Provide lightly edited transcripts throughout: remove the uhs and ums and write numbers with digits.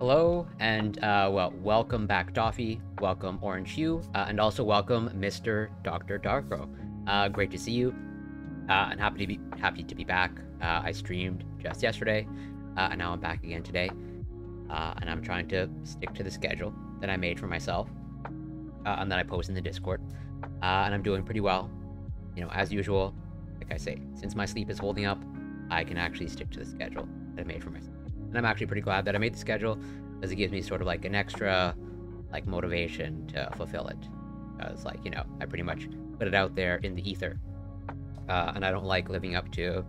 Hello, and well, welcome back, Doffy. Welcome, Orange Hue, and also welcome, Mr. Dr. Darko. Great to see you, and happy to be back. I streamed just yesterday, and now I'm back again today, and I'm trying to stick to the schedule that I made for myself, and that I post in the Discord, and I'm doing pretty well. You know, as usual, like I say, since my sleep is holding up, I can actually stick to the schedule that I made for myself. And I'm actually pretty glad that I made the schedule, because it gives me sort of like an extra like motivation to fulfill it. Because like, you know, I pretty much put it out there in the ether. And I don't like living up to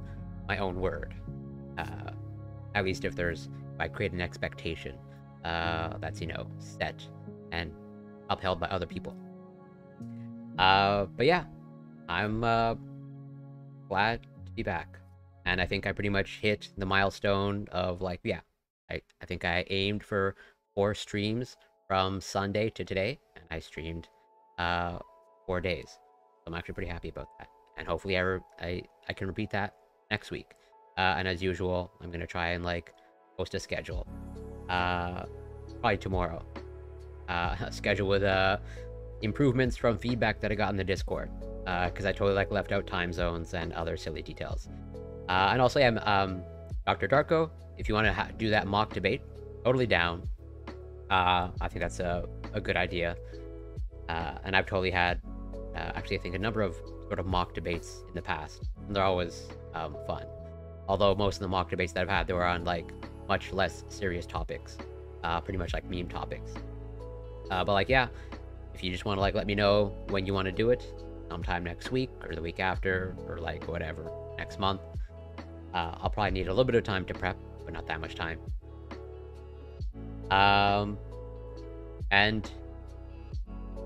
my own word. At least if I create an expectation that's, you know, set and upheld by other people. But yeah, I'm glad to be back. And I think I pretty much hit the milestone of like, yeah, I think I aimed for 4 streams from Sunday to today, and I streamed 4 days. So I'm actually pretty happy about that. And hopefully I can repeat that next week. And as usual, I'm going to try and like post a schedule. Probably tomorrow. A schedule with improvements from feedback that I got in the Discord. Because I totally like left out time zones and other silly details. And also, yeah, Dr. Darko, if you want to do that mock debate, totally down. I think that's a good idea. And I've totally had, actually, I think a number of sort of mock debates in the past. And they're always fun. Although most of the mock debates that I've had, they were on like much less serious topics. Pretty much like meme topics. But like, yeah, if you just want to like let me know when you want to do it, sometime next week or the week after, or like whatever, next month. I'll probably need a little bit of time to prep, but not that much time. And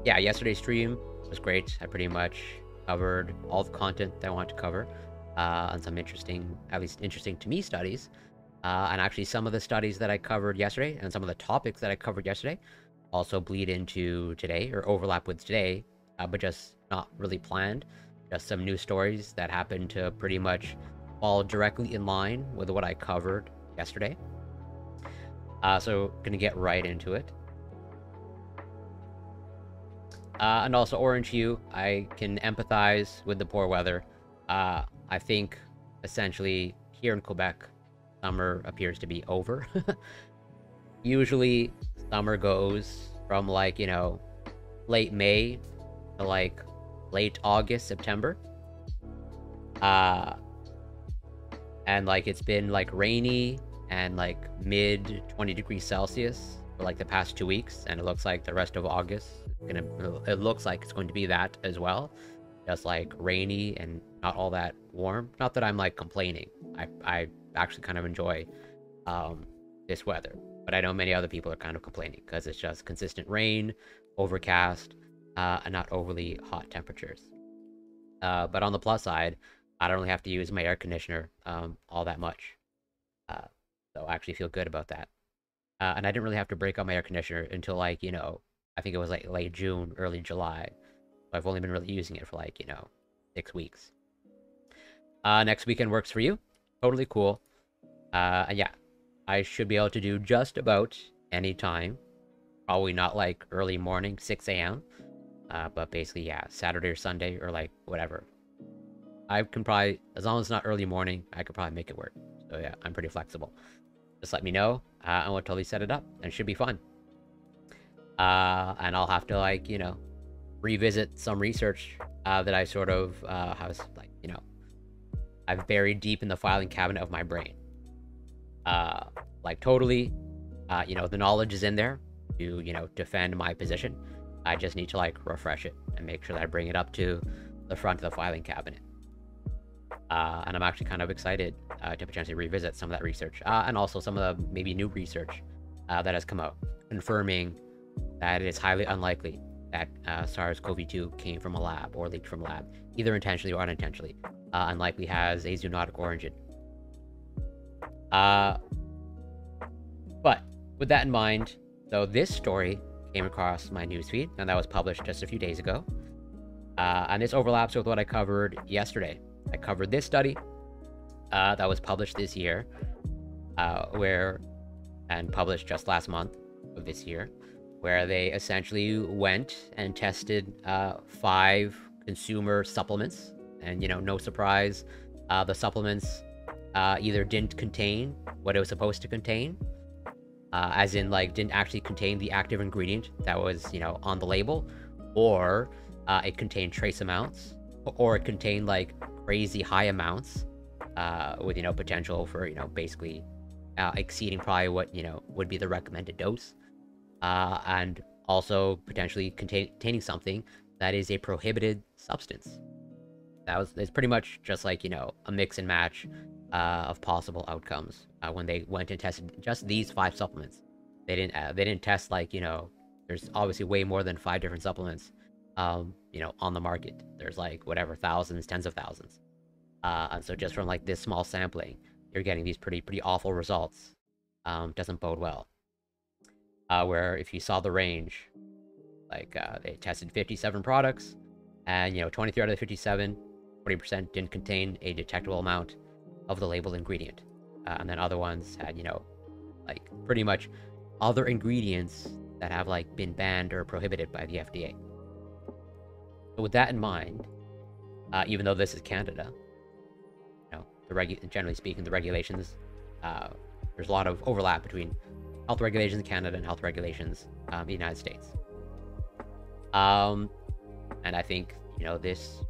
yeah, yesterday's stream was great. I pretty much covered all the content that I wanted to cover on some interesting, at least interesting to me, studies. And actually some of the studies that I covered yesterday and some of the topics that I covered yesterday also bleed into today or overlap with today, but just not really planned. Just some new stories that happened to pretty much fall directly in line with what I covered yesterday. So gonna get right into it. And also Orange Hue, I can empathize with the poor weather. I think essentially here in Quebec, summer appears to be over. Usually summer goes from like, you know, late May to like late August, September. And like it's been like rainy and like mid 20 degrees Celsius for like the past 2 weeks, and it looks like the rest of August it looks like it's going to be that as well, just like rainy and not all that warm. Not that I'm like complaining. I actually kind of enjoy this weather, but I know many other people are kind of complaining because it's just consistent rain, overcast, and not overly hot temperatures. But on the plus side, I don't really have to use my air conditioner all that much. So I actually feel good about that. And I didn't really have to break out my air conditioner until like, you know, I think it was like late June, early July. So I've only been really using it for like, you know, 6 weeks. Next weekend works for you. Totally cool. And yeah, I should be able to do just about any time. Probably not like early morning, 6 a.m. But basically, yeah, Saturday or Sunday or like whatever. I can probably, as long as it's not early morning, I could probably make it work. So yeah, I'm pretty flexible. Just let me know, and we'll totally set it up, and it should be fun. And I'll have to like, you know, revisit some research that I sort of have like, you know, I've buried deep in the filing cabinet of my brain. Like totally, you know, the knowledge is in there to, you know, defend my position. I just need to like refresh it and make sure that I bring it up to the front of the filing cabinet. And I'm actually kind of excited to potentially revisit some of that research, and also some of the maybe new research that has come out, confirming that it is highly unlikely that SARS-CoV-2 came from a lab or leaked from a lab, either intentionally or unintentionally, and likely has a zoonotic origin. But with that in mind, so this story came across my newsfeed, and that was published just a few days ago. And this overlaps with what I covered yesterday. I covered this study that was published this year, where and published just last month of this year, where they essentially went and tested 5 consumer supplements. And, no surprise, the supplements either didn't contain what it was supposed to contain, as in, like, didn't actually contain the active ingredient that was, on the label, or it contained trace amounts, or it contained, like, crazy high amounts, with, potential for, basically exceeding probably what, would be the recommended dose, and also potentially containing something that is a prohibited substance. It's pretty much just like, a mix and match of possible outcomes when they went and tested just these 5 supplements. They didn't test, like, there's obviously way more than 5 different supplements, on the market. There's, like, whatever, thousands, tens of thousands. And so just from, like, this small sampling, you're getting these pretty awful results. Doesn't bode well. Where if you saw the range, like, they tested 57 products, and, 23 out of the 57, 40% didn't contain a detectable amount of the labeled ingredient. And then other ones had, like, pretty much other ingredients that have, like, been banned or prohibited by the FDA. So with that in mind, even though this is Canada, generally speaking, the regulations, there's a lot of overlap between health regulations in Canada and health regulations in the United States. And I think, this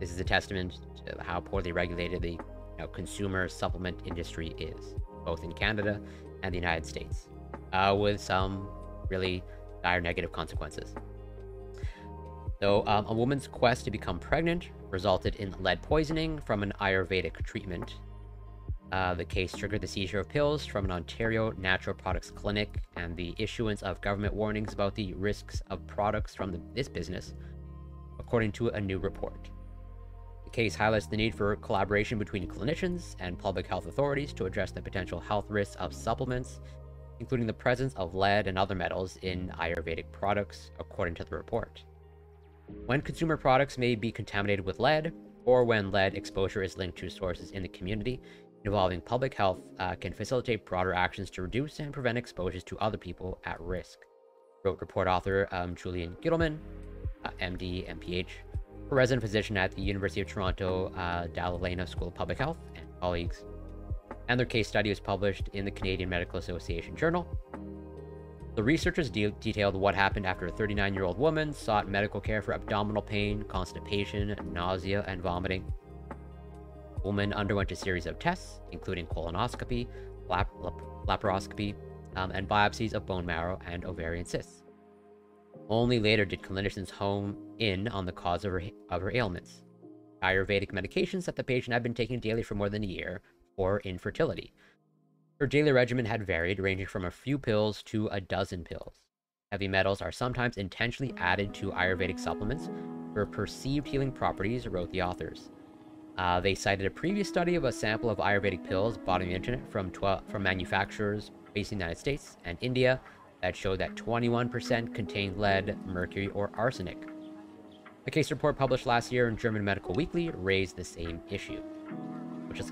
is a testament to how poorly regulated the consumer supplement industry is, both in Canada and the United States, with some really dire negative consequences. So, a woman's quest to become pregnant resulted in lead poisoning from an Ayurvedic treatment. The case triggered the seizure of pills from an Ontario natural products clinic and the issuance of government warnings about the risks of products from this business, according to a new report. The case highlights the need for collaboration between clinicians and public health authorities to address the potential health risks of supplements, including the presence of lead and other metals in Ayurvedic products, according to the report. When consumer products may be contaminated with lead, or when lead exposure is linked to sources in the community involving public health, can facilitate broader actions to reduce and prevent exposures to other people at risk, wrote report author Julian Gittleman, MD, MPH, a resident physician at the University of Toronto Dalalena School of Public Health, and colleagues. And their case study was published in the Canadian Medical Association Journal. The researchers detailed what happened after a 39-year-old woman sought medical care for abdominal pain, constipation, nausea, and vomiting. The woman underwent a series of tests, including colonoscopy, laparoscopy, and biopsies of bone marrow and ovarian cysts. Only later did clinicians hone in on the cause of her ailments: Ayurvedic medications that the patient had been taking daily for more than a year for infertility. Her daily regimen had varied, ranging from a few pills to a dozen pills. Heavy metals are sometimes intentionally added to Ayurvedic supplements for perceived healing properties, wrote the authors. They cited a previous study of a sample of Ayurvedic pills bought on the internet from manufacturers based in the United States and India that showed that 21% contained lead, mercury, or arsenic. A case report published last year in German Medical Weekly raised the same issue. Which is,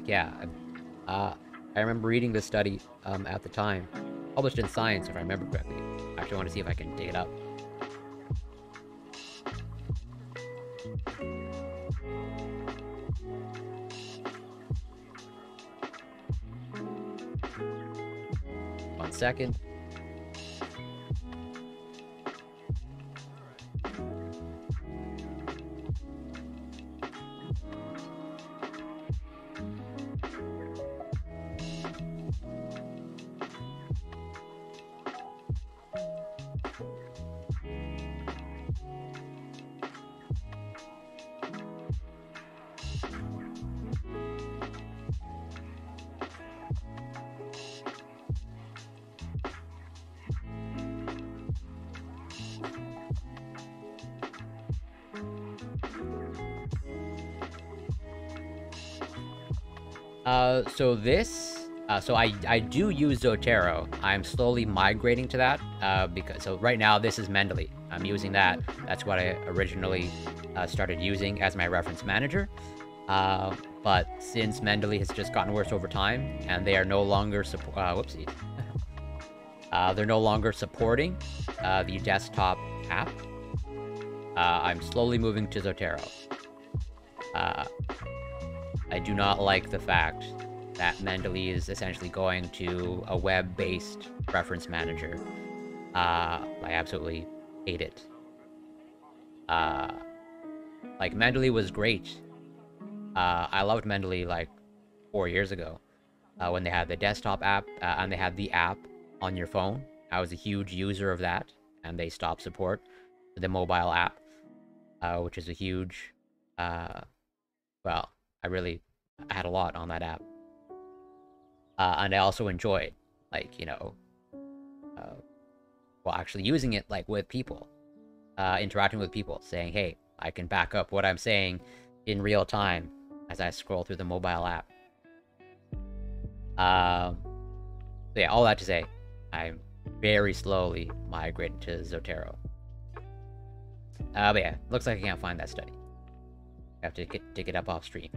I remember reading this study at the time, published in Science, if I remember correctly. I actually want to see if I can dig it up. One second. So I do use Zotero. I'm slowly migrating to that, so right now this is Mendeley. I'm using that. That's what I originally started using as my reference manager. But since Mendeley has just gotten worse over time, and they are no longer whoopsie. They're no longer supporting the desktop app. I'm slowly moving to Zotero. Uh, I do not like the fact that Mendeley is essentially going to a web-based preference manager. I absolutely hate it. Uh, like, Mendeley was great. I loved Mendeley, like, 4 years ago, when they had the desktop app, and they had the app on your phone. I was a huge user of that, and they stopped support for the mobile app, which is a huge, well, I had a lot on that app. And I also enjoyed, like, uh, well, actually using it, like, with people, interacting with people, saying, hey, I can back up what I'm saying in real time as I scroll through the mobile app. So yeah, all that to say, I'm very slowly migrating to Zotero. But yeah, looks like I can't find that study. I have to dig it up off stream.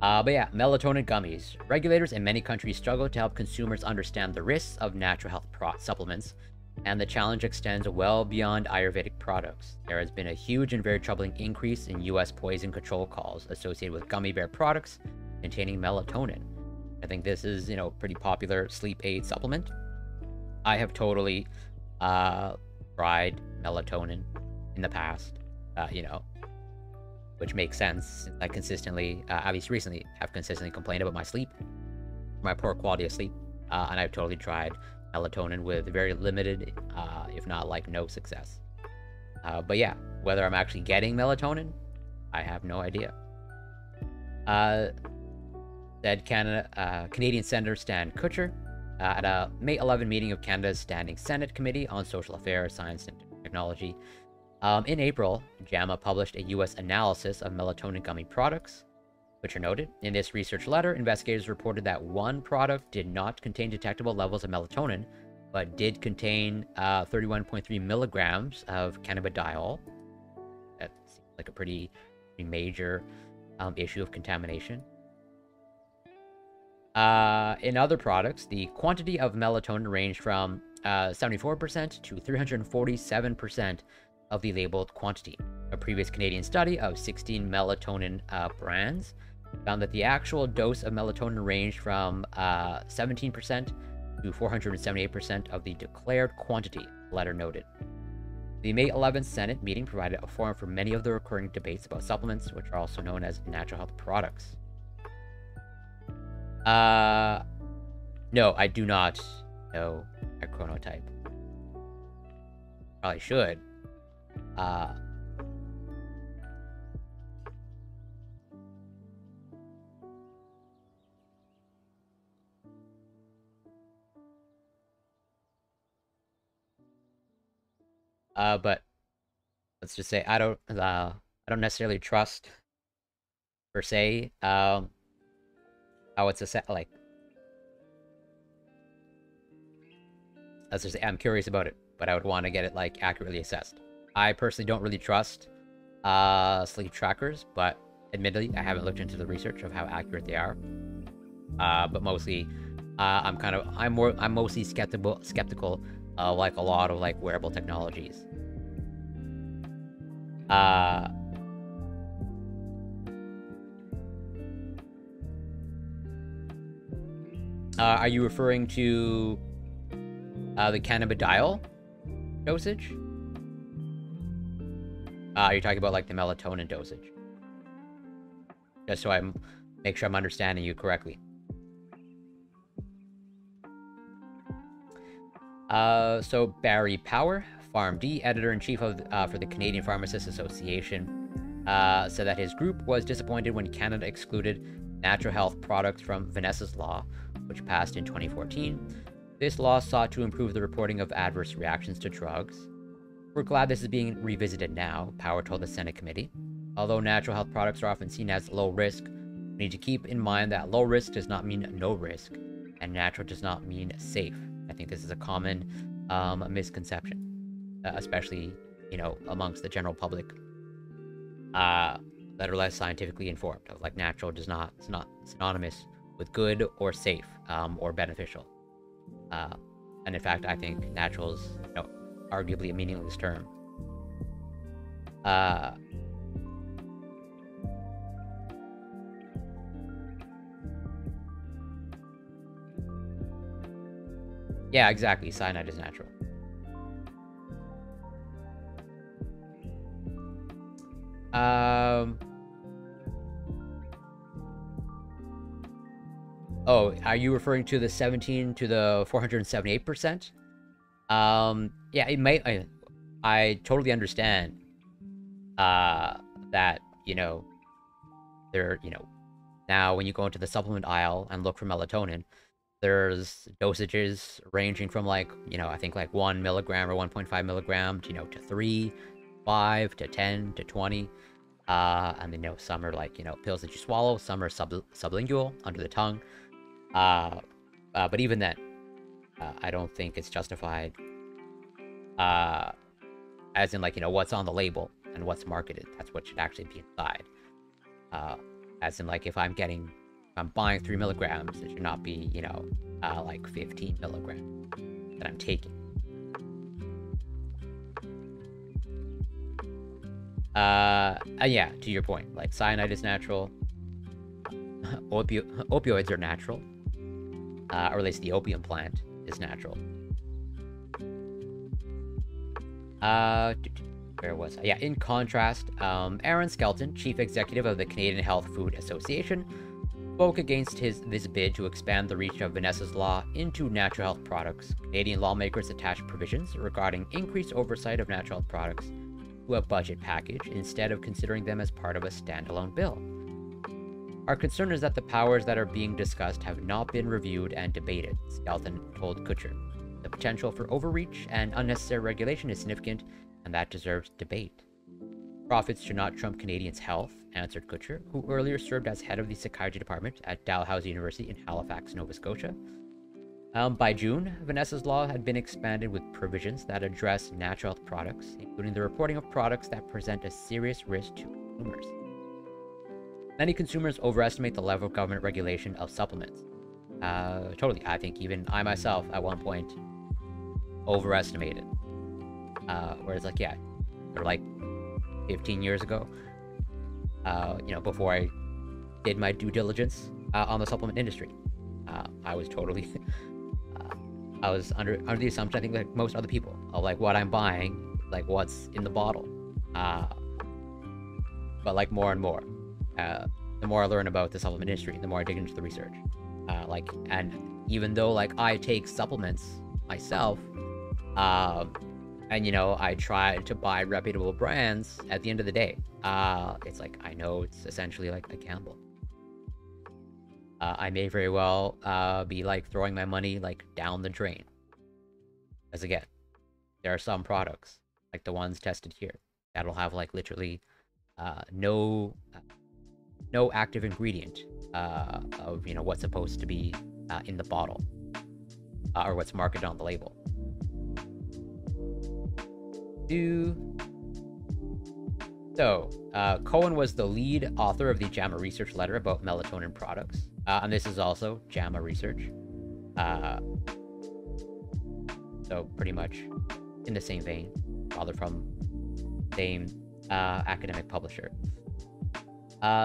But yeah, melatonin gummies. Regulators in many countries struggle to help consumers understand the risks of natural health supplements, and the challenge extends well beyond Ayurvedic products. There has been a huge and very troubling increase in US poison control calls associated with gummy bear products containing melatonin. I think this is, pretty popular sleep aid supplement. I have totally tried melatonin in the past, which makes sense. I consistently, at least recently, have consistently complained about my sleep, my poor quality of sleep, and I've totally tried melatonin with very limited, if not like no success. But yeah, whether I'm actually getting melatonin, I have no idea. Said Canadian Senator Stan Kutcher at a May 11 meeting of Canada's Standing Senate Committee on Social Affairs, Science and Technology. In April, JAMA published a U.S. analysis of melatonin gummy products, which are noted. In this research letter, investigators reported that one product did not contain detectable levels of melatonin, but did contain 31.3 milligrams of cannabidiol. That seems like a pretty major issue of contamination. In other products, the quantity of melatonin ranged from 74% to 347% of the labeled quantity. A previous Canadian study of 16 melatonin brands found that the actual dose of melatonin ranged from 17% to 478% of the declared quantity, the letter noted. The May 11th Senate meeting provided a forum for many of the recurring debates about supplements, which are also known as natural health products. No, I do not know a chronotype. Probably should. But let's just say I don't necessarily trust, per se, how it's like. Let's just say I'm curious about it, but I would want to get it like accurately assessed. I personally don't really trust sleep trackers, but admittedly, I haven't looked into the research of how accurate they are. But mostly, I'm mostly skeptical of like a lot of like wearable technologies. Are you referring to the cannabidiol dosage? You're talking about like the melatonin dosage. Just so I make sure I'm understanding you correctly. So Barry Power, PharmD, editor-in-chief of for the Canadian Pharmacists Association, said that his group was disappointed when Canada excluded natural health products from Vanessa's Law, which passed in 2014. This law sought to improve the reporting of adverse reactions to drugs. We're glad this is being revisited now, Power told the Senate committee. Although natural health products are often seen as low risk, we need to keep in mind that low risk does not mean no risk, and natural does not mean safe. I think this is a common misconception, especially, amongst the general public that are less scientifically informed. Of like natural it's not synonymous with good or safe or beneficial. And in fact, I think natural is, arguably a meaningless term. Uh, yeah, exactly. Cyanide is natural. Um, oh, are you referring to the 17 to the 478%? Yeah, it may. I totally understand. Uh, that there. Now when you go into the supplement aisle and look for melatonin, there's dosages ranging from like I think like 1 milligram or 1.5 milligram to to 3, 5 to 10 to 20. And then some are like pills that you swallow, some are sublingual under the tongue. Uh, but even then, I don't think it's justified. Uh, as in like what's on the label and what's marketed. That's what should actually be inside. Uh, as in like if I'm buying 3 milligrams, it should not be like 15 milligrams that I'm taking. And yeah, to your point, like cyanide is natural. Opioids are natural. Or at least the opium plant is natural. Where was I? Yeah, in contrast, Aaron Skelton, chief executive of the Canadian Health Food Association, spoke against this bid to expand the reach of Vanessa's Law into natural health products. Canadian lawmakers attached provisions regarding increased oversight of natural health products to a budget package instead of considering them as part of a standalone bill. Our concern is that the powers that are being discussed have not been reviewed and debated, Skelton told Kutcher. The potential for overreach and unnecessary regulation is significant, and that deserves debate. Profits should not trump Canadians' health, answered Kutcher, who earlier served as head of the psychiatry department at Dalhousie University in Halifax, Nova Scotia. By June, Vanessa's Law had been expanded with provisions that address natural health products, including the reporting of products that present a serious risk to consumers. Many consumers overestimate the level of government regulation of supplements. Totally. I think even I myself, at one point, overestimated. Whereas, like, yeah, or like 15 years ago, before I did my due diligence on the supplement industry, I was totally, I was under the assumption, I think, like most other people, of like what I'm buying, like what's in the bottle. But like more and more, the more I learn about the supplement industry, the more I dig into the research. And even though like I take supplements myself, and I try to buy reputable brands, at the end of the day, it's like I know it's essentially like a gamble. I may very well be like throwing my money like down the drain. As again, there are some products like the ones tested here that'll have like literally no active ingredient of what's supposed to be in the bottle or what's marketed on the label. So, Cohen was the lead author of the JAMA research letter about melatonin products, and this is also JAMA research. So pretty much in the same vein, rather from same academic publisher.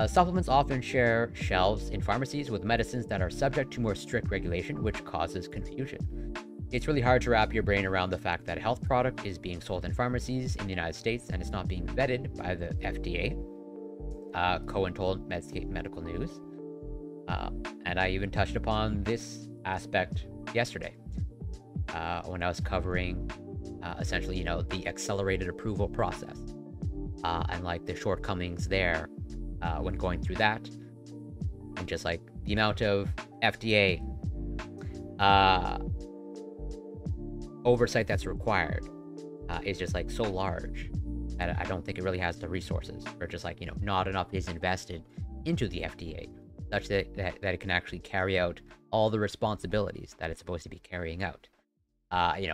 Supplements often share shelves in pharmacies with medicines that are subject to more strict regulation, which causes confusion. It's really hard to wrap your brain around the fact that a health product is being sold in pharmacies in the United States and it's not being vetted by the FDA, Cohen told Medscape Medical News. And I even touched upon this aspect yesterday when I was covering essentially, the accelerated approval process and like the shortcomings there when going through that, and just like the amount of FDA oversight that's required is just like so large that I don't think it really has the resources, or just like not enough is invested into the FDA such that it can actually carry out all the responsibilities that it's supposed to be carrying out.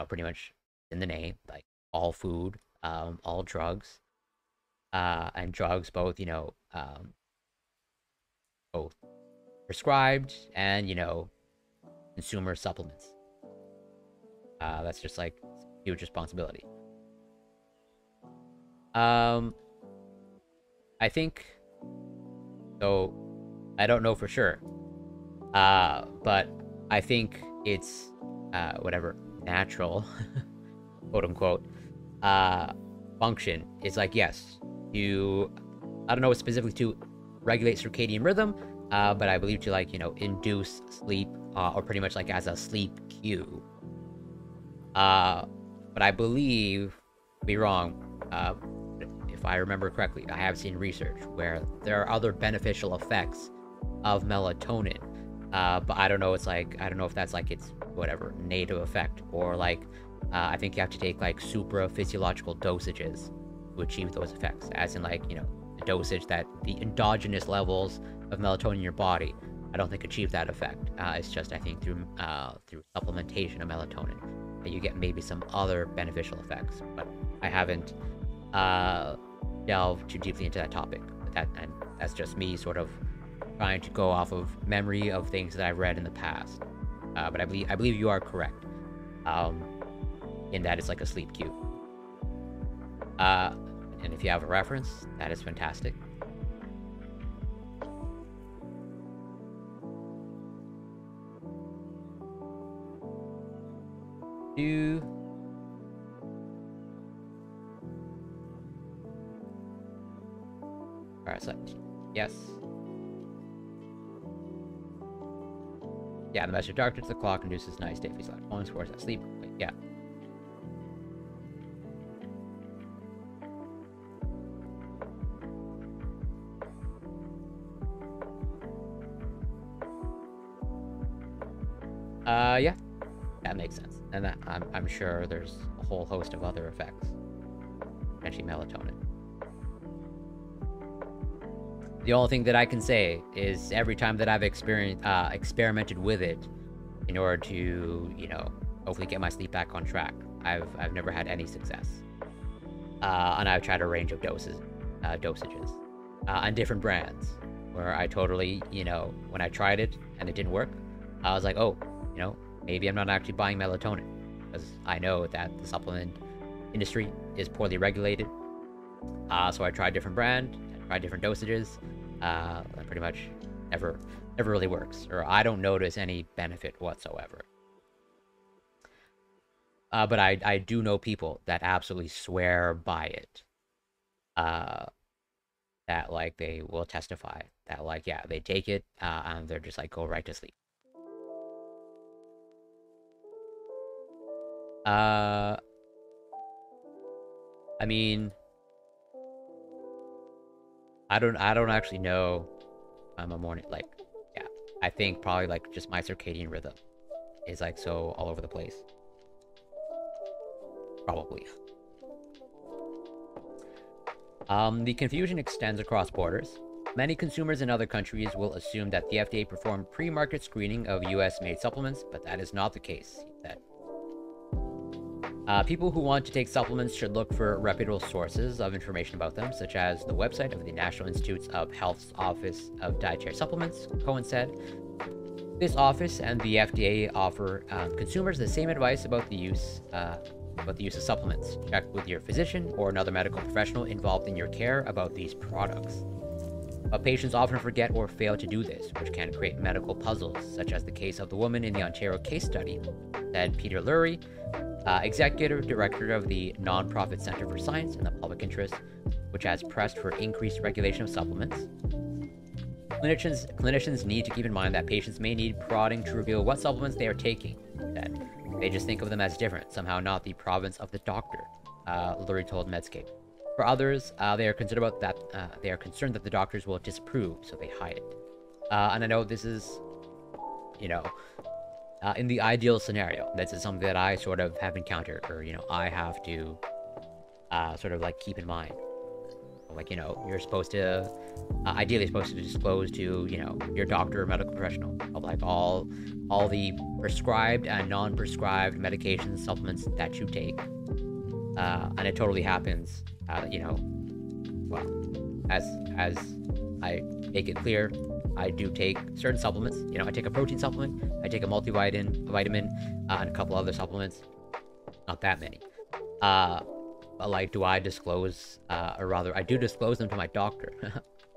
Pretty much in the name, like all food, all drugs, and drugs both both prescribed and consumer supplements. That's just like huge responsibility. I think so. I don't know for sure, but I think it's whatever natural, quote unquote, function is like, yes, you. I don't know specifically to regulate circadian rhythm, but I believe to, like, induce sleep, or pretty much like as a sleep cue. But I believe, be wrong, if I remember correctly, I have seen research where there are other beneficial effects of melatonin. But I don't know. I don't know if that's like its whatever native effect, or like I think you have to take like supra physiological dosages to achieve those effects, as in like the dosage that the endogenous levels of melatonin in your body, I don't think achieve that effect. It's just, I think, through supplementation of melatonin that you get maybe some other beneficial effects. But I haven't delved too deeply into that topic. And that's just me sort of trying to go off of memory of things that I've read in the past. But I believe you are correct, in that it's like a sleep cue. And if you have a reference, that is fantastic. Alright, so yes. Yeah, the message dark to the clock induces nice day sleep. Only scores that sleep. But yeah. Yeah, that makes sense, and I'm sure there's a whole host of other effects. Potentially melatonin. The only thing that I can say is every time that I've experimented with it in order to, hopefully get my sleep back on track, I've never had any success. And I've tried a range of dosages, on different brands, where I totally, when I tried it and it didn't work, I was like, oh, maybe I'm not actually buying melatonin, because I know that the supplement industry is poorly regulated. So I tried different brand, tried different dosages. That pretty much never really works, or I don't notice any benefit whatsoever. But I do know people that absolutely swear by it. That like they will testify that like, yeah, they take it, and they're just like go right to sleep. I mean, I don't actually know. I'm a morning, like, yeah. I think probably like just my circadian rhythm is like so all over the place. Probably. The confusion extends across borders. Many consumers in other countries will assume that the FDA performed pre-market screening of US-made supplements, but that is not the case, he said. People who want to take supplements should look for reputable sources of information about them, such as the website of the National Institutes of Health's Office of Dietary Supplements, Cohen said. This office and the FDA offer consumers the same advice about the use of supplements. Check with your physician or another medical professional involved in your care about these products. But patients often forget or fail to do this, which can create medical puzzles, such as the case of the woman in the Ontario case study, said Peter Lurie, executive director of the nonprofit Center for Science and the Public Interest, which has pressed for increased regulation of supplements. Clinicians need to keep in mind that patients may need prodding to reveal what supplements they are taking. That they just think of them as different, somehow not the province of the doctor, Lurie told Medscape. For others, they are concerned that the doctors will disapprove, so they hide it. And I know this is, in the ideal scenario, this is something that I sort of have encountered, or, I have to sort of like keep in mind. Like, you're supposed to, ideally supposed to disclose to, your doctor or medical professional of like all the prescribed and non-prescribed medications, supplements that you take. And it totally happens, well, as I make it clear, I do take certain supplements. I take a protein supplement, I take a multivitamin, and a couple other supplements. not that many. But like, do I disclose, or rather, I do disclose them to my doctor.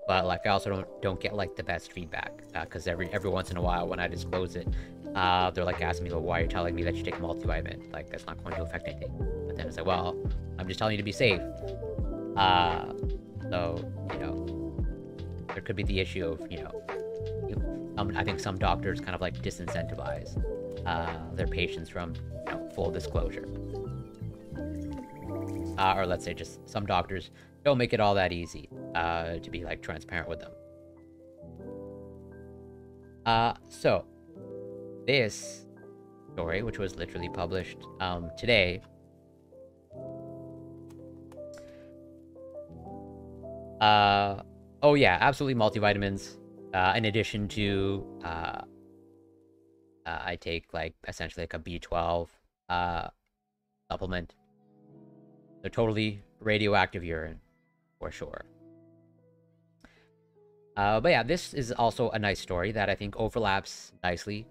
But like, I also don't get like the best feedback, because every once in a while when I disclose it, they're like asking me, well, why are you telling me that you take a multivitamin? Like, that's not going to affect anything. But then it's like, well, I'm just telling you to be safe. So, you know, there could be the issue of, I think some doctors kind of like disincentivize their patients from, full disclosure. Or let's say just some doctors don't make it all that easy to be like transparent with them. So this story, which was literally published today, oh yeah, absolutely multivitamins. In addition to I take like essentially like a B12 supplement. They're totally radioactive urine, for sure. But yeah, this is also a nice story that I think overlaps nicely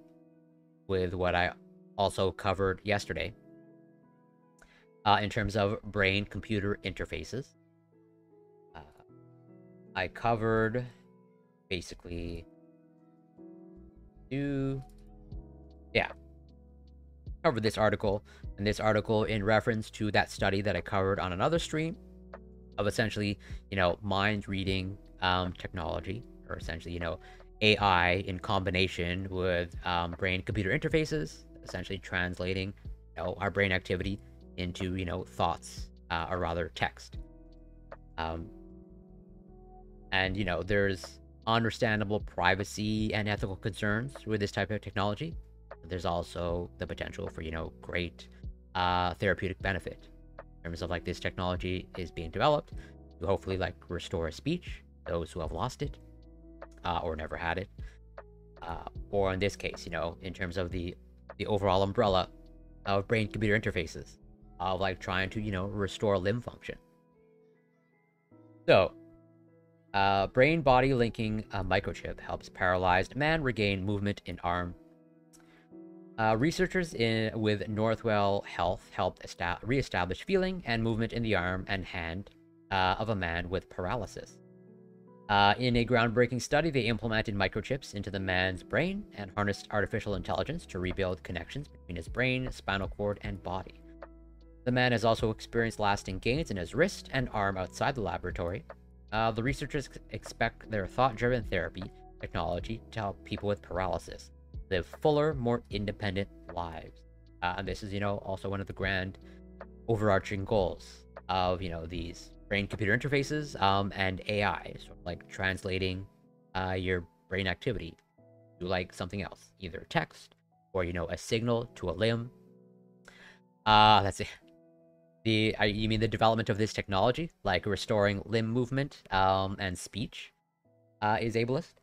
with what I also covered yesterday in terms of brain-computer interfaces. I covered basically covered this article, and this article in reference to that study that I covered on another stream of essentially, mind reading technology, or essentially, AI in combination with brain-computer interfaces, essentially translating, our brain activity into, thoughts, or rather text. And, there's understandable privacy and ethical concerns with this type of technology. There's also the potential for, great therapeutic benefit in terms of like this technology is being developed to hopefully like restore speech, those who have lost it or never had it. Or in this case, in terms of the overall umbrella of brain-computer interfaces of like trying to, restore limb function. So, brain-body linking microchip helps paralyzed man regain movement in arm. Researchers with Northwell Health helped re-establish feeling and movement in the arm and hand of a man with paralysis. In a groundbreaking study, they implemented microchips into the man's brain and harnessed artificial intelligence to rebuild connections between his brain, spinal cord, and body. The man has also experienced lasting gains in his wrist and arm outside the laboratory. The researchers expect their thought-driven therapy technology to help people with paralysis live fuller, more independent lives. And this is, also one of the grand overarching goals of, these brain-computer interfaces and AI, sort of like translating your brain activity to like something else, either text or, a signal to a limb. That's it. You mean the development of this technology, like restoring limb movement and speech, is ableist?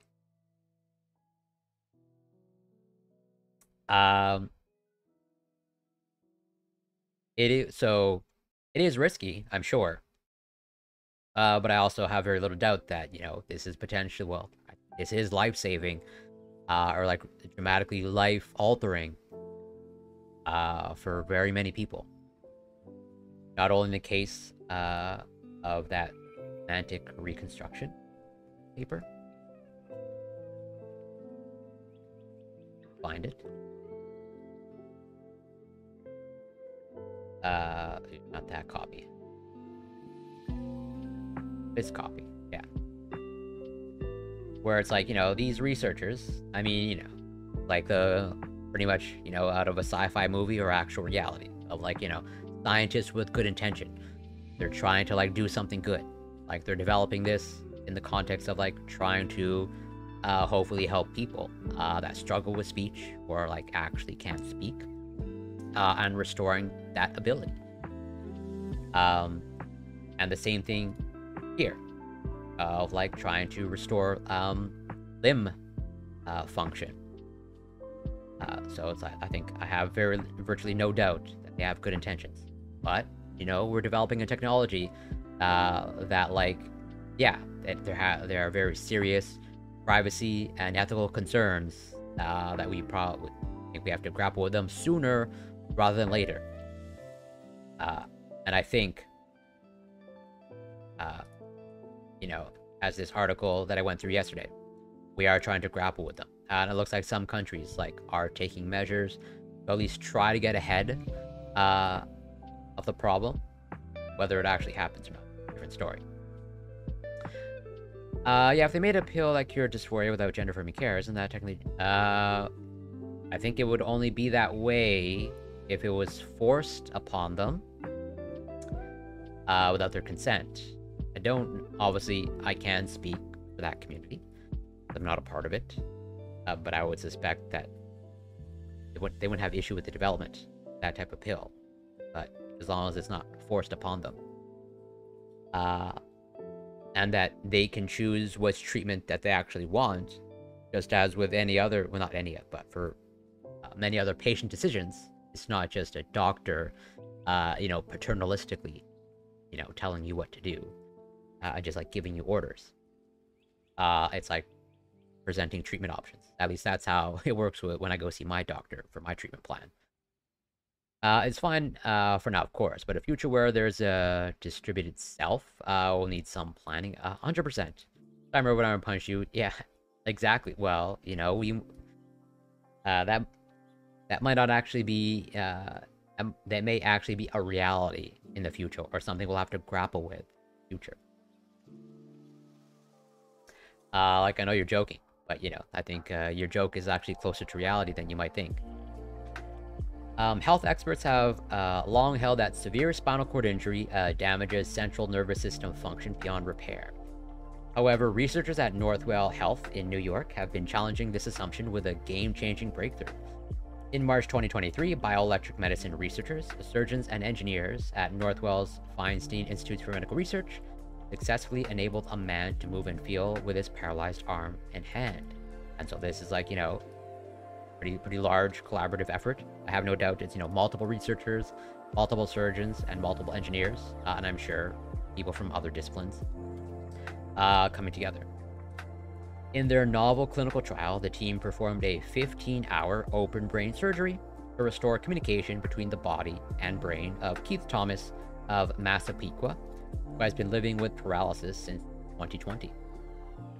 It is risky, I'm sure. But I also have very little doubt that, this is potentially, well, this is life-saving, or like dramatically life-altering, for very many people. Not only in the case, of that semantic reconstruction paper. Find it. Not that copy. This copy, yeah. Where it's like, these researchers, I mean, like pretty much, out of a sci-fi movie or actual reality of like, scientists with good intention. They're trying to like do something good. Like they're developing this in the context of like trying to hopefully help people that struggle with speech or like actually can't speak, and restoring that ability. And the same thing here of like trying to restore limb function. So it's like, I think I have virtually no doubt that they have good intentions, but we're developing a technology that like, yeah, there are very serious privacy and ethical concerns that we probably think we have to grapple with them sooner rather than later. Uh, and I think, uh, you know, as this article that I went through yesterday, we are trying to grapple with them. And it looks like some countries like are taking measures to at least try to get ahead of the problem. Whether it actually happens or not, different story. Yeah, if they made a pill that cured dysphoria without gender affirming care, isn't that technically? I think it would only be that way if it was forced upon them without their consent. I don't. Obviously, I can speak for that community. I'm not a part of it, but I would suspect that they wouldn't have issue with the development of that type of pill, but as long as it's not forced upon them. And that they can choose which treatment that they actually want, just as with any other, well, not any, but for many other patient decisions, it's not just a doctor, paternalistically, telling you what to do, just like giving you orders. It's like presenting treatment options. At least that's how it works when I go see my doctor for my treatment plan. It's fine for now, of course, but a future where there's a distributed self will need some planning. 100%. I remember when I punched you. Yeah, exactly. Well, that might not actually be that may actually be a reality in the future, or something we'll have to grapple with in the future. Like, I know you're joking, but I think your joke is actually closer to reality than you might think. Health experts have long held that severe spinal cord injury damages central nervous system function beyond repair. However, researchers at Northwell Health in New York have been challenging this assumption with a game-changing breakthrough. In March 2023, bioelectric medicine researchers, surgeons, and engineers at Northwell's Feinstein Institute for Medical Research successfully enabled a man to move and feel with his paralyzed arm and hand. And so this is like, pretty large collaborative effort. I have no doubt it's multiple researchers, multiple surgeons, and multiple engineers, and I'm sure people from other disciplines coming together. In their novel clinical trial, the team performed a 15-hour open brain surgery to restore communication between the body and brain of Keith Thomas of Massapequa, who has been living with paralysis since 2020.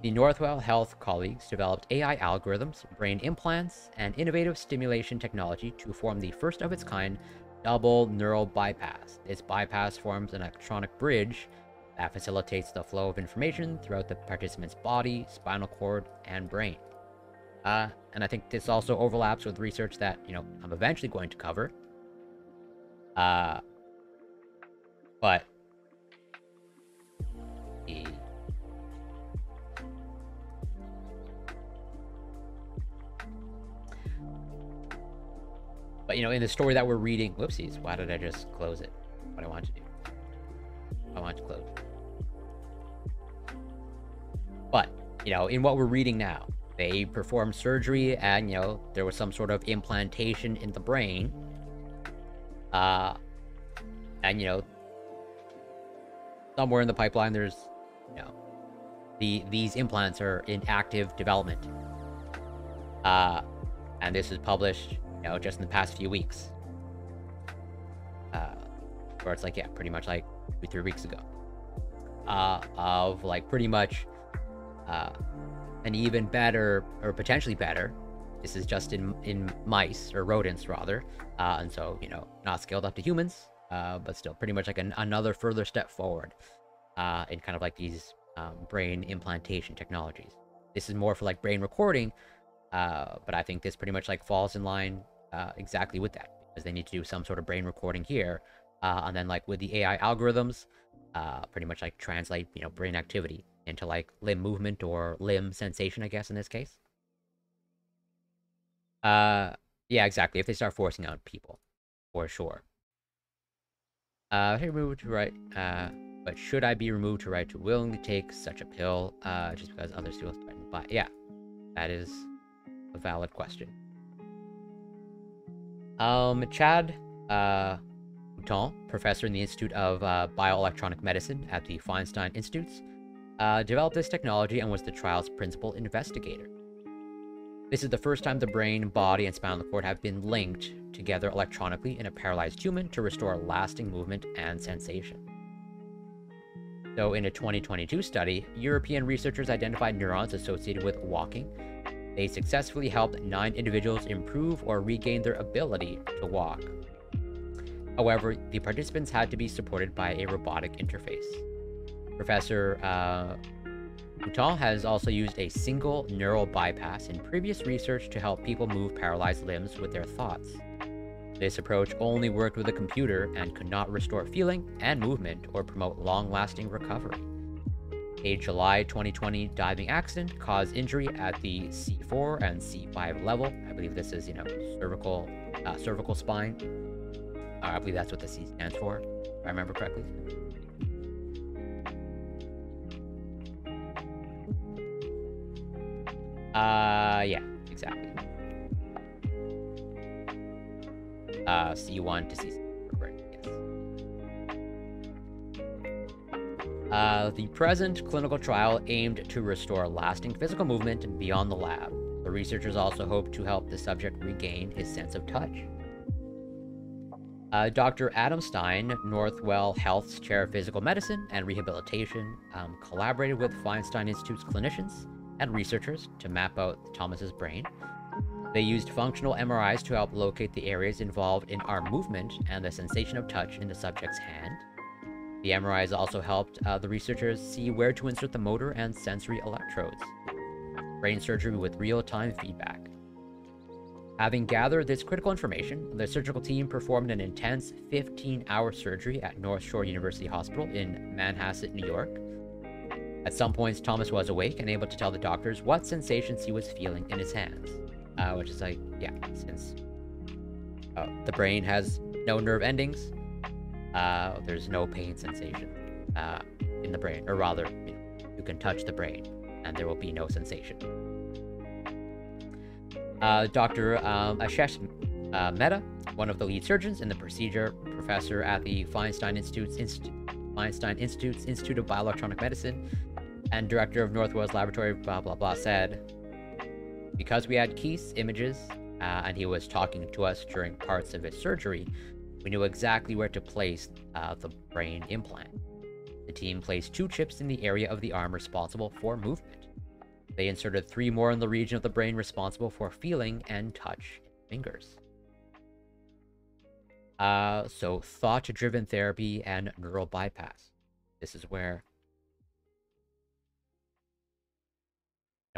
The Northwell Health colleagues developed AI algorithms, brain implants, and innovative stimulation technology to form the first of its kind double neural bypass. This bypass forms an electronic bridge that facilitates the flow of information throughout the participant's body, spinal cord, and brain. And I think this also overlaps with research that, I'm eventually going to cover. But in the story that we're reading, whoopsies, why did I just close it? What I wanted to do. I want to close. But, in what we're reading now, they performed surgery and, there was some sort of implantation in the brain. And, somewhere in the pipeline, there's, these implants are in active development. And this is published, just in the past few weeks. Where it's like, yeah, pretty much like 2-3 weeks ago. Of like pretty much an even better, or potentially better, this is just in mice, or rodents rather, and so, not scaled up to humans, but still pretty much like another further step forward in kind of like these brain implantation technologies. This is more for like brain recording, but I think this pretty much like falls in line exactly with that, because they need to do some sort of brain recording here, and then like with the AI algorithms, pretty much like translate, brain activity into like limb movement or limb sensation, I guess, in this case. Yeah, exactly. If they start forcing on people, for sure. Removed to right, but should I be removed to right to willingly take such a pill, just because others feel threatened by? Yeah, that is a valid question. Chad, Bouton, professor in the Institute of Bioelectronic Medicine at the Feinstein Institutes, developed this technology and was the trial's principal investigator. This is the first time the brain, body, and spinal cord have been linked together electronically in a paralyzed human to restore lasting movement and sensation. So in a 2022 study, European researchers identified neurons associated with walking. They successfully helped 9 individuals improve or regain their ability to walk. However, the participants had to be supported by a robotic interface. Professor Mouton has also used a single neural bypass in previous research to help people move paralyzed limbs with their thoughts. This approach only worked with a computer and could not restore feeling and movement or promote long-lasting recovery. A July 2020 diving accident caused injury at the C4 and C5 level. I believe this is, cervical spine. I believe that's what the C stands for, if I remember correctly. Yeah, exactly. C1 to C6. Yes. The present clinical trial aimed to restore lasting physical movement beyond the lab. The researchers also hope to help the subject regain his sense of touch. Dr. Adam Stein, Northwell Health's Chair of Physical Medicine and Rehabilitation, collaborated with Feinstein Institute's clinicians and researchers to map out Thomas's brain. They used functional MRIs to help locate the areas involved in arm movement and the sensation of touch in the subject's hand. The MRIs also helped the researchers see where to insert the motor and sensory electrodes. Brain surgery with real-time feedback. Having gathered this critical information, the surgical team performed an intense 15-hour surgery at North Shore University Hospital in Manhasset, New York. At some points, Thomas was awake and able to tell the doctors what sensations he was feeling in his hands. Which is like, yeah, since the brain has no nerve endings, there's no pain sensation in the brain. Or rather, you can touch the brain and there will be no sensation. Dr. Ashesh Mehta, one of the lead surgeons in the procedure, professor at the Feinstein Institute's Institute of Bioelectronic Medicine, and director of Northwell's Laboratory, blah, blah, blah, said, because we had Keith's images, and he was talking to us during parts of his surgery, we knew exactly where to place the brain implant. The team placed 2 chips in the area of the arm responsible for movement. They inserted 3 more in the region of the brain responsible for feeling and touch in fingers. So thought-driven therapy and neural bypass. This is where,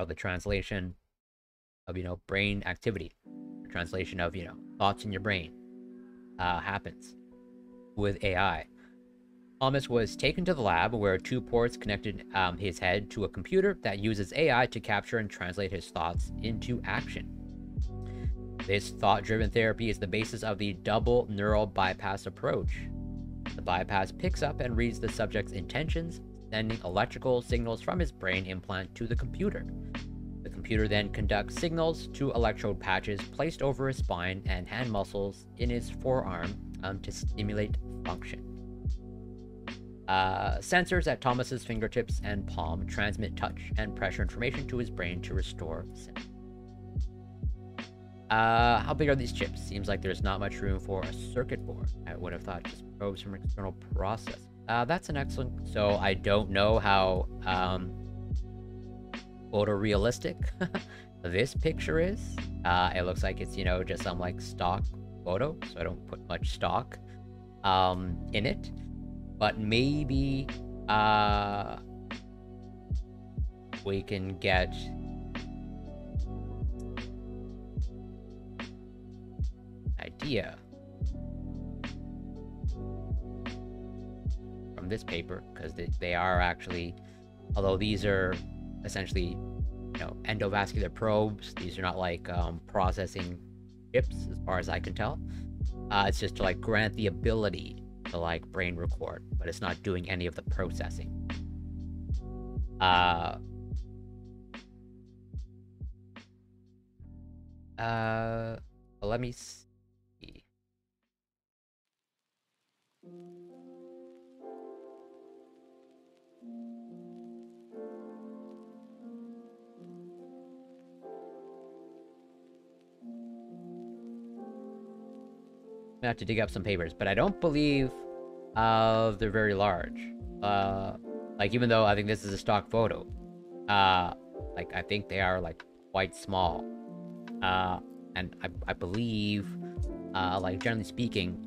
the translation of, brain activity, the translation of, thoughts in your brain happens with AI. Thomas was taken to the lab where 2 ports connected his head to a computer that uses AI to capture and translate his thoughts into action. This thought-driven therapy is the basis of the double neural bypass approach. The bypass picks up and reads the subject's intentions, sending electrical signals from his brain implant to the computer. The computer then conducts signals to electrode patches placed over his spine and hand muscles in his forearm to stimulate function. Sensors at Thomas's fingertips and palm transmit touch and pressure information to his brain to restore sense. How big are these chips? Seems like there's not much room for a circuit board. I would have thought just probes from external process. That's an excellent... So I don't know how photorealistic this picture is. It looks like it's, just some stock photo, so I don't put much stock in it. But maybe we can get an idea from this paper, because they are actually, although these are essentially, endovascular probes, these are not like processing chips as far as I can tell. It's just to grant the ability to brain record, but it's not doing any of the processing. Let me see. I have to dig up some papers, but I don't believe they're very large. Like, even though I think this is a stock photo, like, I think they are, like, quite small. And I believe, like, generally speaking,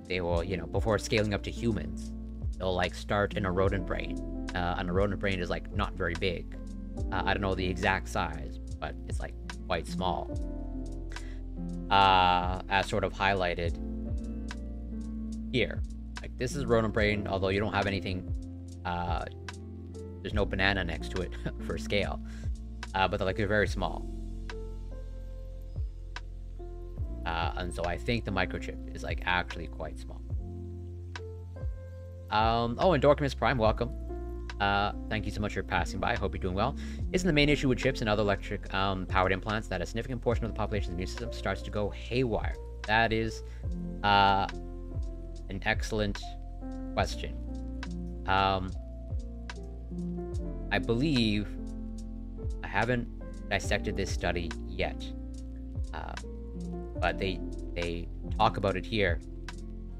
they will, you know, before scaling up to humans, they'll, like, start in a rodent brain. And a rodent brain is, like, not very big. I don't know the exact size, but it's, like, quite small. As sort of highlighted here. Like, this is rodent brain, although you don't have anything, there's no banana next to it for scale. But they're, like, they're very small. And so I think the microchip is, like, actually quite small. Oh, and Dorkimus Prime, welcome. Thank you so much for passing by. I hope you're doing well. Isn't the main issue with chips and other electric powered implants that a significant portion of the population's immune system starts to go haywire? That is an excellent question. I believe I haven't dissected this study yet, but they talk about it here.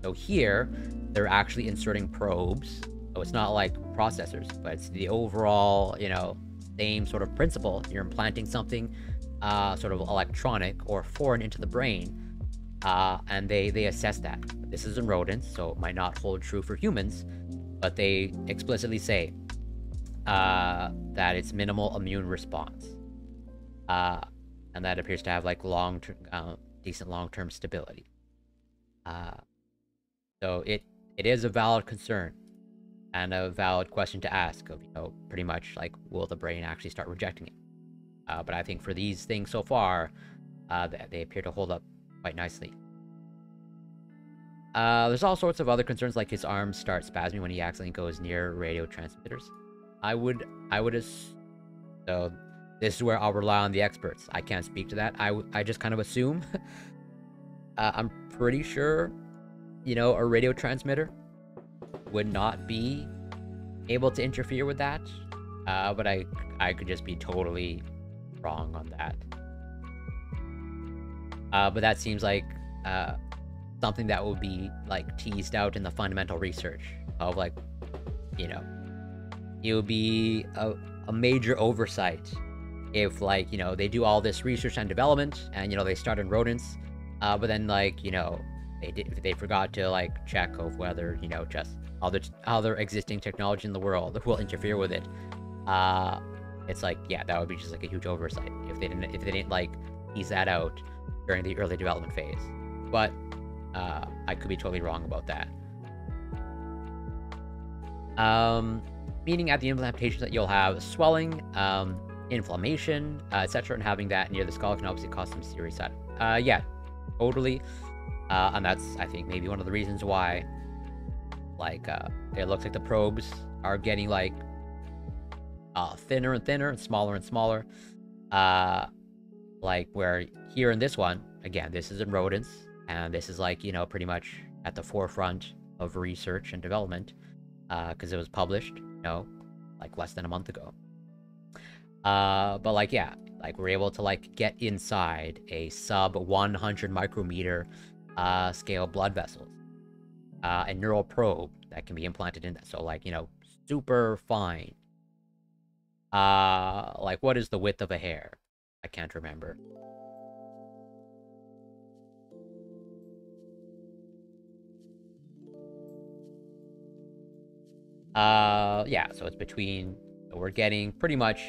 So here, they're actually inserting probes. So it's not like processors, but it's the overall, you know, same sort of principle. You're implanting something sort of electronic or foreign into the brain, and they assess that. This is in rodents, so it might not hold true for humans, but they explicitly say that it's minimal immune response, and that appears to have, like, decent long-term stability. So it is a valid concern and a valid question to ask of, you know, pretty much, like, will the brain actually start rejecting it? But I think for these things so far, they appear to hold up quite nicely. There's all sorts of other concerns, like his arms start spasming when he accidentally goes near radio transmitters. I would so this is where I'll rely on the experts. I can't speak to that. I just kind of assume. I'm pretty sure, you know, a radio transmitter would not be able to interfere with that. But I could just be totally wrong on that. But that seems like something that would be, like, teased out in the fundamental research of, like, you know, it would be a major oversight if, like, you know, they do all this research and development and, you know, they start in rodents, but then, like, you know, they forgot to, like, check of whether, you know, just other existing technology in the world will interfere with it. It's like, yeah, that would be just, like, a huge oversight if they didn't like tease that out during the early development phase. But I could be totally wrong about that. Meaning at the implantation that you'll have swelling, inflammation, etc., and having that near the skull can obviously cause some serious side. Yeah, totally. And that's, I think, maybe one of the reasons why, like, it looks like the probes are getting, like, thinner and thinner and smaller. Like, where here in this one, again, this is in rodents, and this is, like, you know, pretty much at the forefront of research and development, because it was published, you know, like, less than a month ago. But, like, yeah, like, we're able to, like, get inside a sub 100 micrometer scale blood vessels, a neural probe that can be implanted in that. So, like, you know, super fine. Like, what is the width of a hair? I can't remember. Yeah, so it's between, we're getting pretty much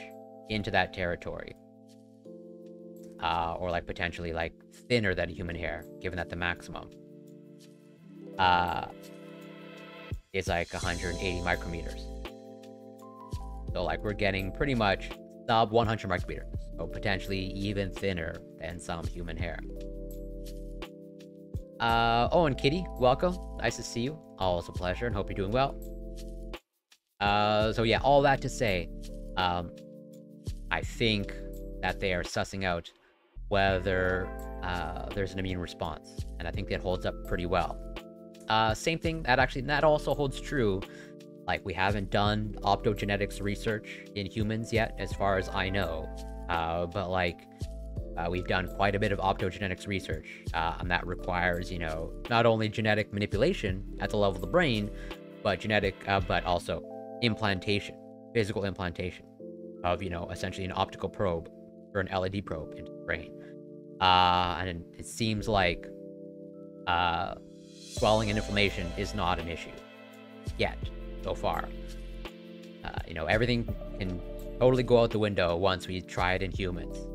into that territory. Or, like, potentially, like, thinner than human hair, given that the maximum is, like, 180 micrometers. So, like, we're getting pretty much sub 100 micrometers, so potentially even thinner than some human hair. Oh, and Kitty, welcome. Nice to see you. Always a pleasure, and hope you're doing well. So yeah, all that to say, I think that they are sussing out whether there's an immune response, and I think that holds up pretty well. Same thing, that also holds true. Like, we haven't done optogenetics research in humans yet, as far as I know. But, like, We've done quite a bit of optogenetics research, and that requires, not only genetic manipulation at the level of the brain, but but also implantation, physical implantation of, essentially an optical probe or an LED probe into the brain. And it seems like swelling and inflammation is not an issue yet, so far. Everything can totally go out the window once we try it in humans.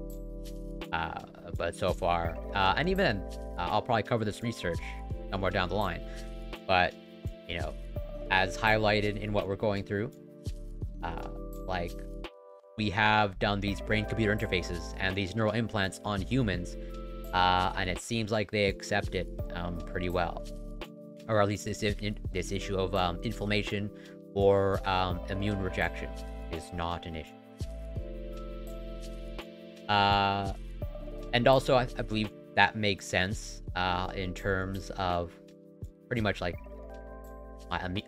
But so far, and even then, I'll probably cover this research somewhere down the line. But, as highlighted in what we're going through, like, we have done these brain-computer interfaces and these neural implants on humans, and it seems like they accept it pretty well. Or at least this issue of inflammation or immune rejection is not an issue. And also, I believe that makes sense in terms of pretty much like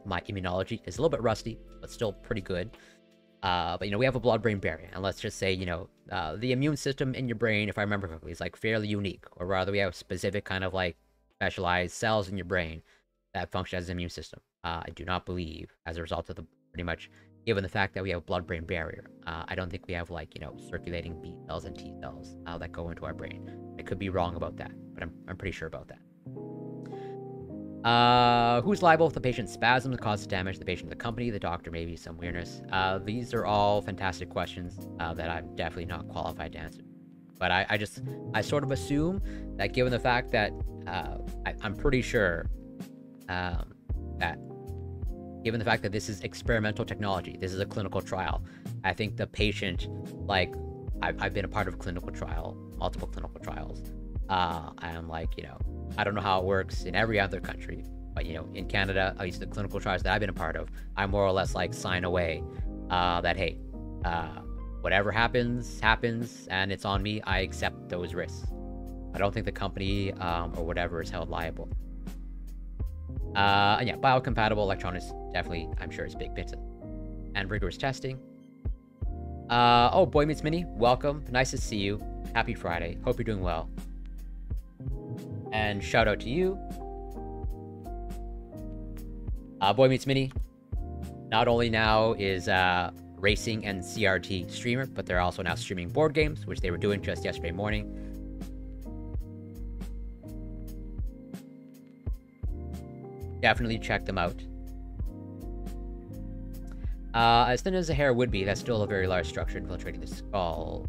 my immunology is a little bit rusty, but still pretty good. But we have a blood-brain barrier, and let's just say the immune system in your brain, if I remember correctly, is like fairly unique, or rather, we have specific kind of like specialized cells in your brain that function as an immune system. I do not believe, as a result of pretty much, given the fact that we have a blood-brain barrier, I don't think we have like circulating B cells and T cells that go into our brain. I could be wrong about that, but I'm pretty sure about that. Who's liable if the patient's spasm causes damage to the patient, the company, the doctor, maybe some weirdness? These are all fantastic questions that I'm definitely not qualified to answer. But I sort of assume that given the fact that I'm pretty sure that given the fact that this is experimental technology, this is a clinical trial, I think the patient, like, I've been a part of a clinical trial, multiple clinical trials. I'm like, I don't know how it works in every other country, but in Canada, at least the clinical trials that I've been a part of, I more or less like sign away that, hey, whatever happens, and it's on me, I accept those risks. I don't think the company or whatever is held liable. And yeah, biocompatible electronics, definitely, I'm sure it's big bits. And rigorous testing. Oh, Boy Meets Mini, welcome. Nice to see you. Happy Friday. Hope you're doing well. And shout out to you. Boy Meets Mini not only now is racing and CRT streamer, but they're also now streaming board games, which they were doing just yesterday morning. Definitely check them out. As thin as the hair would be, that's still a very large structure infiltrating the skull.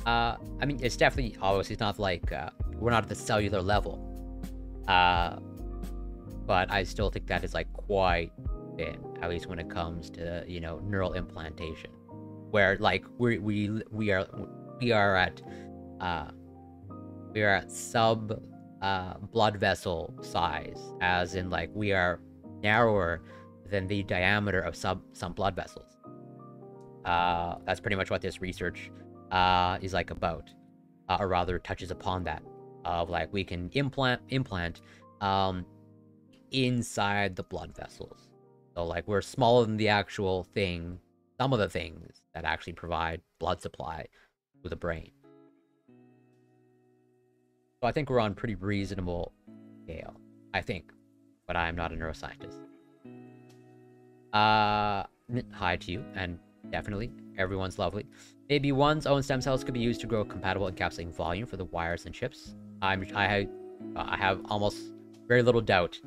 I mean, it's definitely, obviously, it's not like, we're not at the cellular level. But I still think that is, like, quite thin, at least when it comes to, neural implantation. Where, like, we are at sub, blood vessel size, as in, like, we are narrower than the diameter of some blood vessels. That's pretty much what this research is like about, or rather touches upon that, of like we can implant inside the blood vessels. So like we're smaller than the actual thing, some of the things that actually provide blood supply to the brain. So I think we're on pretty reasonable scale, I think, but I'm not a neuroscientist. Hi to you, and definitely, everyone's lovely. Maybe one's own stem cells could be used to grow compatible encapsulating volume for the wires and chips. I have almost very little doubt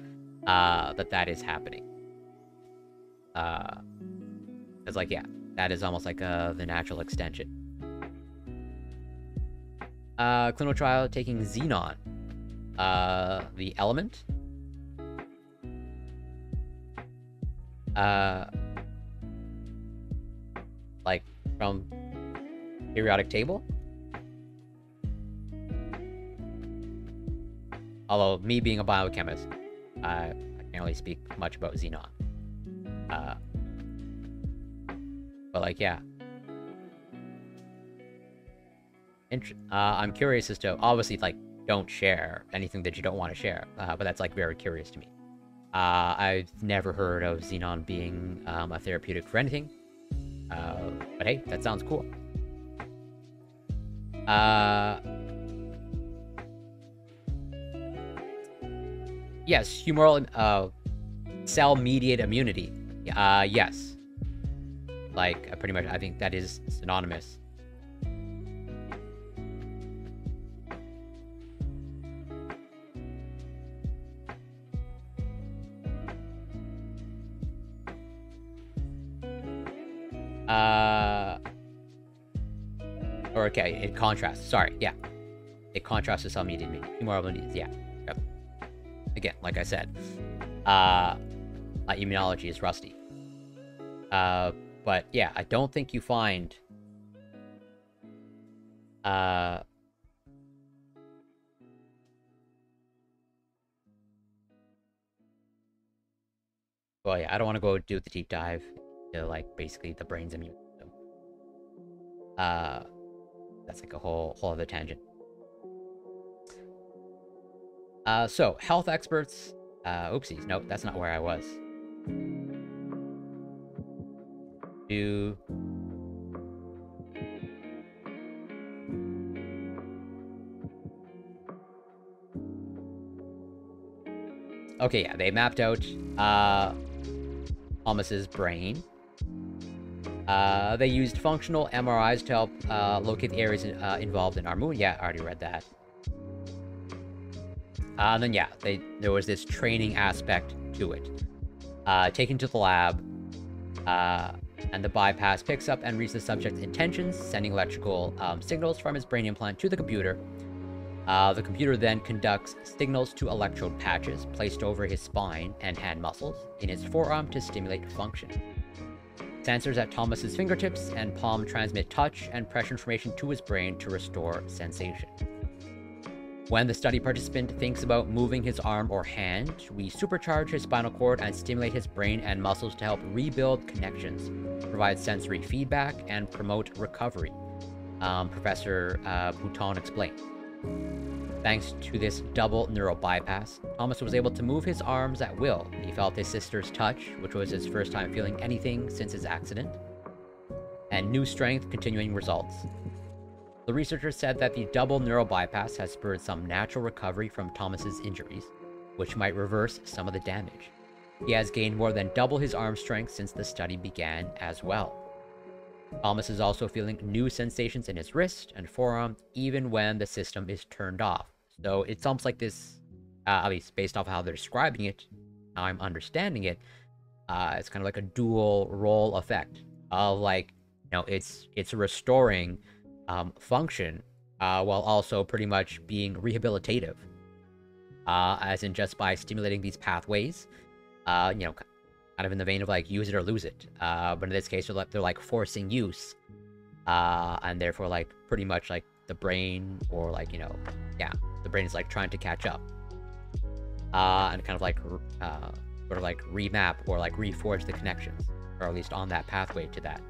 that is happening. It's like, yeah, that is almost like the natural extension. Clinical trial taking xenon. The element. Like from periodic table. Although me being a biochemist, I can't really speak much about xenon. But like, yeah. I'm curious as to, obviously, like, don't share anything that you don't want to share. But that's like very curious to me. I've never heard of xenon being a therapeutic for anything. But hey, that sounds cool. Yes, humoral cell-mediated immunity. Yes. Like, pretty much, I think that is synonymous. Or okay, in contrast. Sorry, yeah. It contrasts to cell-mediated immunity. Humoral immunity, yeah. Yep. Again, like I said, my immunology is rusty. But yeah, I don't think you find well, yeah, I don't want to go do the deep dive to like basically the brain's immune system. That's like a whole other tangent. So health experts. Oopsies, nope, that's not where I was. Do okay, yeah, they mapped out Thomas's brain. They used functional MRIs to help locate the areas involved in Armun. Yeah, I already read that. And then yeah, there was this training aspect to it. Taken to the lab, and the bypass picks up and reads the subject's intentions, sending electrical signals from his brain implant to the computer. The computer then conducts signals to electrode patches placed over his spine and hand muscles in his forearm to stimulate function. Sensors at Thomas's fingertips and palm transmit touch and pressure information to his brain to restore sensation. When the study participant thinks about moving his arm or hand, we supercharge his spinal cord and stimulate his brain and muscles to help rebuild connections, provide sensory feedback, and promote recovery, Professor Bouton explained. Thanks to this double neural bypass, Thomas was able to move his arms at will. He felt his sister's touch, which was his first time feeling anything since his accident, and new strength, continuing results. The researchers said that the double neural bypass has spurred some natural recovery from Thomas's injuries, which might reverse some of the damage. He has gained more than double his arm strength since the study began as well. Thomas is also feeling new sensations in his wrist and forearm, even when the system is turned off. So it's almost like this, at least based off how they're describing it, how I'm understanding it, it's kind of like a dual role effect of like, you know, it's restoring function while also pretty much being rehabilitative, as in just by stimulating these pathways, you know, kind of in the vein of like use it or lose it. But in this case, they're like forcing use, and therefore like pretty much like the brain, or like, you know, yeah, the brain is like trying to catch up, and kind of like sort of like remap or like reforge the connections, or at least on that pathway to that.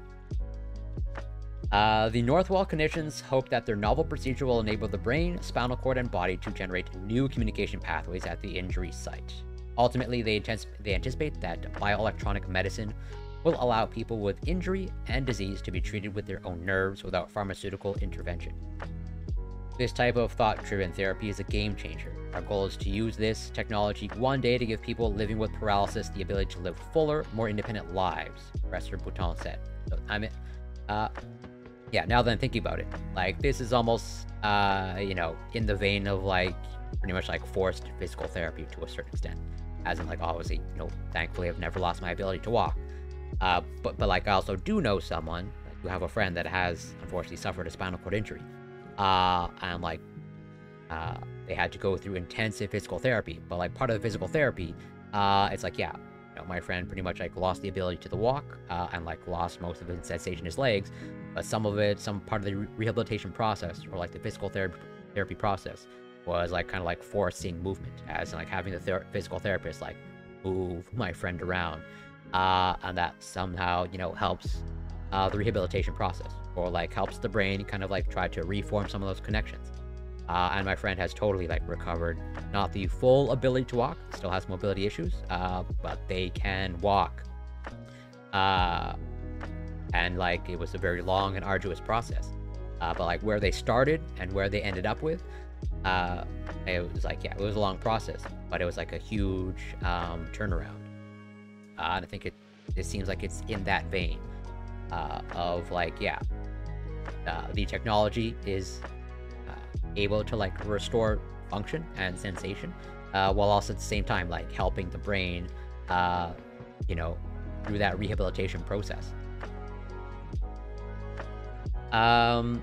The Northwell clinicians hope that their novel procedure will enable the brain, spinal cord, and body to generate new communication pathways at the injury site. Ultimately, they anticipate that bioelectronic medicine will allow people with injury and disease to be treated with their own nerves without pharmaceutical intervention. This type of thought-driven therapy is a game changer. Our goal is to use this technology one day to give people living with paralysis the ability to live fuller, more independent lives, Professor Bouton said. So, I mean, yeah, now that I'm thinking about it, like, this is almost, you know, in the vein of, like, pretty much, like, forced physical therapy to a certain extent. As in, like, obviously, you know, thankfully I've never lost my ability to walk. But like, I also do know someone, like, who have a friend that has, unfortunately, suffered a spinal cord injury. And, like, they had to go through intensive physical therapy. But, like, part of the physical therapy, it's like, yeah, you know, my friend pretty much, like, lost the ability to walk, and, like, lost most of his sensation in his legs. But some part of the rehabilitation process, or, like, the physical therapy process, was, like, kind of, like, forcing movement, as in, like, having the physical therapist, like, move my friend around. And that somehow, you know, helps the rehabilitation process, or, like, helps the brain kind of, like, try to reform some of those connections. And my friend has totally, like, recovered, not the full ability to walk, still has mobility issues, but they can walk. And, like, it was a very long and arduous process. But, like, where they started and where they ended up with, Uh, it was like, yeah, it was a long process, but it was like a huge turnaround. And I think it seems like it's in that vein of like, yeah, the technology is able to like restore function and sensation, while also at the same time like helping the brain, uh, you know, through that rehabilitation process. Um,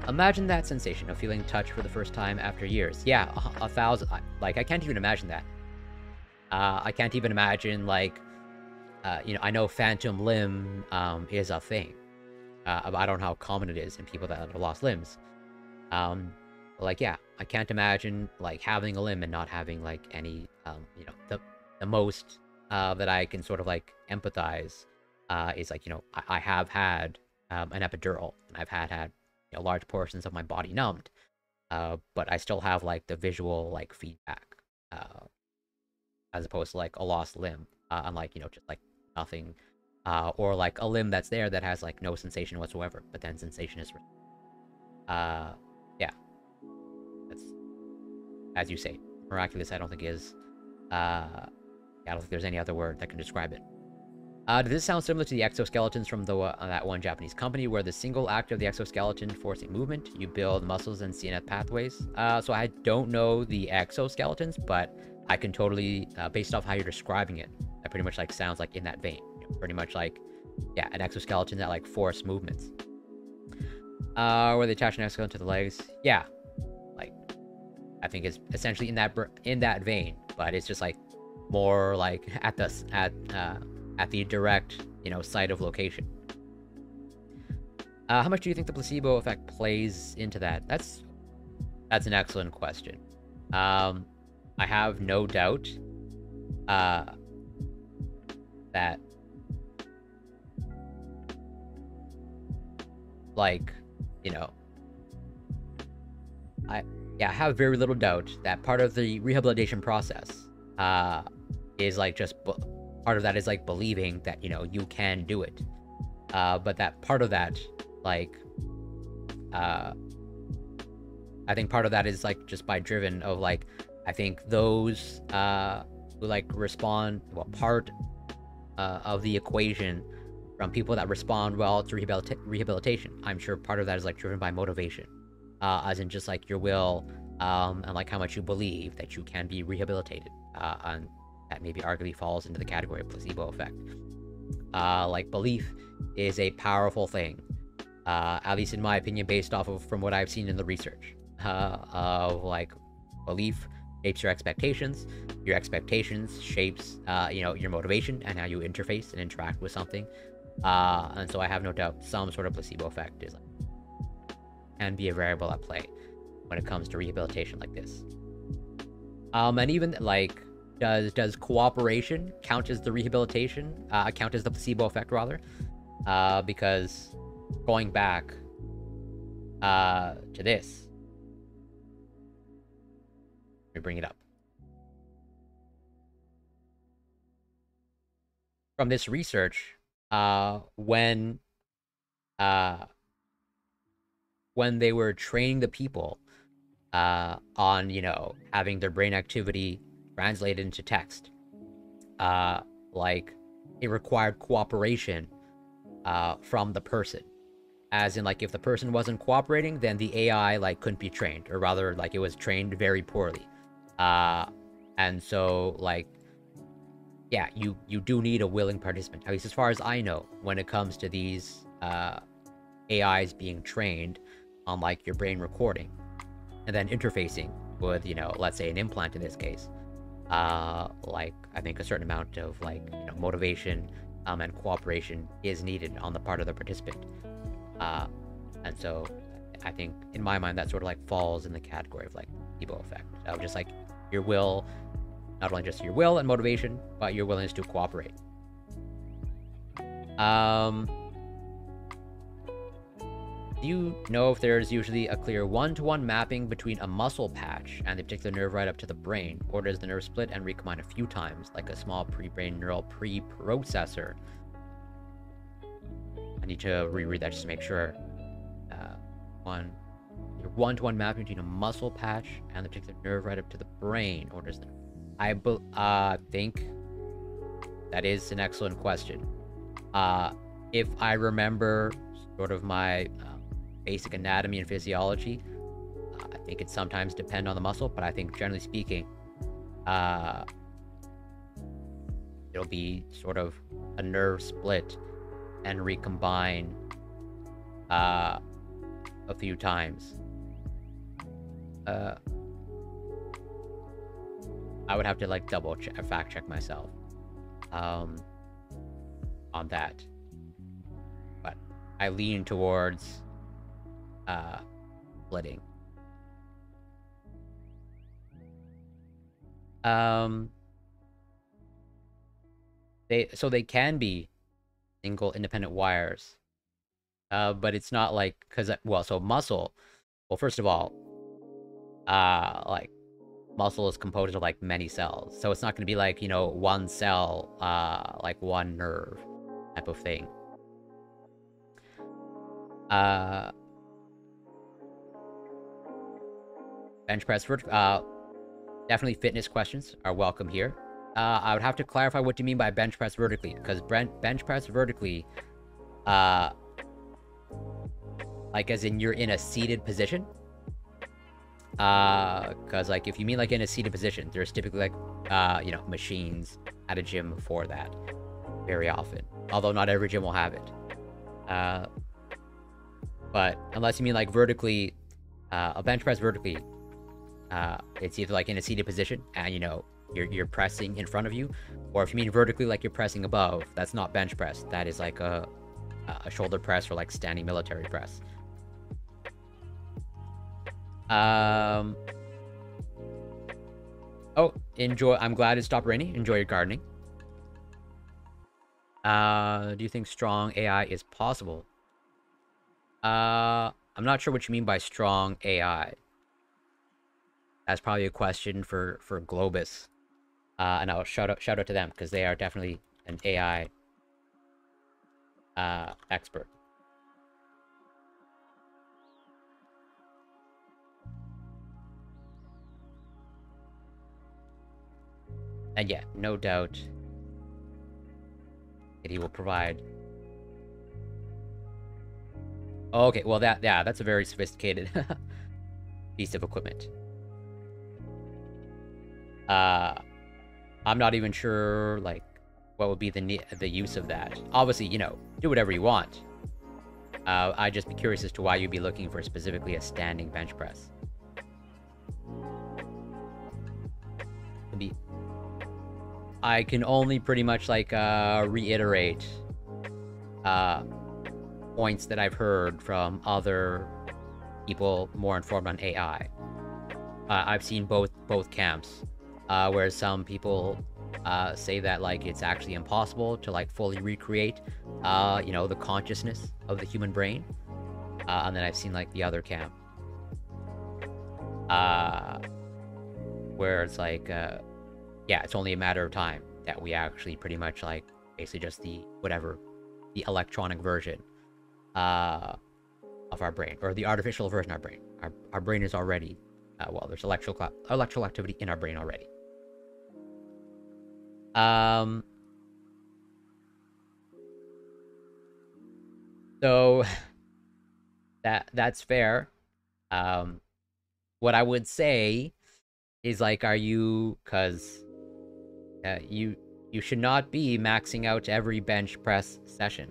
Imagine that sensation of feeling touch for the first time after years. Yeah, a thousand. Like I can't even imagine that. I can't even imagine like, I know phantom limb is a thing. I don't know how common it is in people that have lost limbs. Like, yeah, I can't imagine like having a limb and not having like any, the most that I can sort of like empathize is like, I have had an epidural, and I've had large portions of my body numbed, but I still have like the visual like feedback, uh, as opposed to like a lost limb, unlike just like nothing, or like a limb that's there that has like no sensation whatsoever, but then sensation is, yeah, that's, as you say, miraculous. I don't think is, I don't think there's any other word that can describe it. Does this sound similar to the exoskeletons from that one Japanese company, where the single act of the exoskeleton forcing movement, you build muscles and CNS pathways? So I don't know the exoskeletons, but I can totally, based off how you're describing it, that pretty much like sounds like in that vein. Pretty much like, yeah, an exoskeleton that like force movements. Where they attach an exoskeleton to the legs. Yeah, like I think it's essentially in that vein, but it's just like more like at the direct site of location. How much do you think the placebo effect plays into that? That's an excellent question. I have no doubt that like I have very little doubt that part of the rehabilitation process is like just part of that is like believing that you can do it, but that part of that, like, I think part of that is like just by driven of like, I think those who like respond, well, part of the equation from people that respond well to rehabilitation, I'm sure part of that is like driven by motivation, as in just like your will, and like how much you believe that you can be rehabilitated, and that maybe arguably falls into the category of placebo effect. Like belief is a powerful thing, at least in my opinion, based off of from what I've seen in the research. Of like belief shapes your expectations shapes your motivation and how you interface and interact with something. And so I have no doubt some sort of placebo effect is like, can be a variable at play when it comes to rehabilitation like this. And even like, does cooperation count as the rehabilitation? Count as the placebo effect rather? Because going back to this, let me bring it up. From this research, when they were training the people on having their brain activity translated into text, like it required cooperation from the person, as in like if the person wasn't cooperating, then the AI like couldn't be trained, or rather like it was trained very poorly. And so like, yeah, you do need a willing participant, at least as far as I know, when it comes to these AIs being trained on like your brain recording and then interfacing with let's say an implant in this case. Like I think a certain amount of like motivation and cooperation is needed on the part of the participant, and so I think in my mind that sort of like falls in the category of like placebo effect of just like your will, not only just your will and motivation, but your willingness to cooperate. Do you know if there's usually a clear one-to-one mapping between a muscle patch and the particular nerve right up to the brain, or does the nerve split and recombine a few times, like a small pre-brain neural preprocessor? I need to reread that just to make sure. One. your one-to-one mapping between a muscle patch and the particular nerve right up to the brain, or does I think that is an excellent question. If I remember sort of my basic anatomy and physiology, I think it sometimes depends on the muscle, but I think generally speaking, it'll be sort of a nerve split and recombine a few times. I would have to like double check, fact check myself on that, but I lean towards splitting. They can be single independent wires, but it's not like, because so muscle, well, first of all, like muscle is composed of like many cells, so it's not going to be like, you know, one cell, like one nerve type of thing. Bench press, definitely fitness questions are welcome here. I would have to clarify what you mean by bench press vertically, because bench press vertically, like as in you're in a seated position. Because like if you mean like in a seated position, there's typically like you know, machines at a gym for that very often, although not every gym will have it. But unless you mean like vertically, a bench press vertically, it's either like in a seated position and, you know, you're pressing in front of you, or if you mean vertically like you're pressing above, that's not bench press. That is like a shoulder press or like standing military press. Oh, enjoy. I'm glad it stopped raining. Enjoy your gardening. Do you think strong AI is possible? I'm not sure what you mean by strong AI. That's probably a question for Globus. And I'll shout out to them, because they are definitely an AI expert. And yeah, no doubt that he will provide. Okay, well that's a very sophisticated piece of equipment. I'm not even sure like what would be the use of that. Obviously, you know, do whatever you want. I'd just be curious as to why you'd be looking for specifically a standing bench press. I can only pretty much like reiterate points that I've heard from other people more informed on AI. I've seen both camps, where some people say that like it's actually impossible to like fully recreate, you know, the consciousness of the human brain, and then I've seen like the other camp, where it's like, yeah, it's only a matter of time that we actually pretty much like basically just the electronic version of our brain, or the artificial version of our brain. Our brain is already, well, there's electrical activity in our brain already. So that's fair. What I would say is like, are you, because you should not be maxing out every bench press session.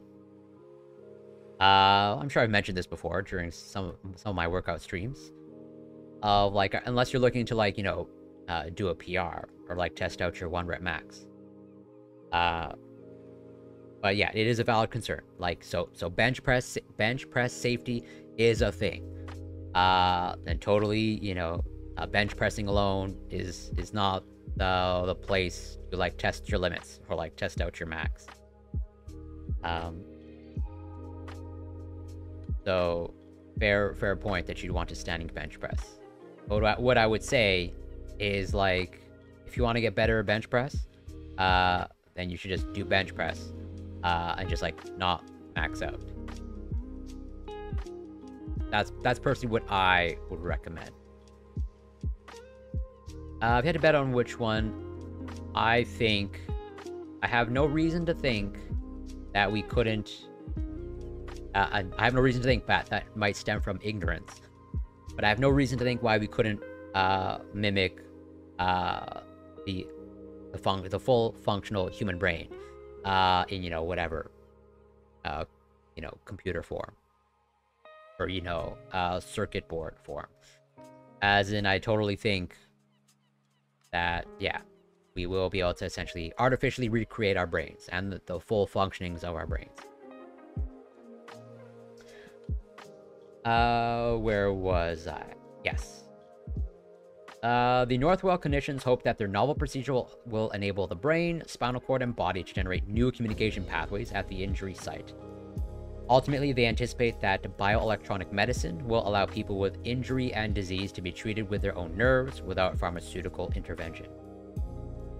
I'm sure I've mentioned this before during some of my workout streams. Like, unless you're looking to like, you know, do a PR or like test out your 1 rep max. But yeah, it is a valid concern. Like, so bench press safety is a thing. Then totally, you know, bench pressing alone is not the place to like test your limits or like test out your max. So fair point that you'd want a standing bench press. But what I would say is like, if you want to get better at bench press, then you should just do bench press, and just like not max out. That's personally what I would recommend. If you had to bet on which one, I think I have no reason to think that we couldn't. I have no reason to think that might stem from ignorance, but I have no reason to think why we couldn't mimic the the full functional human brain in whatever computer form or circuit board form. As in, I totally think that yeah, we will be able to essentially artificially recreate our brains and the full functionings of our brains. Where was I? Yes. The Northwell clinicians hope that their novel procedure will enable the brain, spinal cord, and body to generate new communication pathways at the injury site. Ultimately, they anticipate that bioelectronic medicine will allow people with injury and disease to be treated with their own nerves without pharmaceutical intervention.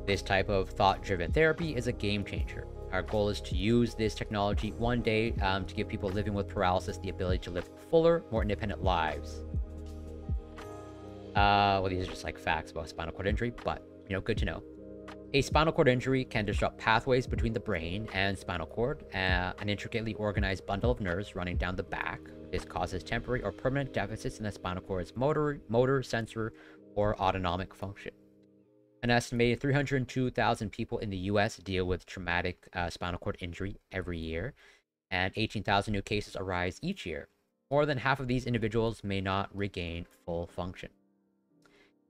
This type of thought-driven therapy is a game changer. Our goal is to use this technology one day to give people living with paralysis the ability to live fuller, more independent lives. Well, these are just like facts about spinal cord injury, but, good to know. A spinal cord injury can disrupt pathways between the brain and spinal cord, an intricately organized bundle of nerves running down the back. This causes temporary or permanent deficits in the spinal cord's motor, sensor, or autonomic function. An estimated 302,000 people in the US deal with traumatic spinal cord injury every year, and 18,000 new cases arise each year. More than half of these individuals may not regain full function.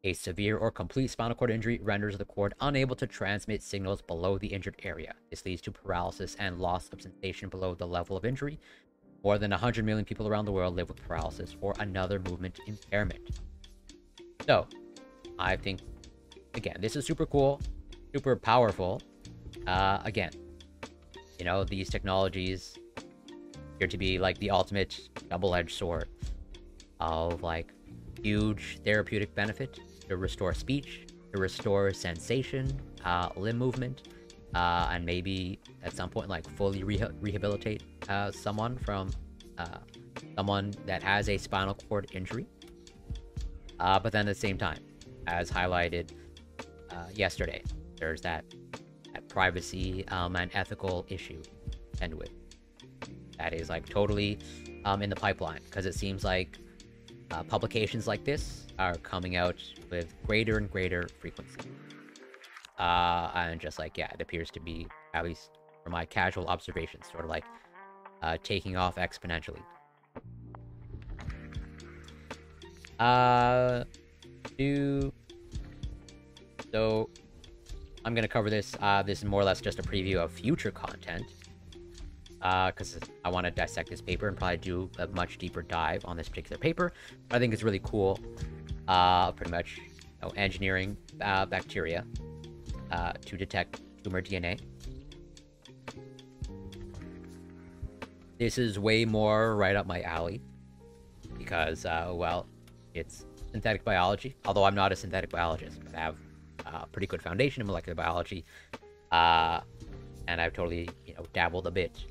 A severe or complete spinal cord injury renders the cord unable to transmit signals below the injured area. This leads to paralysis and loss of sensation below the level of injury. More than 100 million people around the world live with paralysis or another movement impairment. So, I think, again, this is super cool, super powerful. Again, these technologies appear to be like the ultimate double-edged sword of like huge therapeutic benefit to restore speech, to restore sensation, limb movement, and maybe at some point like fully rehabilitate someone from someone that has a spinal cord injury. But then at the same time, as highlighted yesterday, there's that privacy and ethical issue to end with. That is like totally in the pipeline, because it seems like publications like this are coming out with greater and greater frequency. And just like, yeah, it appears to be, at least from my casual observations, sort of like taking off exponentially. So I'm gonna cover this. This is more or less just a preview of future content, because I want to dissect this paper and probably do a much deeper dive on this particular paper. But I think it's really cool. Pretty much, engineering bacteria to detect tumor DNA. This is way more right up my alley because, well, it's synthetic biology. Although I'm not a synthetic biologist, but I have a pretty good foundation in molecular biology, and I've totally, dabbled a bit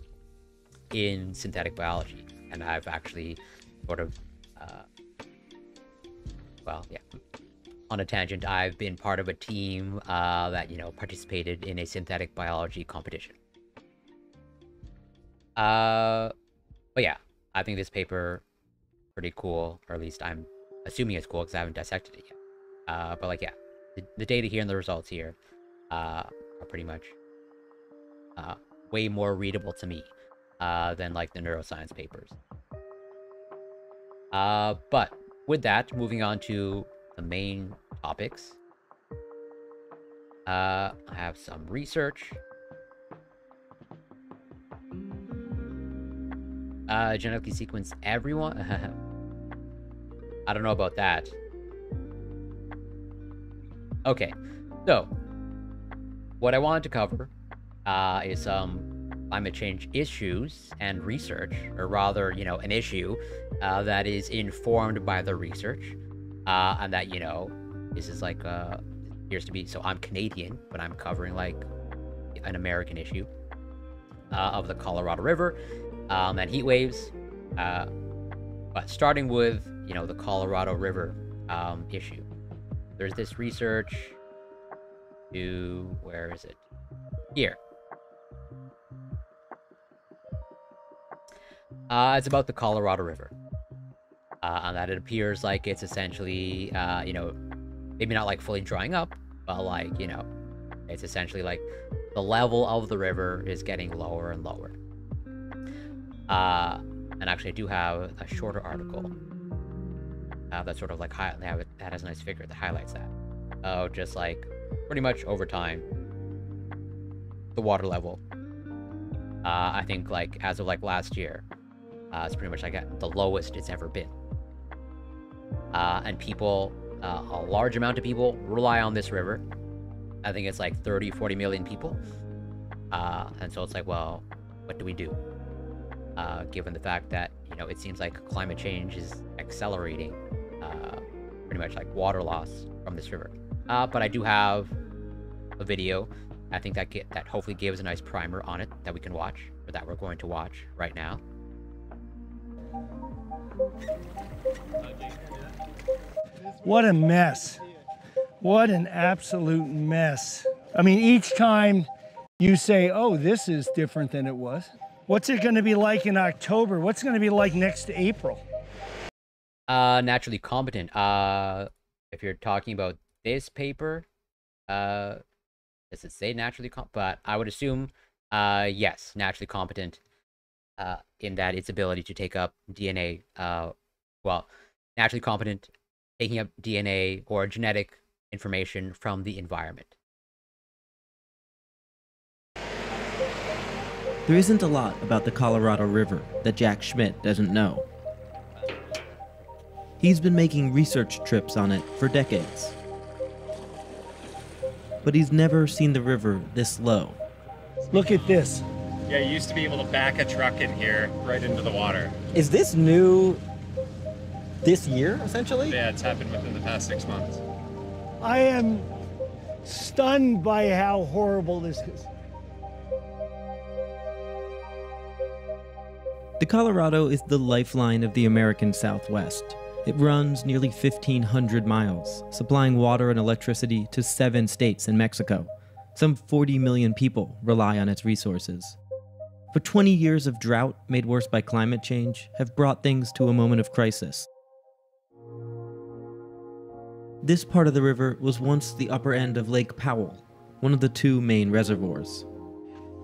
in synthetic biology, and I've actually sort of, well, yeah, on a tangent, I've been part of a team that, participated in a synthetic biology competition. But yeah, I think this paper pretty cool, or at least I'm assuming it's cool because I haven't dissected it yet. But like, yeah, the data here and the results here are pretty much way more readable to me than like the neuroscience papers. But with that, moving on to the main topics. I have some research. Genetically sequence everyone? I don't know about that. Okay, so what I wanted to cover is some climate change issues and research, or rather, an issue that is informed by the research, and that, this is like, appears to be, so I'm Canadian, but I'm covering like an American issue of the Colorado River, and heat waves. But starting with, the Colorado River issue, there's this research to, where is it? Here. It's about the Colorado River. And that it appears like it's essentially, maybe not like fully drying up, but like, it's essentially like the level of the river is getting lower and lower. And actually I do have a shorter article that sort of like that has a nice figure that highlights that. Oh, just like pretty much over time, the water level, I think like as of like last year, it's pretty much like at the lowest it's ever been. And people, a large amount of people rely on this river. I think it's like 40 million people. And so it's like, well, what do we do? Given the fact that, it seems like climate change is accelerating pretty much like water loss from this river. But I do have a video, I think that hopefully gives a nice primer on it that we can watch, or that we're going to watch right now. What a mess. What an absolute mess. I mean, each time you say, oh, this is different than it was. What's it going to be like in October? What's it going to be like next April? Naturally competent. If you're talking about this paper, does it say naturally competent? But I would assume, yes, naturally competent, in that its ability to take up DNA, well, naturally competent, taking up DNA or genetic information from the environment. There isn't a lot about the Colorado River that Jack Schmidt doesn't know. He's been making research trips on it for decades. But he's never seen the river this low. Look at this. Yeah, you used to be able to back a truck in here right into the water. Is this new this year, essentially? Yeah, it's happened within the past 6 months. I am stunned by how horrible this is. The Colorado is the lifeline of the American Southwest. It runs nearly 1,500 miles, supplying water and electricity to 7 states and Mexico. Some 40 million people rely on its resources. But 20 years of drought, made worse by climate change, have brought things to a moment of crisis. This part of the river was once the upper end of Lake Powell, one of the 2 main reservoirs.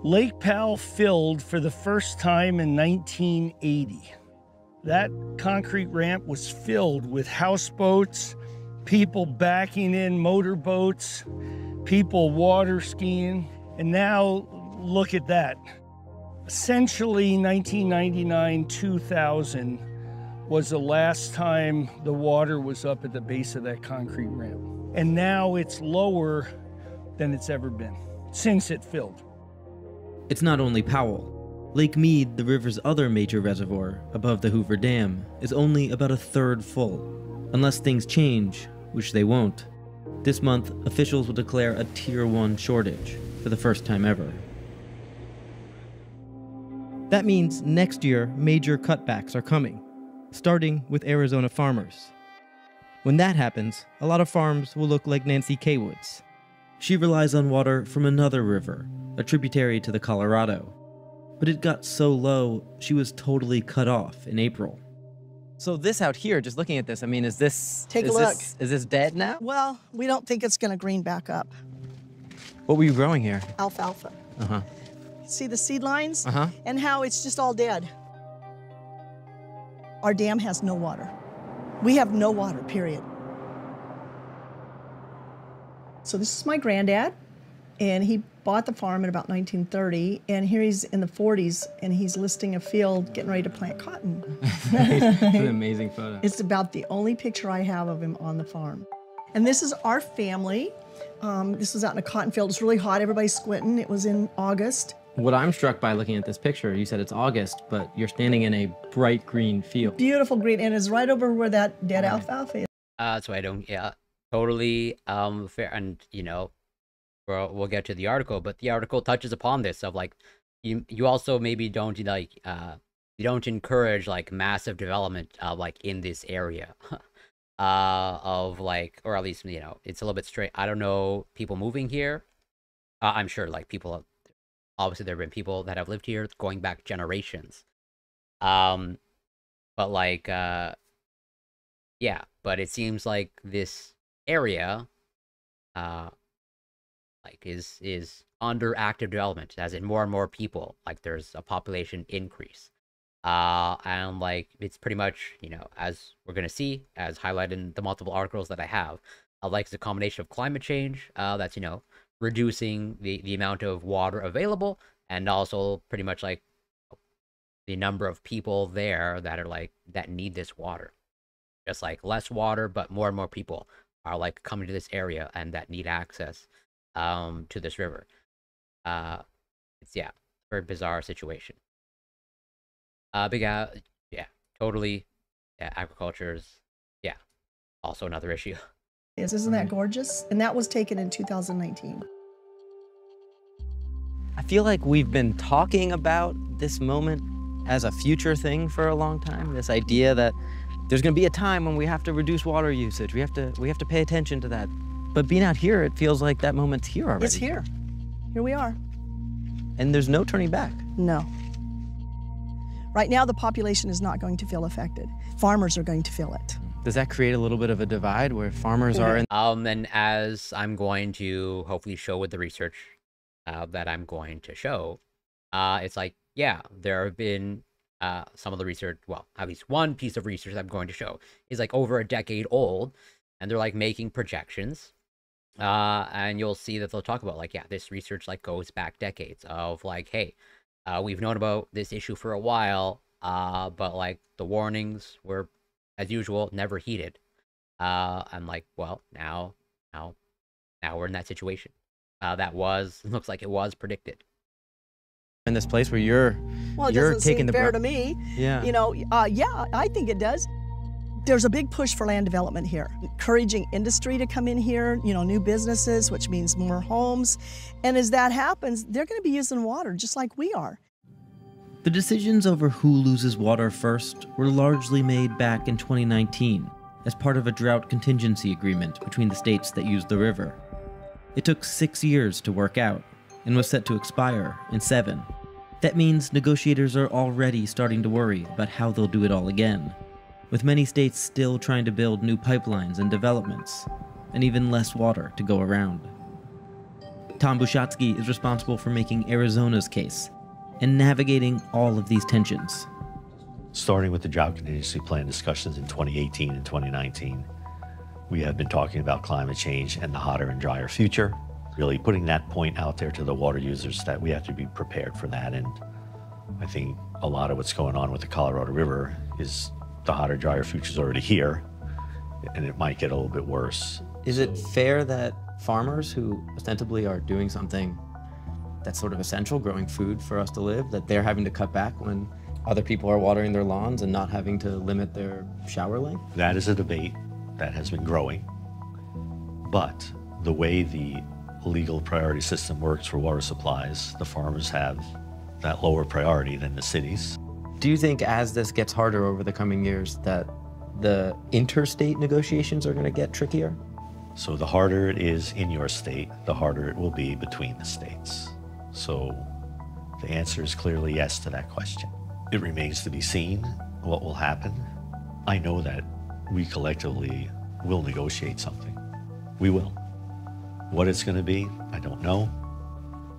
Lake Powell filled for the first time in 1980. That concrete ramp was filled with houseboats, people backing in motorboats, people water skiing, and now look at that. Essentially, 1999-2000 was the last time the water was up at the base of that concrete ramp. And now it's lower than it's ever been since it filled. It's not only Powell. Lake Mead, the river's other major reservoir, above the Hoover Dam, is only about a third full. Unless things change, which they won't. This month, officials will declare a Tier 1 shortage, for the first time ever. That means next year, major cutbacks are coming, starting with Arizona farmers. When that happens, a lot of farms will look like Nancy Kaywood's. She relies on water from another river, a tributary to the Colorado. But it got so low, she was totally cut off in April. So this out here, just looking at this, I mean, is this... Take a look. Is this dead now? Well, we don't think it's going to green back up. What were you growing here? Alfalfa. Uh-huh. See the seed lines? Uh-huh. And how it's just all dead. Our dam has no water. We have no water, period. So this is my granddad, and he bought the farm in about 1930, and here he's in the 40s, and he's listing a field getting ready to plant cotton. It's an amazing photo. It's about the only picture I have of him on the farm. And this is our family. This was out in a cotton field. It's really hot. Everybody's squinting. It was in August. What I'm struck by looking at this picture, you said it's August, but you're standing in a bright green field. Beautiful green, and it's right over where that dead alfalfa is. So I don't, yeah, totally fair. And, you know, we'll get to the article, but the article touches upon this of like, you also maybe don't like, you don't encourage like massive development like in this area. Of like, or at least, it's a little bit straight. I don't know people moving here. I'm sure like people, obviously there have been people that have lived here going back generations. Um, but like, yeah, but it seems like this area, uh, like is under active development, as in more and more people. Like there's a population increase. And like it's pretty much, as we're gonna see, as highlighted in the multiple articles that I have, like it's a combination of climate change, that's reducing the amount of water available, and also pretty much like the number of people there that are like that need this water. Just like less water, but more and more people are like coming to this area and that need access to this river. It's very bizarre situation. Big yeah, totally. Yeah, agriculture is also another issue. Isn't that gorgeous? And that was taken in 2019. I feel like we've been talking about this moment as a future thing for a long time. This idea that there's going to be a time when we have to reduce water usage. We have to pay attention to that. But being out here, it feels like that moment's here already. It's here. Here we are. And there's no turning back. No. Right now, the population is not going to feel affected. Farmers are going to feel it. Does that create a little bit of a divide where farmers are in? And as I'm going to hopefully show with the research that I'm going to show, it's like, there have been some of the research, well, at least one piece of research I'm going to show is like over a decade old, and they're like making projections. And you'll see that they'll talk about like, this research like goes back decades of like, hey, we've known about this issue for a while, but like the warnings were, as usual, never heeded. I'm like, well, now we're in that situation. That looks like it was predicted. In this place where you're doesn't taking seem the fair to me. Yeah. I think it does. There's a big push for land development here, encouraging industry to come in here, new businesses, which means more homes. And as that happens, they're going to be using water just like we are. The decisions over who loses water first were largely made back in 2019 as part of a drought contingency agreement between the states that use the river. It took 6 years to work out and was set to expire in 7. That means negotiators are already starting to worry about how they'll do it all again, with many states still trying to build new pipelines and developments, and even less water to go around. Tom Bushatsky is responsible for making Arizona's case and navigating all of these tensions. Starting with the drought contingency plan discussions in 2018 and 2019, we have been talking about climate change and the hotter and drier future, really putting that point out there to the water users that we have to be prepared for that. And I think a lot of what's going on with the Colorado River is the hotter, drier future is already here, and it might get a little bit worse. Is it fair that farmers who ostensibly are doing something that's sort of essential, growing food for us to live, that they're having to cut back when other people are watering their lawns and not having to limit their shower length? That is a debate that has been growing, but the way the legal priority system works for water supplies, the farmers have that lower priority than the cities. Do you think as this gets harder over the coming years that the interstate negotiations are going to get trickier? So the harder it is in your state, the harder it will be between the states. So the answer is clearly yes to that question. It remains to be seen what will happen. I know that we collectively will negotiate something. We will. What it's going to be, I don't know.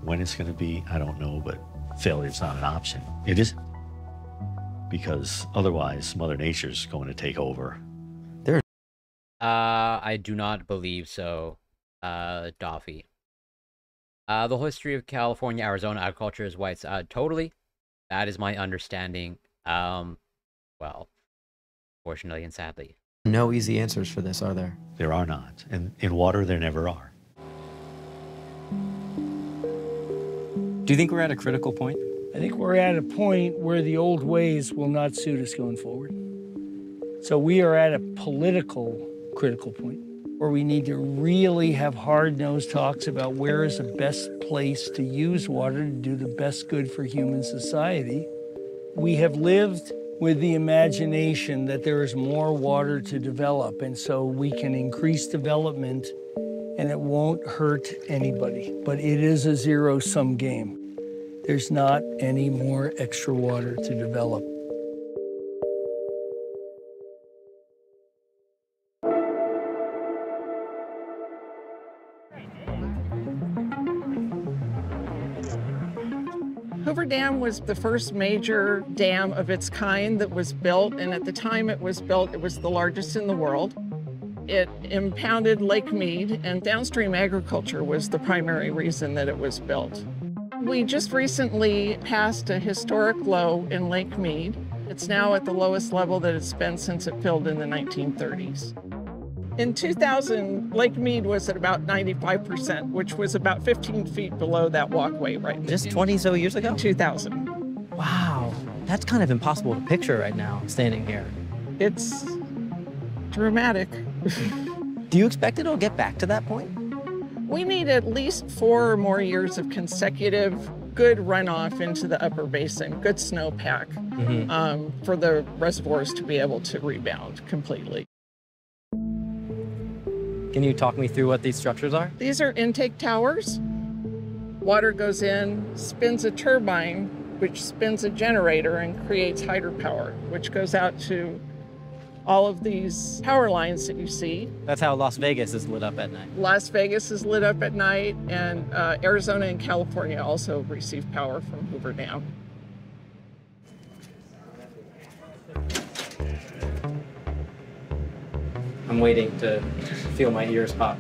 When it's going to be, I don't know, but failure is not an option. It isn't. Because otherwise, Mother Nature's going to take over. I do not believe so, Doffy. The history of California, Arizona agriculture is whites. Totally. That is my understanding. Well, fortunately and sadly. No easy answers for this, are there? There are not. And in water, there never are. Do you think we're at a critical point? I think we're at a point where the old ways will not suit us going forward. So we are at a political critical point where we need to really have hard-nosed talks about where is the best place to use water to do the best good for human society. We have lived with the imagination that there is more water to develop, and so we can increase development and it won't hurt anybody. But it is a zero-sum game. There's not any more extra water to develop. Hoover Dam was the first major dam of its kind that was built, and at the time it was built, it was the largest in the world. It impounded Lake Mead, and downstream agriculture was the primary reason that it was built. We just recently passed a historic low in Lake Mead. It's now at the lowest level that it's been since it filled in the 1930s. In 2000, Lake Mead was at about 95%, which was about 15 feet below that walkway right now. Just 20 so years ago? 2000. Wow, that's kind of impossible to picture right now, standing here. It's dramatic. Do you expect it'll get back to that point? We need at least 4 or more years of consecutive good runoff into the upper basin, good snowpack, for the reservoirs to be able to rebound completely. Can you talk me through what these structures are? These are intake towers. Water goes in, spins a turbine, which spins a generator and creates hydropower, which goes out to all of these power lines that you see. That's how Las Vegas is lit up at night. Las Vegas is lit up at night, and Arizona and California also receive power from Hoover Dam. I'm waiting to feel my ears pop.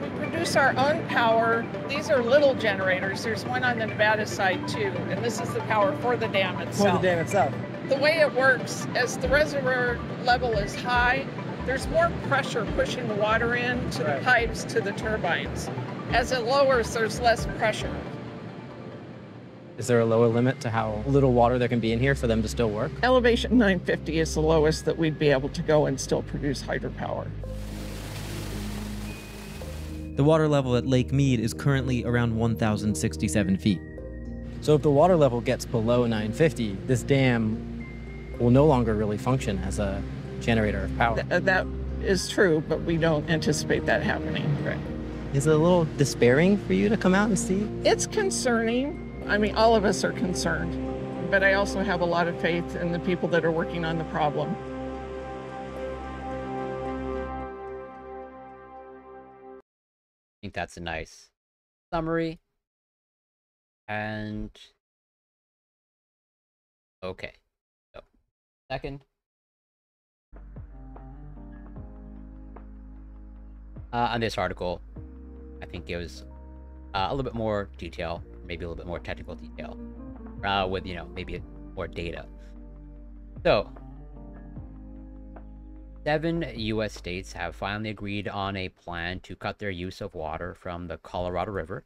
We produce our own power. These are little generators. There's one on the Nevada side too, and this is the power for the dam itself. For the dam itself. The way it works, as the reservoir level is high, there's more pressure pushing the water in to the pipes to the turbines. As it lowers, there's less pressure. Is there a lower limit to how little water there can be in here for them to still work? Elevation 950 is the lowest that we'd be able to go and still produce hydropower. The water level at Lake Mead is currently around 1,067 feet. So if the water level gets below 950, this dam will no longer really function as a generator of power. That is true, but we don't anticipate that happening. Right. Is it a little despairing for you to come out and see? It's concerning. I mean, all of us are concerned, but I also have a lot of faith in the people that are working on the problem. I think that's a nice summary. And okay, so second. On this article, I think it was a little bit more detail, maybe a little bit more technical detail, with, you know, maybe more data. So, 7 U.S. states have finally agreed on a plan to cut their use of water from the Colorado River.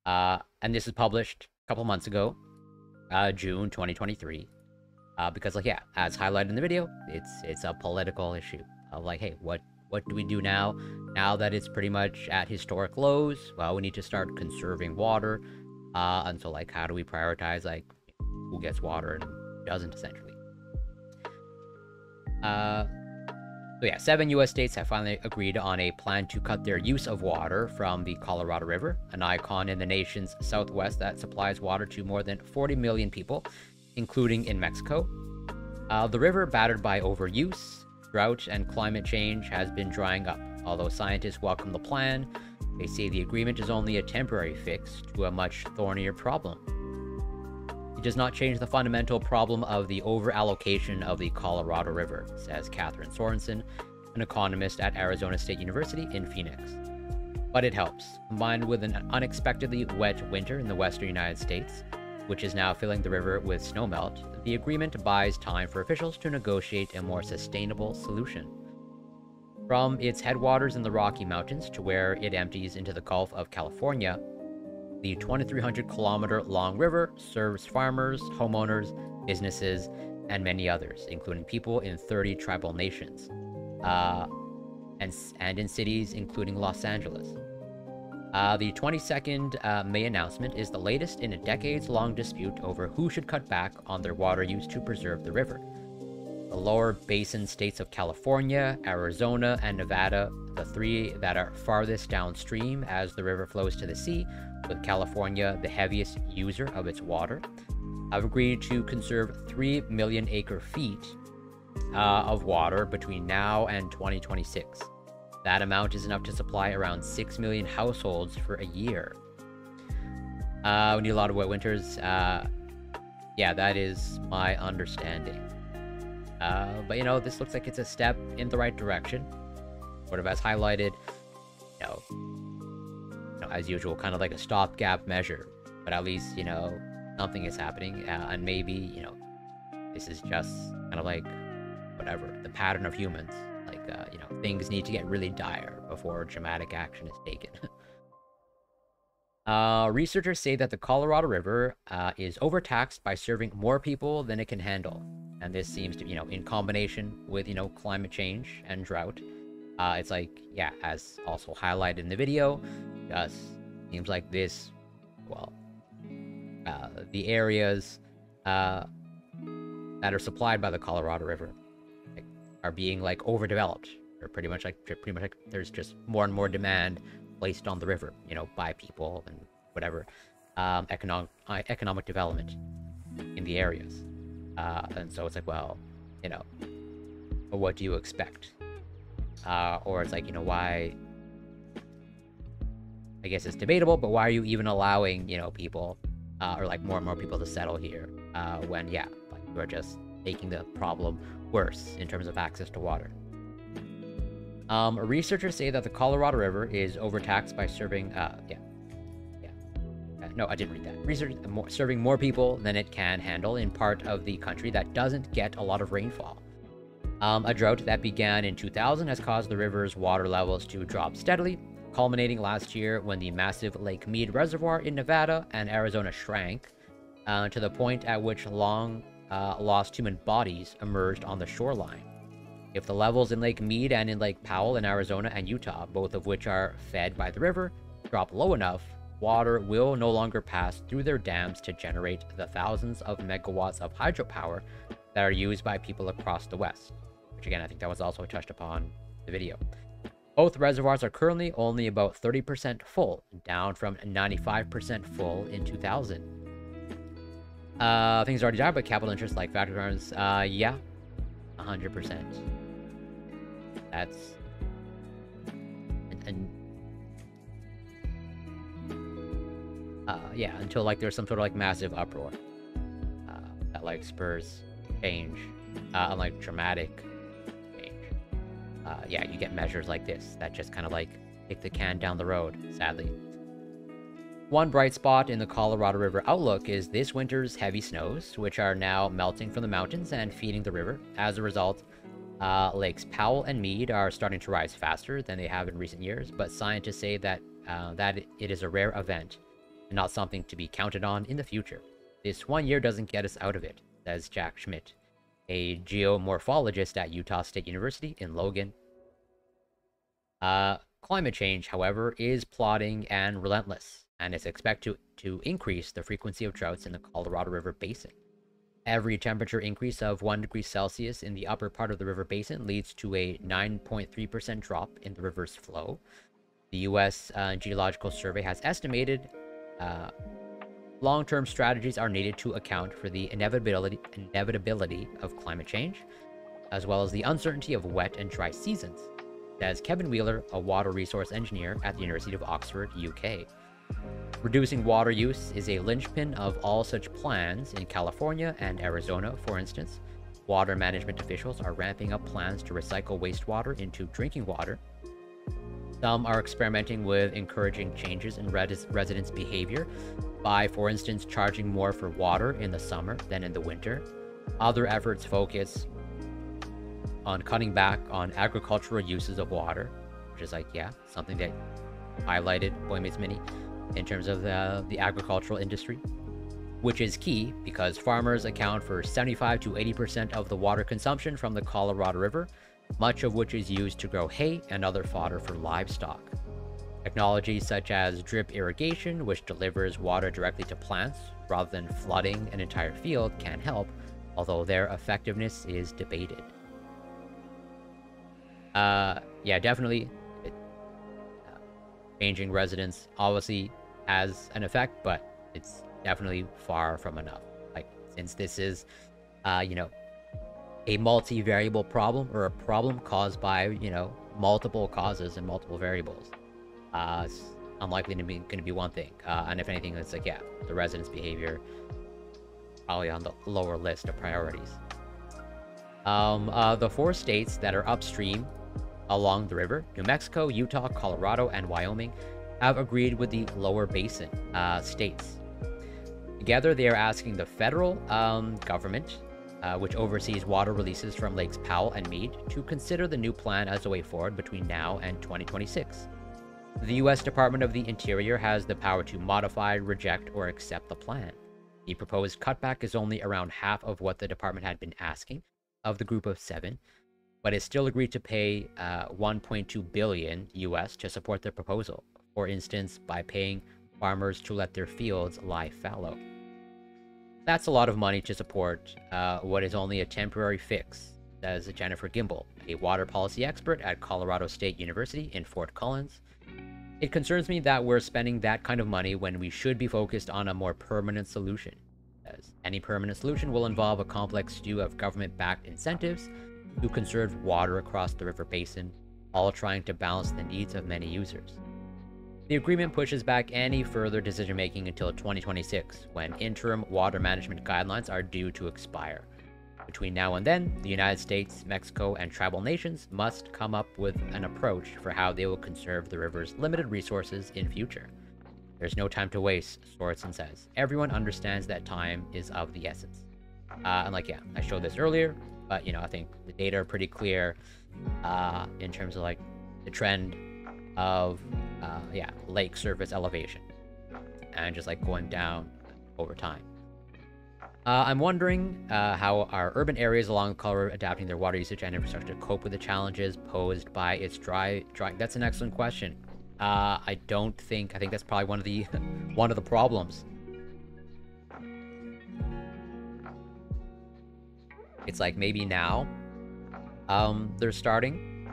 And this is published a couple months ago, June 2023. Because, like, yeah, as highlighted in the video, it's a political issue of, like, hey, what do we do now? Now that it's pretty much at historic lows, well, we need to start conserving water. And so, like, how do we prioritize, like, who gets water and who doesn't, essentially? So yeah, 7 U.S. states have finally agreed on a plan to cut their use of water from the Colorado River, an icon in the nation's southwest that supplies water to more than 40 million people, including in Mexico. The river, battered by overuse, drought, and climate change, has been drying up. Although scientists welcome the plan, they say the agreement is only a temporary fix to a much thornier problem. It does not change the fundamental problem of the over-allocation of the Colorado River, says Catherine Sorensen, an economist at Arizona State University in Phoenix. But it helps. Combined with an unexpectedly wet winter in the western United States, which is now filling the river with snowmelt, the agreement buys time for officials to negotiate a more sustainable solution. From its headwaters in the Rocky Mountains to where it empties into the Gulf of California, the 2,300-kilometer-long river serves farmers, homeowners, businesses, and many others, including people in 30 tribal nations. and in cities including Los Angeles. The 22nd May announcement is the latest in a decades-long dispute over who should cut back on their water use to preserve the river. The lower basin states of California, Arizona, and Nevada, the three that are farthest downstream as the river flows to the sea, with California the heaviest user of its water, have agreed to conserve 3 million acre-feet of water between now and 2026. That amount is enough to supply around 6 million households for a year. We need a lot of wet winters. Yeah, that is my understanding. But, you know, this looks like it's a step in the right direction. Sort of as highlighted, you know, as usual, kind of like a stopgap measure. But at least, you know, something is happening. And maybe, you know, this is just kind of like, whatever, the pattern of humans. Like, you know, things need to get really dire before dramatic action is taken. Researchers say that the Colorado River is overtaxed by serving more people than it can handle. And this seems to, you know, in combination with, you know, climate change and drought. It's like, yeah, as also highlighted in the video, just seems like this, well, the areas that are supplied by the Colorado River are being like overdeveloped. Or pretty much like there's just more and more demand placed on the river, you know, by people and whatever, economic development in the areas. And so it's like, well, you know, what do you expect? Or it's like, you know, why, I guess it's debatable, but why are you even allowing, you know, people, or like more and more people to settle here, when, yeah, like you're just making the problem worse in terms of access to water. Researchers say that the Colorado River is overtaxed by serving, no, I didn't read that. Research serving more people than it can handle in part of the country that doesn't get a lot of rainfall. A drought that began in 2000 has caused the river's water levels to drop steadily, culminating last year when the massive Lake Mead Reservoir in Nevada and Arizona shrank to the point at which long lost human bodies emerged on the shoreline. If the levels in Lake Mead and in Lake Powell in Arizona and Utah, both of which are fed by the river, drop low enough, water will no longer pass through their dams to generate the thousands of megawatts of hydropower that are used by people across the West. Which again, I think that was also touched upon in the video. Both reservoirs are currently only about 30% full, down from 95% full in 2000. Things already died, but capital interests like factory farms, yeah, 100%. That's... yeah, until like there's some sort of like massive uproar that like spurs change, unlike dramatic change. Yeah, you get measures like this that just kind of like kick the can down the road, sadly. One bright spot in the Colorado River outlook is this winter's heavy snows, which are now melting from the mountains and feeding the river. As a result, lakes Powell and Mead are starting to rise faster than they have in recent years, but scientists say that it is a rare event and not something to be counted on in the future. This 1 year doesn't get us out of it, says Jack Schmidt, a geomorphologist at Utah State University in Logan. Climate change, however, is plodding and relentless, and is expected to increase the frequency of droughts in the Colorado River Basin. Every temperature increase of 1 degree Celsius in the upper part of the river basin leads to a 9.3% drop in the river's flow. The U.S. Geological Survey has estimated long-term strategies are needed to account for the inevitability of climate change, as well as the uncertainty of wet and dry seasons, says Kevin Wheeler, a water resource engineer at the University of Oxford, UK. Reducing water use is a linchpin of all such plans in California and Arizona, for instance. Water management officials are ramping up plans to recycle wastewater into drinking water. Some are experimenting with encouraging changes in residents' behavior by, for instance, charging more for water in the summer than in the winter. Other efforts focus on cutting back on agricultural uses of water, which is like, yeah, something that highlighted Boy Meets Mini in terms of the agricultural industry, which is key because farmers account for 75 to 80% of the water consumption from the Colorado River, much of which is used to grow hay and other fodder for livestock. Technologies such as drip irrigation, which delivers water directly to plants rather than flooding an entire field, can help, although their effectiveness is debated. Yeah, definitely. Changing residence obviously has an effect, but it's definitely far from enough. Like, since this is, you know, a multivariable problem, or a problem caused by, you know, multiple causes and multiple variables, it's unlikely to be going to be one thing. And if anything, it's like, yeah, the residents' behavior probably on the lower list of priorities. The 4 states that are upstream along the river, New Mexico, Utah, Colorado, and Wyoming, have agreed with the lower basin states. Together, they are asking the federal government, which oversees water releases from Lakes Powell and Meade, to consider the new plan as a way forward between now and 2026. The U.S. Department of the Interior has the power to modify, reject, or accept the plan. The proposed cutback is only around half of what the department had been asking of the group of 7, but it still agreed to pay $1.2 billion US to support the proposal, for instance, by paying farmers to let their fields lie fallow. That's a lot of money to support what is only a temporary fix, says Jennifer Gimbel, a water policy expert at Colorado State University in Fort Collins. It concerns me that we're spending that kind of money when we should be focused on a more permanent solution, as any permanent solution will involve a complex stew of government-backed incentives to conserve water across the river basin, all trying to balance the needs of many users. The agreement pushes back any further decision-making until 2026, when interim water management guidelines are due to expire. Between now and then, the United States, Mexico, and tribal nations must come up with an approach for how they will conserve the river's limited resources in future. There's no time to waste, Sorensen says. Everyone understands that time is of the essence. And like, yeah, I showed this earlier, but, you know, I think the data are pretty clear in terms of, like, the trend of, yeah, lake surface elevation and just, like, going down over time. I'm wondering how our urban areas along the Colorado are adapting their water usage and infrastructure to cope with the challenges posed by its dry. That's an excellent question. I think that's probably one of the one of the problems. It's like maybe now they're starting,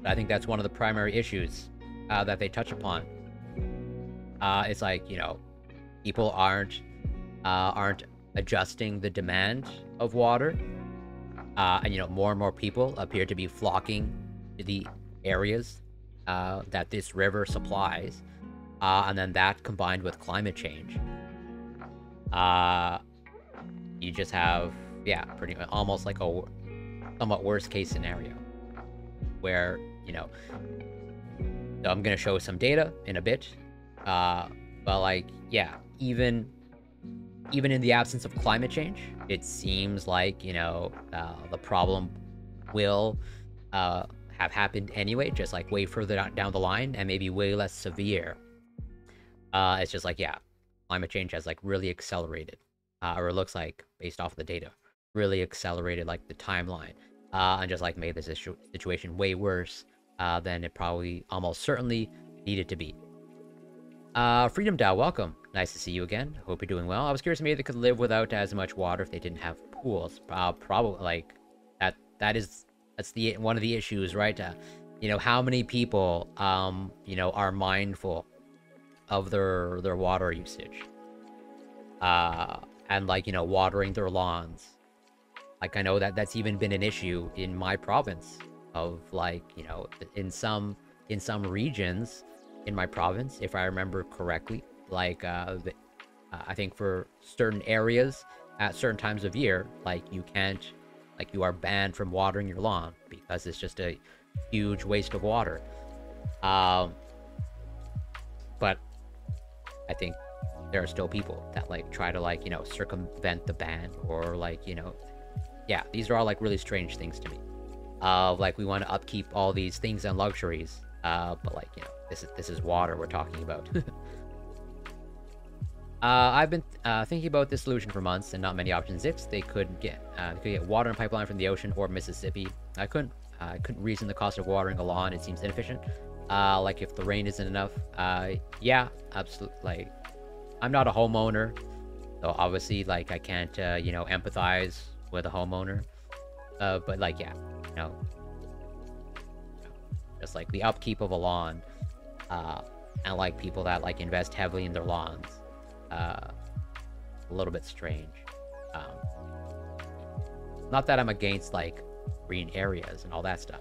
but I think that's one of the primary issues that they touch upon. It's like, you know, people aren't adjusting the demand of water, and, you know, more and more people appear to be flocking to the areas that this river supplies, and then that combined with climate change, you just have, yeah, pretty much almost like a somewhat worst case scenario where, you know, so I'm gonna show some data in a bit, but like, yeah, even in the absence of climate change, it seems like, you know, the problem will have happened anyway, just like way further down the line and maybe way less severe. It's just like, yeah, climate change has like really accelerated, or it looks like, based off of the data, really accelerated like the timeline, and just like made this situation way worse than it probably almost certainly needed to be. Freedom Dow, welcome. Nice to see you again. Hope you're doing well. I was curious, maybe they could live without as much water if they didn't have pools. Probably, like, that's the one of the issues, right? You know, how many people you know, are mindful of their water usage, and, like, you know, watering their lawns. Like, I know that that's even been an issue in my province, of, like, you know, in some regions in my province, if I remember correctly, like, I think for certain areas at certain times of year, like, you can't, like, you are banned from watering your lawn because it's just a huge waste of water. But I think there are still people that, like, try to, like, you know, circumvent the ban, or, like, you know, yeah, these are all, like, really strange things to me. Like, we want to upkeep all these things and luxuries, but, like, you know, this is water we're talking about. I've been thinking about this solution for months, and not many options exist. They could get water and pipeline from the ocean or Mississippi. I couldn't I couldn't reason the cost of watering a lawn. It seems inefficient. Like if the rain isn't enough. Yeah, absolutely. Like, I'm not a homeowner, so obviously, like, I can't, you know, empathize with a homeowner. But like, yeah, you know, just like the upkeep of a lawn, and like people that like invest heavily in their lawns, a little bit strange. Not that I'm against like green areas and all that stuff.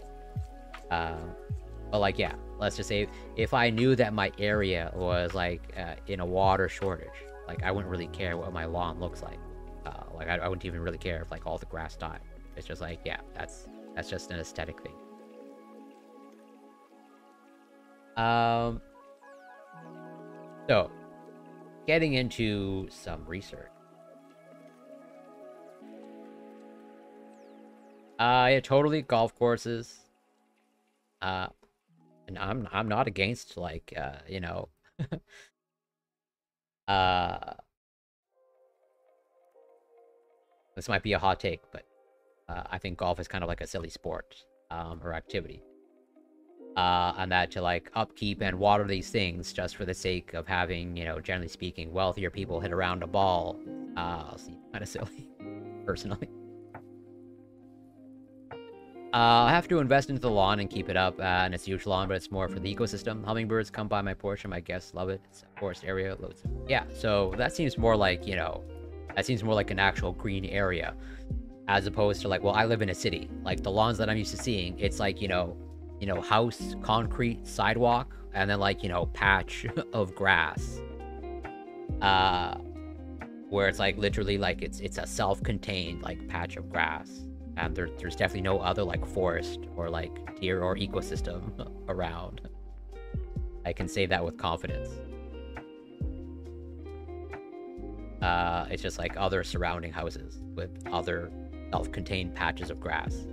But like, yeah, let's just say if I knew that my area was like in a water shortage, like I wouldn't really care what my lawn looks like. Like I wouldn't even really care if like all the grass died. It's just like, yeah, that's just an aesthetic thing. So getting into some research. Yeah, totally golf courses. And I'm not against like you know this might be a hot take, but I think golf is kind of like a silly sport or activity. And that to like upkeep and water these things just for the sake of having, you know, generally speaking, wealthier people hit around a ball seems kind of silly, personally. I have to invest into the lawn and keep it up, and it's a huge lawn, but it's more for the ecosystem. Hummingbirds come by my porch, and my guests love it. It's a forest area, loads of... Yeah, so that seems more like, you know, that seems more like an actual green area, as opposed to like, well, I live in a city. Like the lawns that I'm used to seeing, it's like, you know, house, concrete, sidewalk, and then like, you know, patch of grass. Where it's like literally like it's a self-contained like patch of grass. And there's definitely no other like forest or like deer or ecosystem around. I can say that with confidence. It's just like other surrounding houses with other self-contained patches of grass.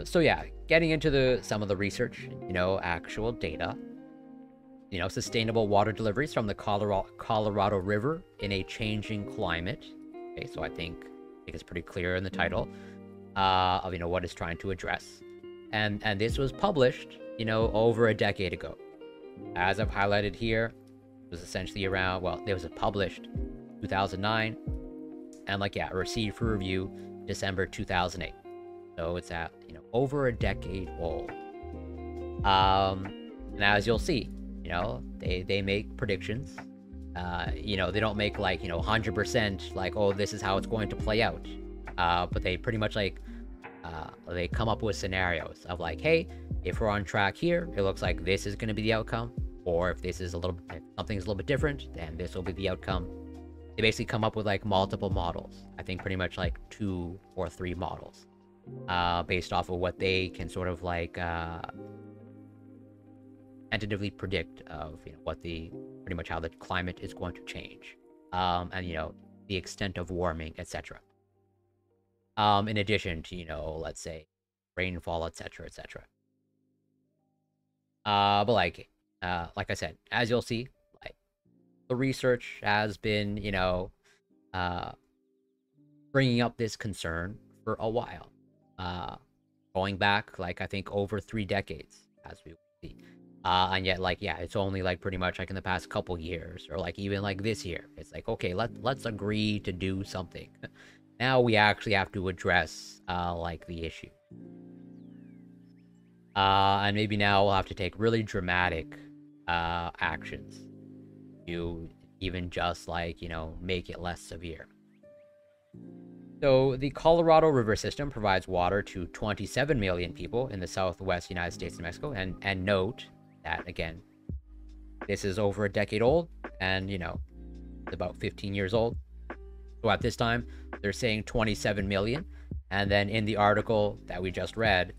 So yeah, getting into some of the research, you know, actual data. You know, sustainable water deliveries from the Colorado River in a changing climate. Okay, so I think it's pretty clear in the title of, you know, what it's trying to address. And this was published, you know, over a decade ago. As I've highlighted here, it was essentially around, well, it was published 2009, and like, yeah, received for review December 2008. So it's at, you know, over a decade old. And as you'll see, you know, they make predictions. You know, they don't make like, you know, 100% like, oh, this is how it's going to play out. But they pretty much like, they come up with scenarios of like, hey, if we're on track here, it looks like this is going to be the outcome. Or if this is if something's a little bit different, then this will be the outcome. They basically come up with like multiple models. I think pretty much like 2 or 3 models, based off of what they can sort of like, tentatively predict of, you know, what pretty much how the climate is going to change, and, you know, the extent of warming, etc. In addition to, you know, let's say rainfall, etc., etc. But like I said, as you'll see, like the research has been, you know, bringing up this concern for a while, going back like I think over 3 decades, as we see. And yet, like, yeah, it's only like pretty much like in the past couple years, or like even like this year, it's like, okay, let's agree to do something. Now we actually have to address like the issue. And maybe now we'll have to take really dramatic actions to even just like, you know, make it less severe. So the Colorado River system provides water to 27 million people in the southwest United States and Mexico. And note that, again, this is over a decade old, and, you know, it's about 15 years old. So at this time, they're saying 27 million. And then in the article that we just read,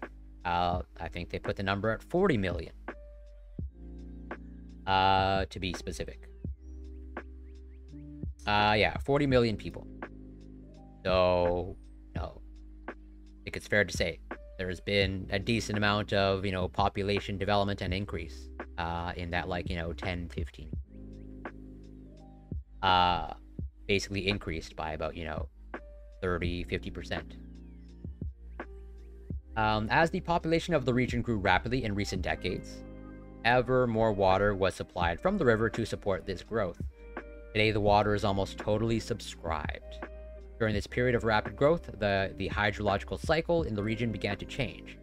I think they put the number at 40 million. To be specific. Yeah, 40 million people. So, no, I think it's fair to say there's been a decent amount of, you know, population development and increase in that, like, you know, 10, 15. Basically increased by about, you know, 30, 50%. As the population of the region grew rapidly in recent decades, ever more water was supplied from the river to support this growth. Today, the water is almost totally subscribed. During this period of rapid growth, the hydrological cycle in the region began to change.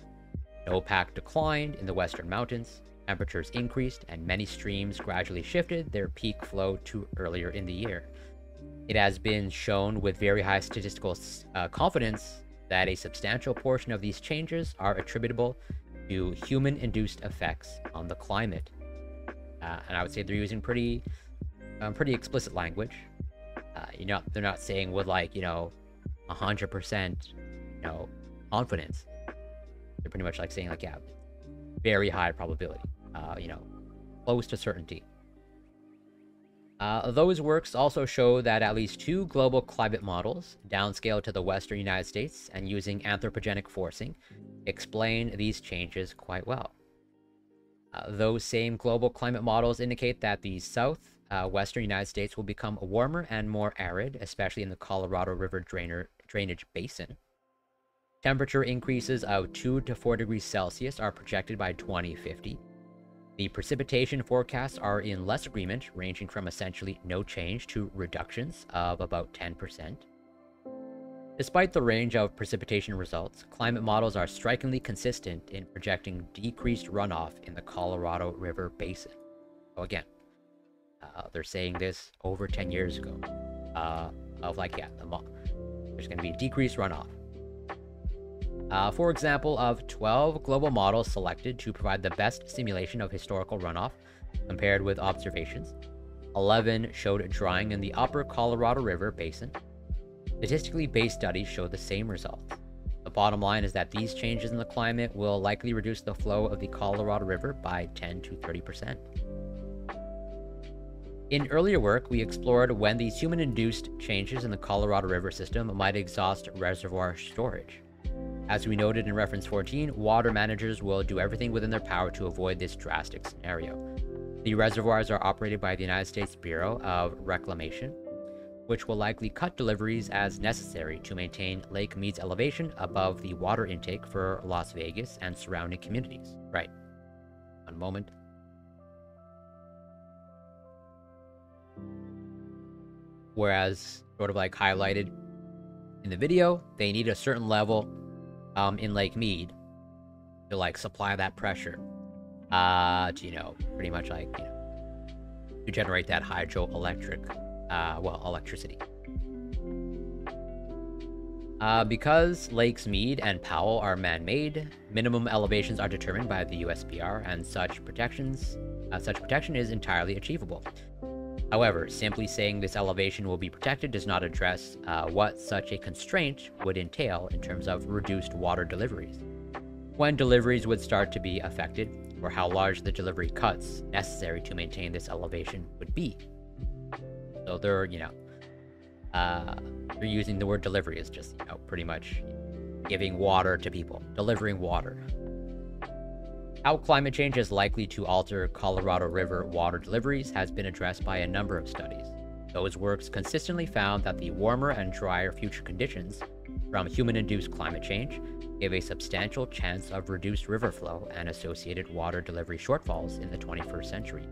Snowpack declined in the western mountains, temperatures increased, and many streams gradually shifted their peak flow to earlier in the year. It has been shown with very high statistical confidence that a substantial portion of these changes are attributable to human-induced effects on the climate. And I would say they're using pretty explicit language. They're not saying with 100%, confidence. They're pretty much saying very high probability, close to certainty. Those works also show that at least 2 global climate models, downscaled to the western United States and using anthropogenic forcing, explain these changes quite well. Those same global climate models indicate that the southwestern United States will become warmer and more arid, especially in the Colorado River drainage basin. Temperature increases of 2 to 4 degrees Celsius are projected by 2050. The precipitation forecasts are in less agreement, ranging from essentially no change to reductions of about 10%. Despite the range of precipitation results, climate models are strikingly consistent in projecting decreased runoff in the Colorado River basin. So again, they're saying this over 10 years ago, there's going to be decreased runoff. For example, of 12 global models selected to provide the best simulation of historical runoff compared with observations, 11 showed drying in the upper Colorado River basin. Statistically based studies show the same results. The bottom line is that these changes in the climate will likely reduce the flow of the Colorado River by 10 to 30%. In earlier work, we explored when these human-induced changes in the Colorado River system might exhaust reservoir storage. As we noted in reference 14, water managers will do everything within their power to avoid this drastic scenario. The reservoirs are operated by the United States Bureau of Reclamation, which will likely cut deliveries as necessary to maintain Lake Mead's elevation above the water intake for Las Vegas and surrounding communities. Right. One moment. Whereas, sort of highlighted in the video, they need a certain level in Lake Mead to supply that pressure to pretty much to generate that hydroelectric electricity. Because Lakes Mead and Powell are man-made, minimum elevations are determined by the USBR, and such protection is entirely achievable. However, simply saying this elevation will be protected does not address what such a constraint would entail in terms of reduced water deliveries, when deliveries would start to be affected, or how large the delivery cuts necessary to maintain this elevation would be. So they're using the word delivery as just pretty much giving water to people, delivering water. How climate change is likely to alter Colorado River water deliveries has been addressed by a number of studies. Those works consistently found that the warmer and drier future conditions from human-induced climate change give a substantial chance of reduced river flow and associated water delivery shortfalls in the 21st century.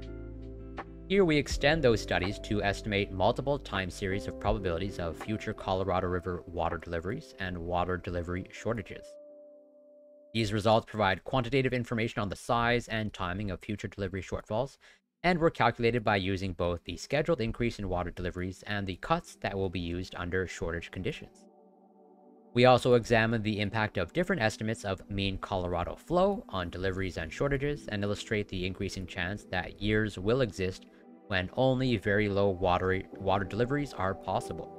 Here we extend those studies to estimate multiple time series of probabilities of future Colorado River water deliveries and water delivery shortages. These results provide quantitative information on the size and timing of future delivery shortfalls, and were calculated by using both the scheduled increase in water deliveries and the cuts that will be used under shortage conditions. We also examined the impact of different estimates of mean Colorado flow on deliveries and shortages, and illustrate the increasing chance that years will exist when only very low water deliveries are possible.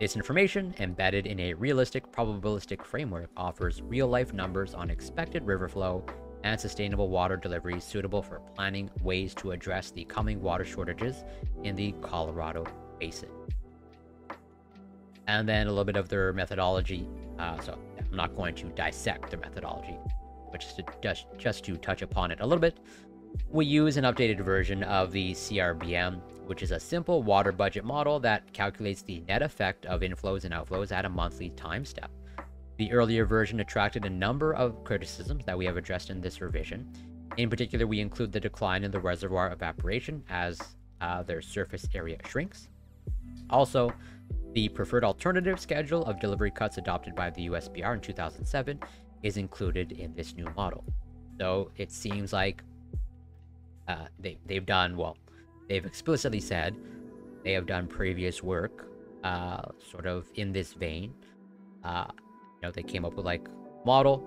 This information, embedded in a realistic probabilistic framework, offers real-life numbers on expected river flow and sustainable water deliveries suitable for planning ways to address the coming water shortages in the Colorado Basin. And then a little bit of their methodology. So I'm not going to dissect their methodology, but just to touch upon it a little bit. We use an updated version of the CRBM, which is a simple water budget model that calculates the net effect of inflows and outflows at a monthly time step. The earlier version attracted a number of criticisms that we have addressed in this revision. In particular, we include the decline in the reservoir evaporation as their surface area shrinks. Also, the preferred alternative schedule of delivery cuts adopted by the USBR in 2007 is included in this new model. So it seems like they've done, well, they've explicitly said they have done previous work sort of in this vein. They came up with like model,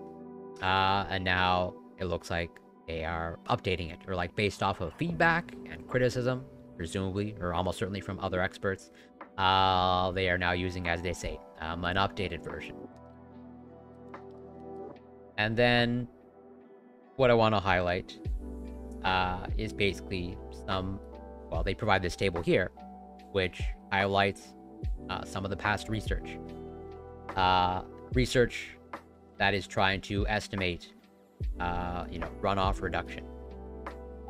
and now it looks like they are updating it, or like based off of feedback and criticism, presumably, or almost certainly from other experts. They are now using, as they say, an updated version. And then what I want to highlight is basically they provide this table here, which highlights some of the past research. Research that is trying to estimate, runoff reduction,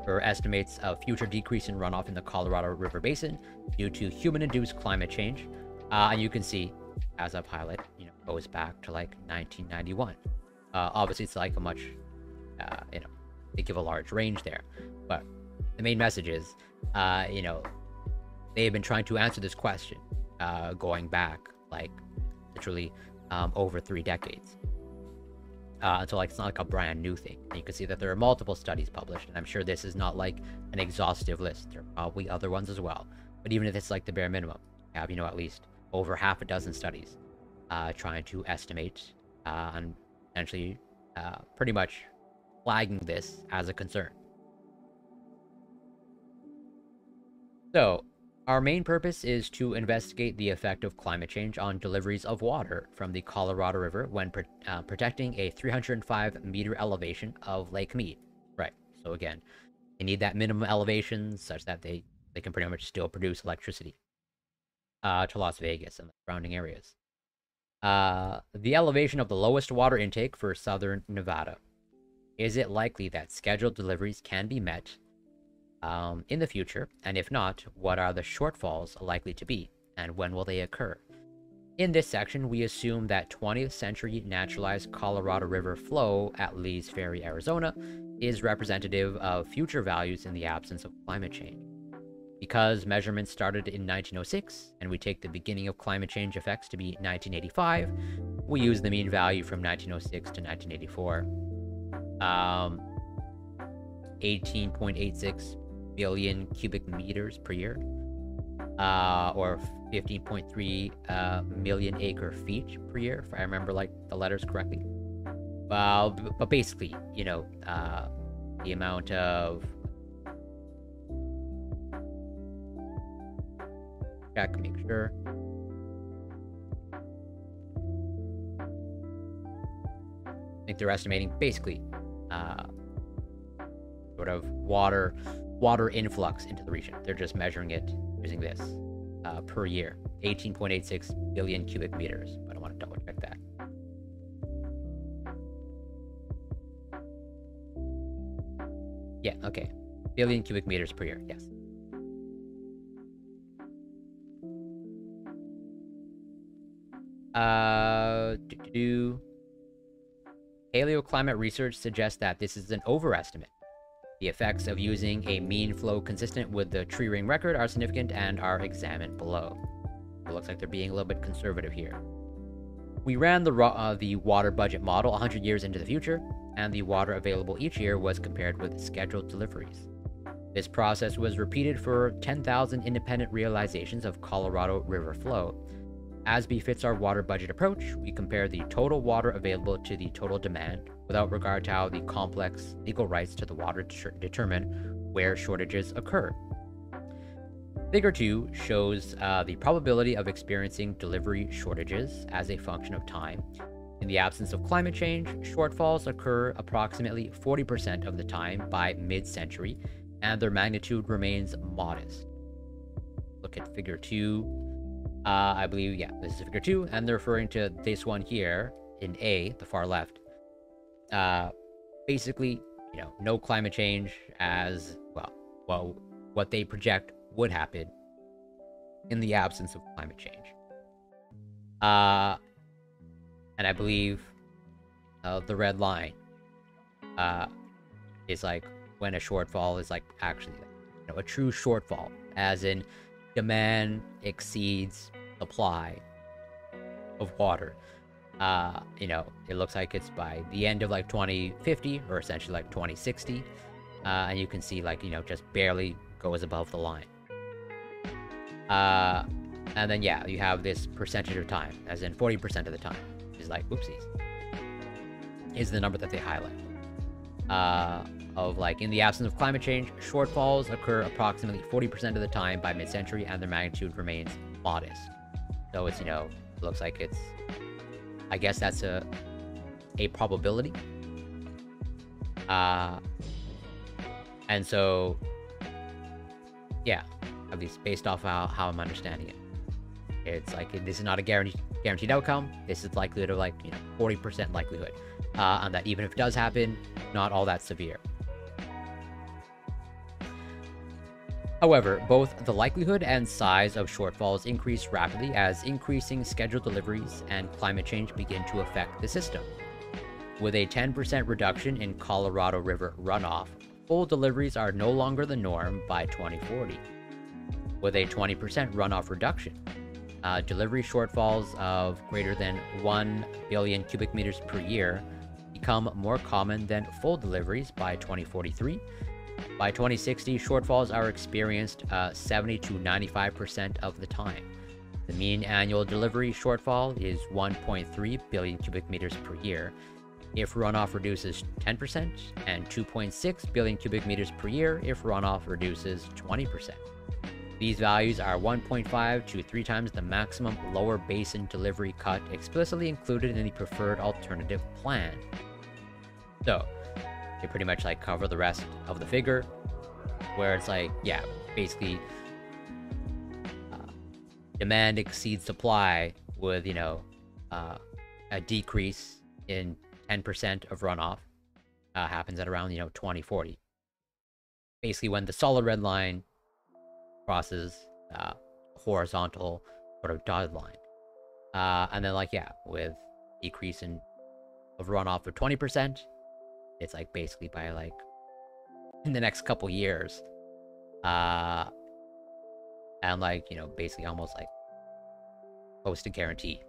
or estimates a future decrease in runoff in the Colorado River Basin due to human-induced climate change. And you can see, as I've highlighted, goes back to like 1991. Obviously, it's like a much, they give a large range there. But the main message is, they have been trying to answer this question going back, like, literally over 3 decades. So like it's not like a brand new thing. And you can see that there are multiple studies published, and I'm sure this is not like an exhaustive list. There are probably other ones as well. But even if it's like the bare minimum, you have, at least over half a dozen studies trying to estimate and potentially pretty much flagging this as a concern. So, our main purpose is to investigate the effect of climate change on deliveries of water from the Colorado River when protecting a 305-meter elevation of Lake Mead. Right, so again, they need that minimum elevation such that they can pretty much still produce electricity to Las Vegas and the surrounding areas. The elevation of the lowest water intake for southern Nevada. Is it likely that scheduled deliveries can be met in the future, and if not, what are the shortfalls likely to be, and when will they occur? In this section, we assume that 20th century naturalized Colorado River flow at Lee's Ferry, Arizona, is representative of future values in the absence of climate change. Because measurements started in 1906, and we take the beginning of climate change effects to be 1985, we use the mean value from 1906 to 1984. 18.86 billion cubic meters per year, or 15.3 million acre feet per year, if I remember like the letters correctly. But basically, the amount of check, make sure. I think they're estimating basically sort of water influx into the region. They're just measuring it using this per year, 18.86 billion cubic meters. But I want to double check that. Yeah, okay, billion cubic meters per year. Yes. Paleoclimate research suggests that this is an overestimate. The effects of using a mean flow consistent with the tree ring record are significant and are examined below. It looks like they're being a little bit conservative here. We ran the water budget model 100 years into the future, and the water available each year was compared with scheduled deliveries. This process was repeated for 10,000 independent realizations of Colorado River flow. As befits our water budget approach, we compare the total water available to the total demand, without regard to how the complex legal rights to the water determine where shortages occur. Figure 2 shows the probability of experiencing delivery shortages as a function of time. In the absence of climate change, shortfalls occur approximately 40% of the time by mid-century, and their magnitude remains modest. Look at figure 2. I believe, yeah, this is figure 2, and they're referring to this one here in A, the far left. Basically, no climate change as well, what they project would happen in the absence of climate change. And I believe the red line is like when a shortfall is like actually, you know, a true shortfall, as in demand exceeds supply of water. You know, it looks like it's by the end of like 2050 or essentially like 2060, and you can see like, you know, just barely goes above the line. And then yeah, you have this percentage of time, as in 40% of the time is like, oopsies, is the number that they highlight. Of like, in the absence of climate change, shortfalls occur approximately 40% of the time by mid-century, and their magnitude remains modest. So it's, you know, it looks like it's, I guess that's a probability. And so, yeah, at least based off how I'm understanding it, it's like, this is not a guaranteed outcome. This is likelihood of like, you know, 40% likelihood, and that even if it does happen, not all that severe. However, both the likelihood and size of shortfalls increase rapidly as increasing scheduled deliveries and climate change begin to affect the system. With a 10% reduction in Colorado River runoff, full deliveries are no longer the norm by 2040. With a 20% runoff reduction, delivery shortfalls of greater than 1 billion cubic meters per year become more common than full deliveries by 2043. By 2060, shortfalls are experienced 70 to 95% of the time. The mean annual delivery shortfall is 1.3 billion cubic meters per year. If runoff reduces 10%, and 2.6 billion cubic meters per year if runoff reduces 20%. These values are 1.5 to 3 times the maximum lower basin delivery cut explicitly included in the preferred alternative plan. So, they pretty much like cover the rest of the figure, where it's like, yeah, basically demand exceeds supply with, you know, a decrease in 10% of runoff happens at around, you know, 2040. Basically when the solid red line crosses horizontal sort of dotted line. And then like, yeah, with decrease of runoff of 20%, it's like basically by like in the next couple years, and like, you know, basically almost like close to guarantee.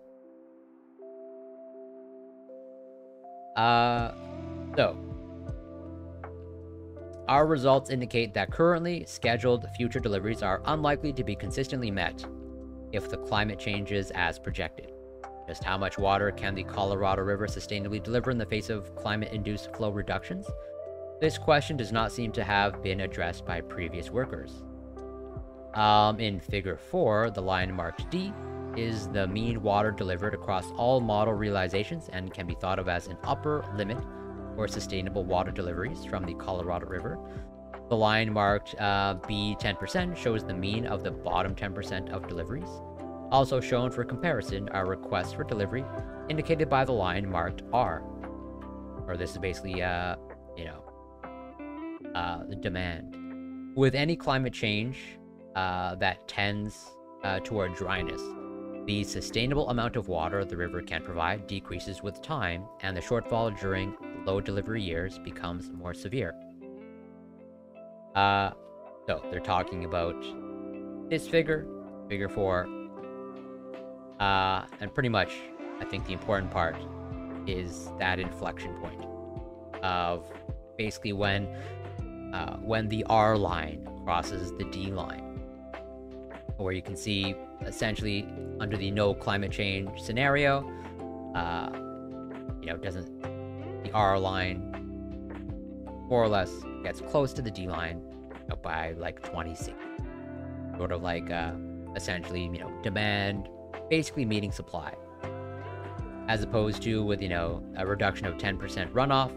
So our results indicate that currently scheduled future deliveries are unlikely to be consistently met if the climate changes as projected. Just how much water can the Colorado River sustainably deliver in the face of climate-induced flow reductions? This question does not seem to have been addressed by previous workers. In Figure 4, the line marked D is the mean water delivered across all model realizations and can be thought of as an upper limit for sustainable water deliveries from the Colorado River. The line marked B 10% shows the mean of the bottom 10% of deliveries. Also shown for comparison are requests for delivery, indicated by the line marked R. Or this is basically, you know, the demand. With any climate change that tends toward dryness, the sustainable amount of water the river can provide decreases with time, and the shortfall during low delivery years becomes more severe. So they're talking about this figure, Figure 4. And pretty much, I think the important part is that inflection point of basically when the R line crosses the D line, where you can see essentially under the no climate change scenario, you know, the R line more or less gets close to the D line, you know, by like 2060. Sort of like essentially, you know, demand basically meeting supply, as opposed to with, you know, a reduction of 10% runoff,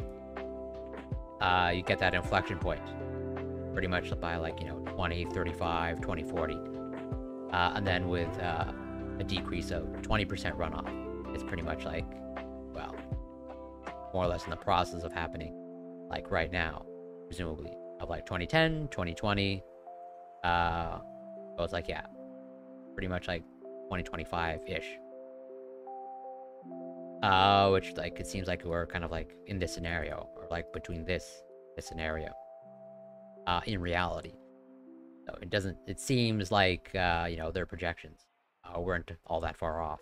you get that inflection point pretty much by like, you know, 2035, 2040, and then with a decrease of 20% runoff, it's pretty much like, well, more or less in the process of happening like right now, presumably, of like 2010, 2020. So it's like, yeah, pretty much like 2025-ish. Which like it seems like we're kind of like in this scenario, or like between this scenario. In reality, so it doesn't. It seems like you know, their projections weren't all that far off.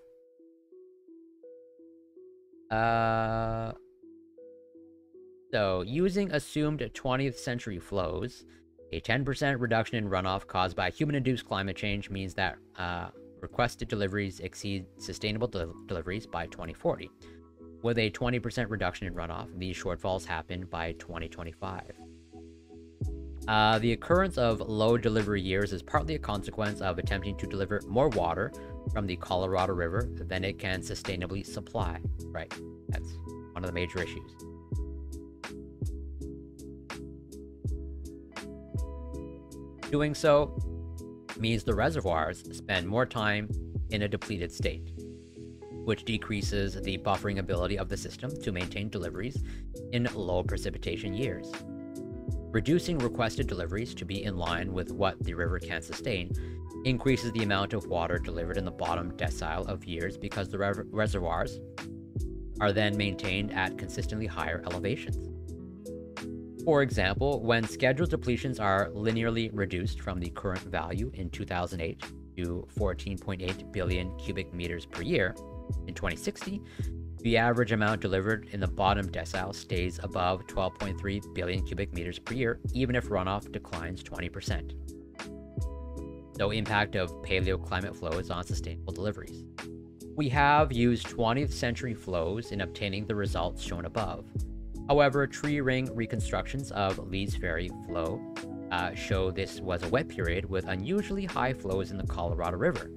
So using assumed 20th century flows, a 10% reduction in runoff caused by human-induced climate change means that requested deliveries exceed sustainable deliveries by 2040. With a 20% reduction in runoff, these shortfalls happen by 2025. The occurrence of low delivery years is partly a consequence of attempting to deliver more water from the Colorado River than it can sustainably supply. Right, that's one of the major issues. Doing so means the reservoirs spend more time in a depleted state, which decreases the buffering ability of the system to maintain deliveries in low precipitation years. Reducing requested deliveries to be in line with what the river can sustain increases the amount of water delivered in the bottom decile of years because the reservoirs are then maintained at consistently higher elevations. For example, when scheduled depletions are linearly reduced from the current value in 2008 to 14.8 billion cubic meters per year in 2060, the average amount delivered in the bottom decile stays above 12.3 billion cubic meters per year, even if runoff declines 20%. No impact of paleoclimate flows on sustainable deliveries. We have used 20th century flows in obtaining the results shown above. However, tree ring reconstructions of Lee's Ferry flow show this was a wet period with unusually high flows in the Colorado River.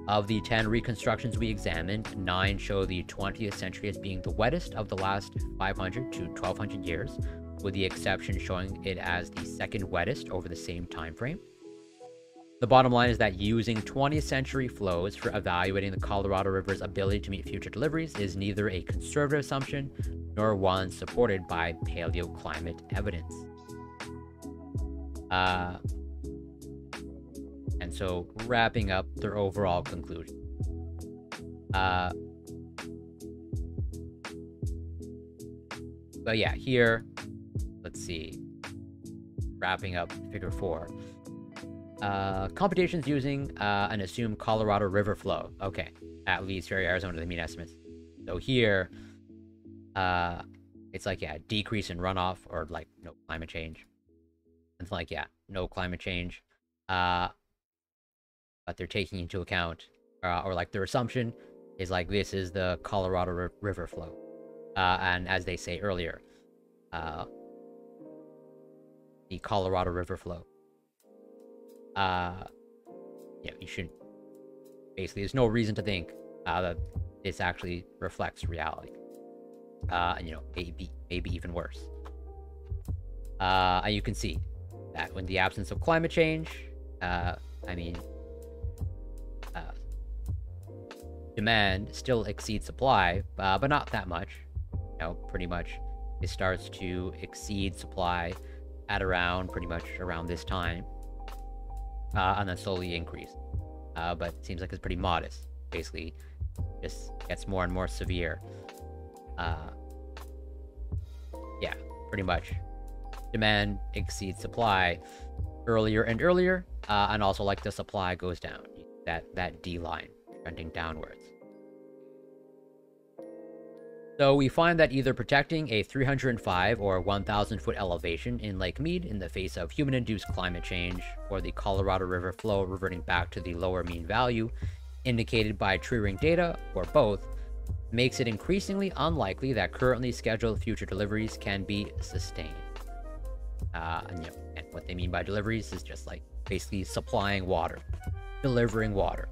Of the 10 reconstructions we examined, 9 show the 20th century as being the wettest of the last 500 to 1200 years, with the exception showing it as the second wettest over the same time frame. The bottom line is that using 20th century flows for evaluating the Colorado River's ability to meet future deliveries is neither a conservative assumption nor one supported by paleoclimate evidence. And so, wrapping up their overall conclusion. But yeah, here, let's see. Wrapping up figure 4. Computations using an assumed Colorado River flow. Okay, at Lee's Ferry, Arizona, the mean estimates. So here, it's like, yeah, decrease in runoff or like no climate change. It's like, yeah, no climate change. But they're taking into account, or like their assumption is like this is the Colorado River flow. And as they say earlier, the Colorado River flow. Yeah, you should basically, there's no reason to think that this actually reflects reality. And you know, maybe even worse. And you can see that when the absence of climate change, I mean, demand still exceeds supply, but not that much. You know, pretty much it starts to exceed supply at around pretty much around this time, and then slowly increase. But it seems like it's pretty modest. Basically, just gets more and more severe. Yeah, pretty much. Demand exceeds supply earlier and earlier, and also like the supply goes down. That D line trending downwards. So we find that either protecting a 305 or 1,000 foot elevation in Lake Mead in the face of human-induced climate change, or the Colorado River flow reverting back to the lower mean value indicated by tree ring data, or both, makes it increasingly unlikely that currently scheduled future deliveries can be sustained. And, you know, and what they mean by deliveries is just like basically supplying water, delivering water.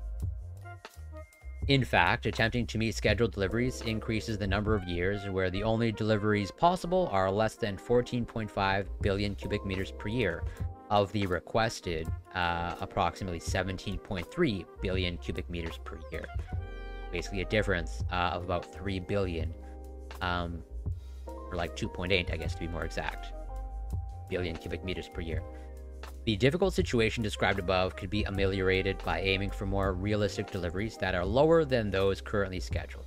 In fact, attempting to meet scheduled deliveries increases the number of years where the only deliveries possible are less than 14.5 billion cubic meters per year of the requested approximately 17.3 billion cubic meters per year. Basically a difference of about 3 billion, or like 2.8, I guess to be more exact, billion cubic meters per year. The difficult situation described above could be ameliorated by aiming for more realistic deliveries that are lower than those currently scheduled.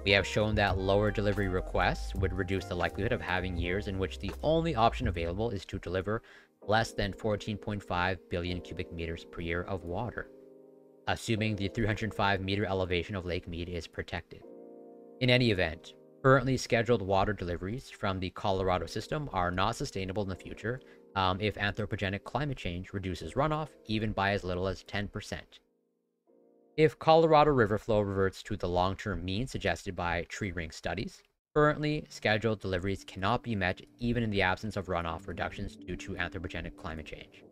We have shown that lower delivery requests would reduce the likelihood of having years in which the only option available is to deliver less than 14.5 billion cubic meters per year of water, assuming the 305-meter elevation of Lake Mead is protected. In any event, currently scheduled water deliveries from the Colorado system are not sustainable in the future if anthropogenic climate change reduces runoff even by as little as 10%. If Colorado river flow reverts to the long-term mean suggested by tree ring studies, currently scheduled deliveries cannot be met even in the absence of runoff reductions due to anthropogenic climate change.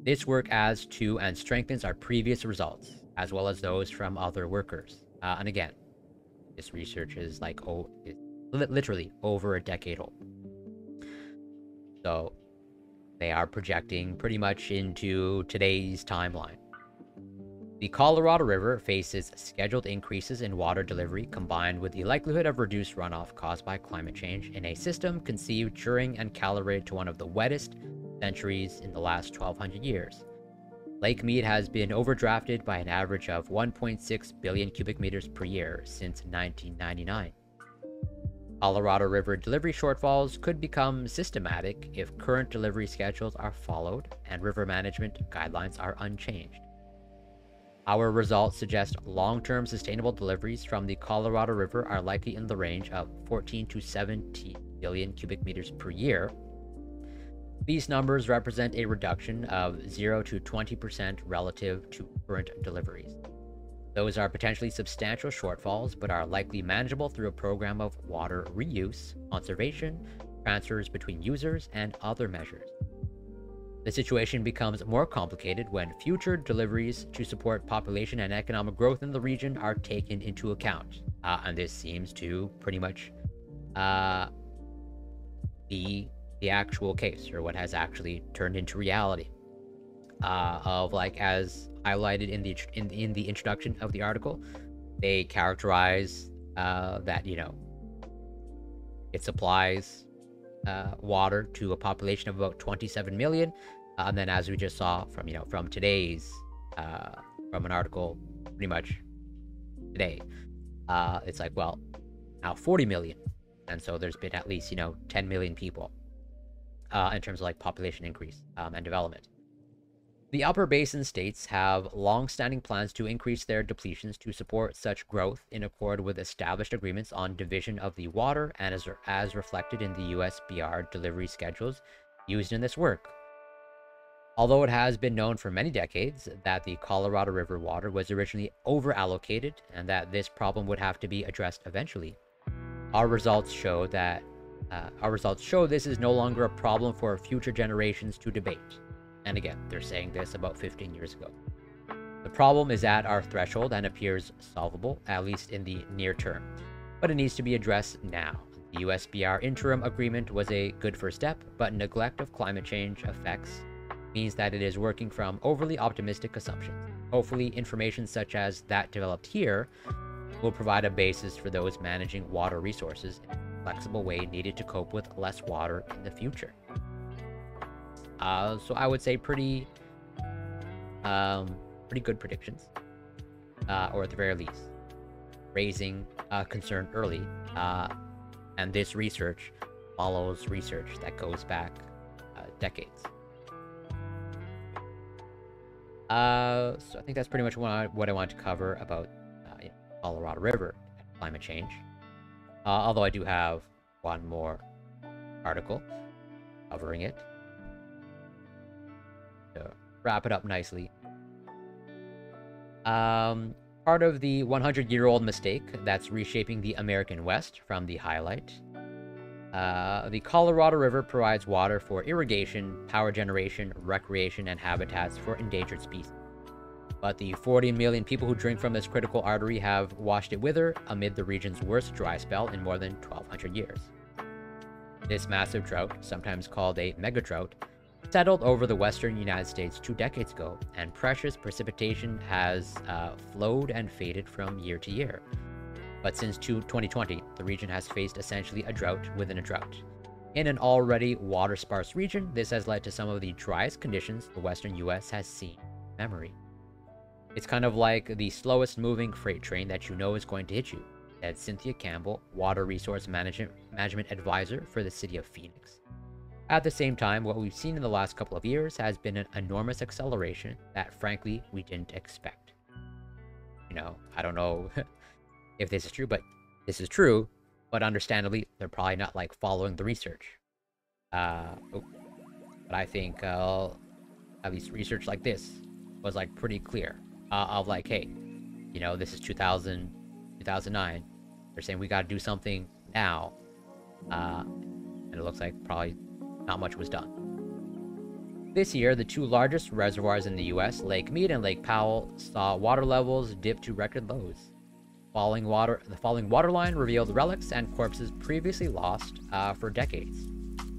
This work adds to and strengthens our previous results, as well as those from other workers. And again, this research is like literally over a decade old. So they are projecting pretty much into today's timeline. The Colorado River faces scheduled increases in water delivery combined with the likelihood of reduced runoff caused by climate change in a system conceived during and calibrated to one of the wettest centuries in the last 1,200 years. Lake Mead has been overdrafted by an average of 1.6 billion cubic meters per year since 1999. Colorado River delivery shortfalls could become systematic if current delivery schedules are followed and river management guidelines are unchanged. Our results suggest long-term sustainable deliveries from the Colorado River are likely in the range of 14 to 17 billion cubic meters per year. These numbers represent a reduction of 0 to 20% relative to current deliveries. Those are potentially substantial shortfalls, but are likely manageable through a program of water reuse, conservation, transfers between users, and other measures. The situation becomes more complicated when future deliveries to support population and economic growth in the region are taken into account. And this seems to pretty much be the actual case, or what has actually turned into reality. Of like, as highlighted in the introduction of the article, they characterize that, you know, it supplies water to a population of about 27 million. And then, as we just saw from today's from an article pretty much today, it's like, well, now 40 million. And so there's been at least 10 million people in terms of like population increase and development. The upper basin states have long-standing plans to increase their depletions to support such growth in accord with established agreements on division of the water and as reflected in the USBR delivery schedules used in this work. Although it has been known for many decades that the Colorado River water was originally over-allocated and that this problem would have to be addressed eventually, our results show this is no longer a problem for future generations to debate. And again, they're saying this about 15 years ago. The problem is at our threshold and appears solvable, at least in the near term, but it needs to be addressed now. The USBR interim agreement was a good first step, but neglect of climate change effects means that it is working from overly optimistic assumptions. Hopefully, information such as that developed here will provide a basis for those managing water resources in a flexible way needed to cope with less water in the future. So I would say pretty good predictions, or at the very least, raising concern early. And this research follows research that goes back decades. So I think that's pretty much what I want to cover about Colorado River and climate change. Although I do have one more article covering it to wrap it up nicely. Part of the 100-year-old mistake that's reshaping the American West from the highlight. The Colorado River provides water for irrigation, power generation, recreation, and habitats for endangered species. But the 40 million people who drink from this critical artery have watched it wither amid the region's worst dry spell in more than 1,200 years. This massive drought, sometimes called a megadrought, settled over the western United States 2 decades ago, and precious precipitation has flowed and faded from year to year. But since 2020, the region has faced essentially a drought within a drought. In an already water-sparse region, this has led to some of the driest conditions the western US has seen in memory. It's kind of like the slowest moving freight train that you know is going to hit you. said Cynthia Campbell, Water Resource Management Advisor for the city of Phoenix. At the same time, what we've seen in the last couple of years has been an enormous acceleration that, frankly, we didn't expect. You know, I don't know if this is true, but this is true, but understandably, they're probably not, like, following the research. But I think, at least research like this was, like, pretty clear. Of, like, hey, you know, this is 2009. They're saying we gotta do something now. And it looks like probably not much was done. This year, the two largest reservoirs in the US, Lake Mead and Lake Powell, saw water levels dip to record lows. The falling water line revealed relics and corpses previously lost for decades,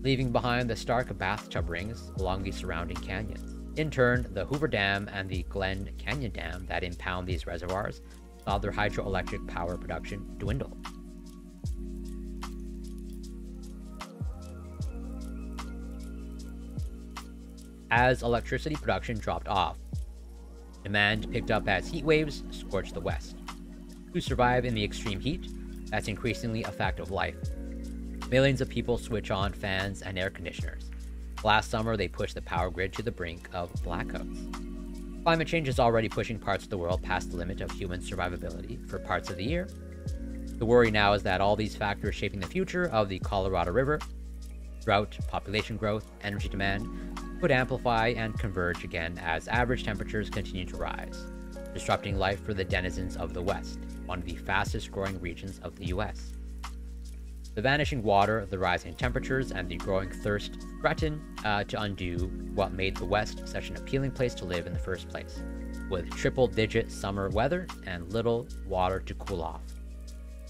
leaving behind the stark bathtub rings along the surrounding canyons. In turn, the Hoover Dam and the Glen Canyon Dam that impound these reservoirs saw their hydroelectric power production dwindle. As electricity production dropped off, demand picked up as heat waves scorched the West. To survive in the extreme heat, that's increasingly a fact of life. Millions of people switch on fans and air conditioners. Last summer, they pushed the power grid to the brink of blackouts. Climate change is already pushing parts of the world past the limit of human survivability for parts of the year. The worry now is that all these factors shaping the future of the Colorado River, drought, population growth, energy demand, could amplify and converge again as average temperatures continue to rise, disrupting life for the denizens of the West, one of the fastest growing regions of the US. The vanishing water, the rising temperatures, and the growing thirst threaten to undo what made the West such an appealing place to live in the first place, with triple-digit summer weather and little water to cool off.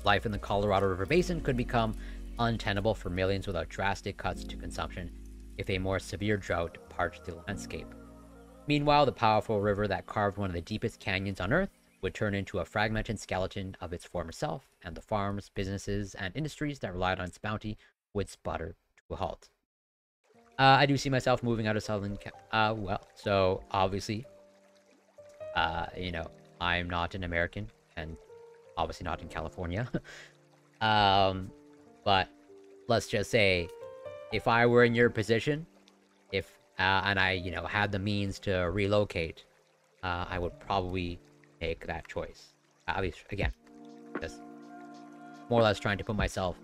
Life in the Colorado River Basin could become untenable for millions without drastic cuts to consumption if a more severe drought parched the landscape. Meanwhile, the powerful river that carved one of the deepest canyons on Earth would turn into a fragmented skeleton of its former self, and the farms, businesses, and industries that relied on its bounty would sputter to a halt. I do see myself moving out of Southern so obviously, you know, I'm not an American, and obviously not in California. But let's just say, if I were in your position, and I, you know, had the means to relocate, I would probably make that choice. At least, again, just more or less trying to put myself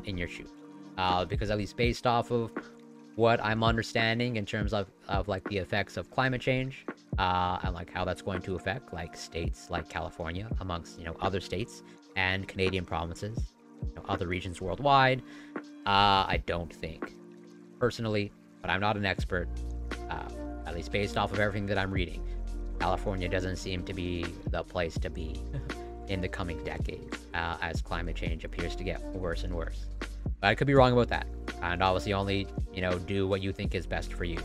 in your shoes. Because at least based off of what I'm understanding in terms of like the effects of climate change, and like how that's going to affect like states like California amongst, you know, other states and Canadian provinces, you know, other regions worldwide, I don't think personally, but I'm not an expert, at least based off of everything that I'm reading, California doesn't seem to be the place to be in the coming decades, as climate change appears to get worse and worse. But I could be wrong about that, and obviously only, you know, do what you think is best for you.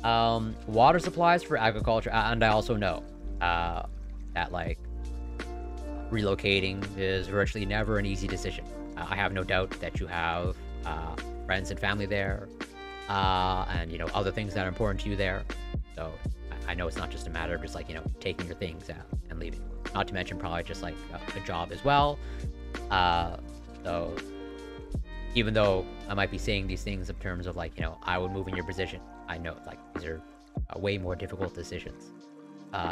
Water supplies for agriculture, and I also know that like relocating is virtually never an easy decision. I have no doubt that you have friends and family there, and, you know, other things that are important to you there. So I know it's not just a matter of just like, you know, taking your things out and leaving. Not to mention probably just like a job as well. So even though I might be saying these things in terms of like, you know, I would move in your position, I know like these are way more difficult decisions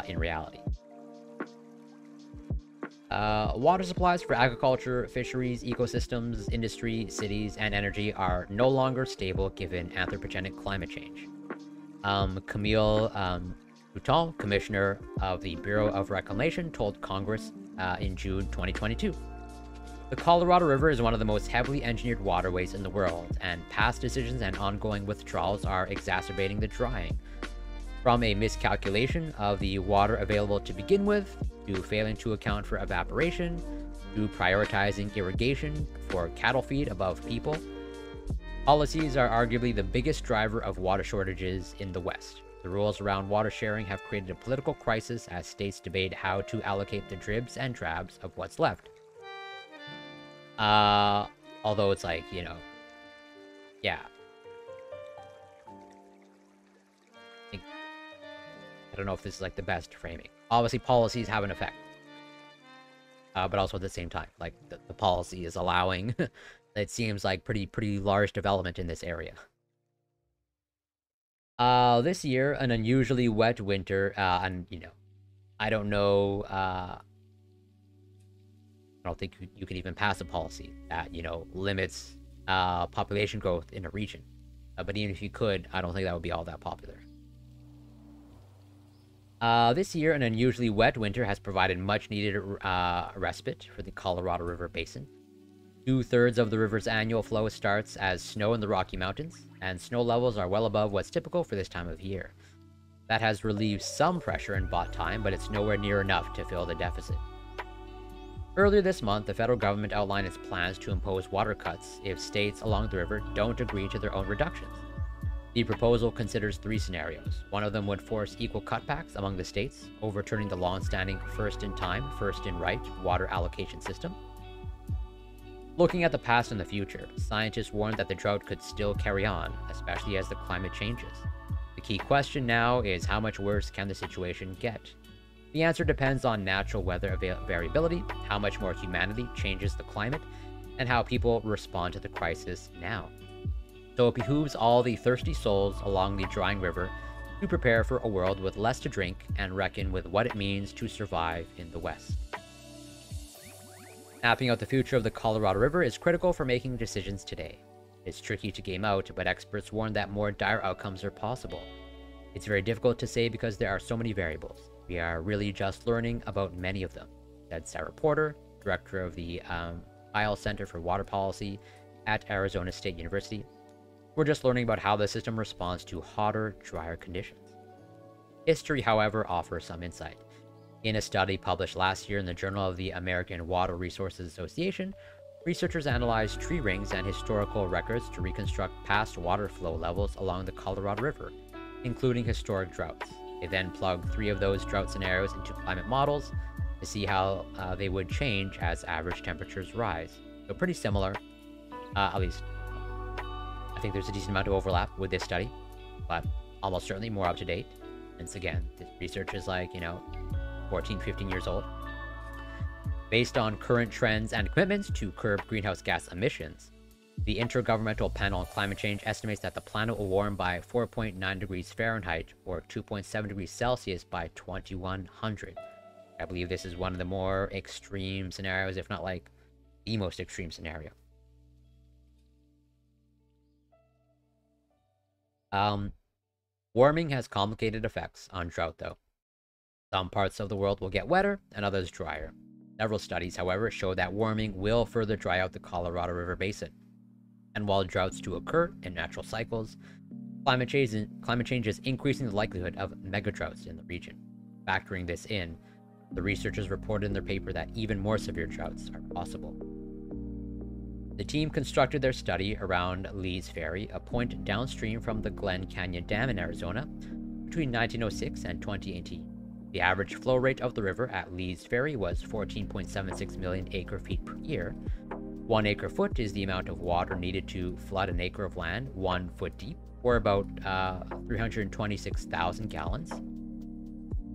in reality. Water supplies for agriculture, fisheries, ecosystems, industry, cities, and energy are no longer stable given anthropogenic climate change. Camille Bouton, commissioner of the Bureau of Reclamation, told Congress in June 2022. The Colorado River is one of the most heavily engineered waterways in the world, and past decisions and ongoing withdrawals are exacerbating the drying. From a miscalculation of the water available to begin with, to failing to account for evaporation, to prioritizing irrigation for cattle feed above people, policies are arguably the biggest driver of water shortages in the West. The rules around water sharing have created a political crisis as states debate how to allocate the dribs and drabs of what's left. Although it's like, you know, yeah. I don't know if this is like the best framing. Obviously, policies have an effect. but also at the same time, like the policy is allowing, it seems like pretty large development in this area. This year, an unusually wet winter, and I don't know, I don't think you can even pass a policy that, limits population growth in a region. But even if you could, I don't think that would be all that popular. This year, an unusually wet winter has provided much-needed respite for the Colorado River Basin. 2/3 of the river's annual flow starts as snow in the Rocky Mountains, and snow levels are well above what's typical for this time of year. That has relieved some pressure and bought time, but it's nowhere near enough to fill the deficit. Earlier this month, the federal government outlined its plans to impose water cuts if states along the river don't agree to their own reductions. The proposal considers 3 scenarios. One of them would force equal cutbacks among the states, overturning the long-standing first-in-time, first-in-right water allocation system. Looking at the past and the future, scientists warn that the drought could still carry on, especially as the climate changes. The key question now is how much worse can the situation get? The answer depends on natural weather variability, how much more humanity changes the climate, and how people respond to the crisis now. So it behooves all the thirsty souls along the drying river to prepare for a world with less to drink and reckon with what it means to survive in the West. Mapping out the future of the Colorado River is critical for making decisions today. It's tricky to game out, but experts warn that more dire outcomes are possible. It's very difficult to say because there are so many variables. We are really just learning about many of them, said Sarah Porter, director of the Isle Center for Water Policy at Arizona State University. We're just learning about how the system responds to hotter, drier conditions. History, however, offers some insight. In a study published last year in the Journal of the American Water Resources Association, researchers analyzed tree rings and historical records to reconstruct past water flow levels along the Colorado River, including historic droughts. They then plugged 3 of those drought scenarios into climate models to see how they would change as average temperatures rise. So pretty similar, at least I think there's a decent amount of overlap with this study, but almost certainly more up to date. Once again, this research is like, 14, 15 years old. Based on current trends and commitments to curb greenhouse gas emissions, the Intergovernmental Panel on Climate Change estimates that the planet will warm by 4.9 degrees Fahrenheit or 2.7 degrees Celsius by 2100. I believe this is one of the more extreme scenarios, if not like the most extreme scenario. Warming has complicated effects on drought, though. Some parts of the world will get wetter and others drier. Several studies, however, show that warming will further dry out the Colorado River Basin. And while droughts do occur in natural cycles, climate change is increasing the likelihood of megadroughts in the region. Factoring this in, the researchers reported in their paper that even more severe droughts are possible. The team constructed their study around Lee's Ferry, a point downstream from the Glen Canyon Dam in Arizona, between 1906 and 2018. The average flow rate of the river at Lee's Ferry was 14.76 million acre-feet per year. 1 acre-foot is the amount of water needed to flood an acre of land 1 foot deep, or about 326,000 gallons.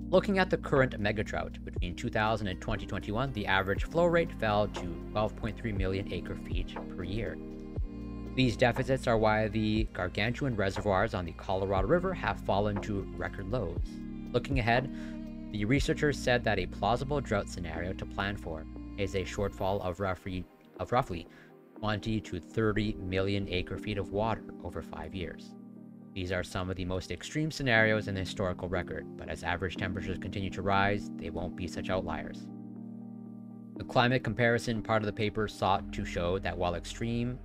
Looking at the current megadrought, between 2000 and 2021, the average flow rate fell to 12.3 million acre-feet per year. These deficits are why the gargantuan reservoirs on the Colorado River have fallen to record lows. Looking ahead, the researchers said that a plausible drought scenario to plan for is a shortfall of roughly 20 to 30 million acre-feet of water over 5 years. These are some of the most extreme scenarios in the historical record, but as average temperatures continue to rise, they won't be such outliers. The climate comparison part of the paper sought to show that while extreme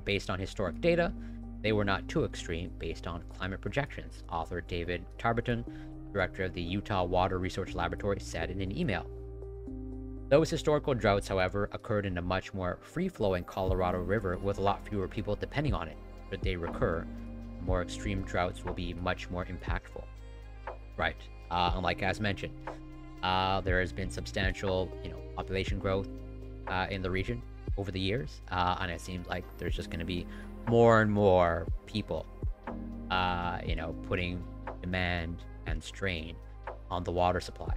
based on historic data, they were not too extreme based on climate projections, author David Tarboton, director of the Utah Water Research Laboratory, said in an email. Those historical droughts, however, occurred in a much more free-flowing Colorado River with a lot fewer people depending on it. Should they recur, more extreme droughts will be much more impactful. Right. And like as mentioned, there has been substantial, population growth in the region over the years, and it seems like there's just going to be more and more people, putting demand and strain on the water supply.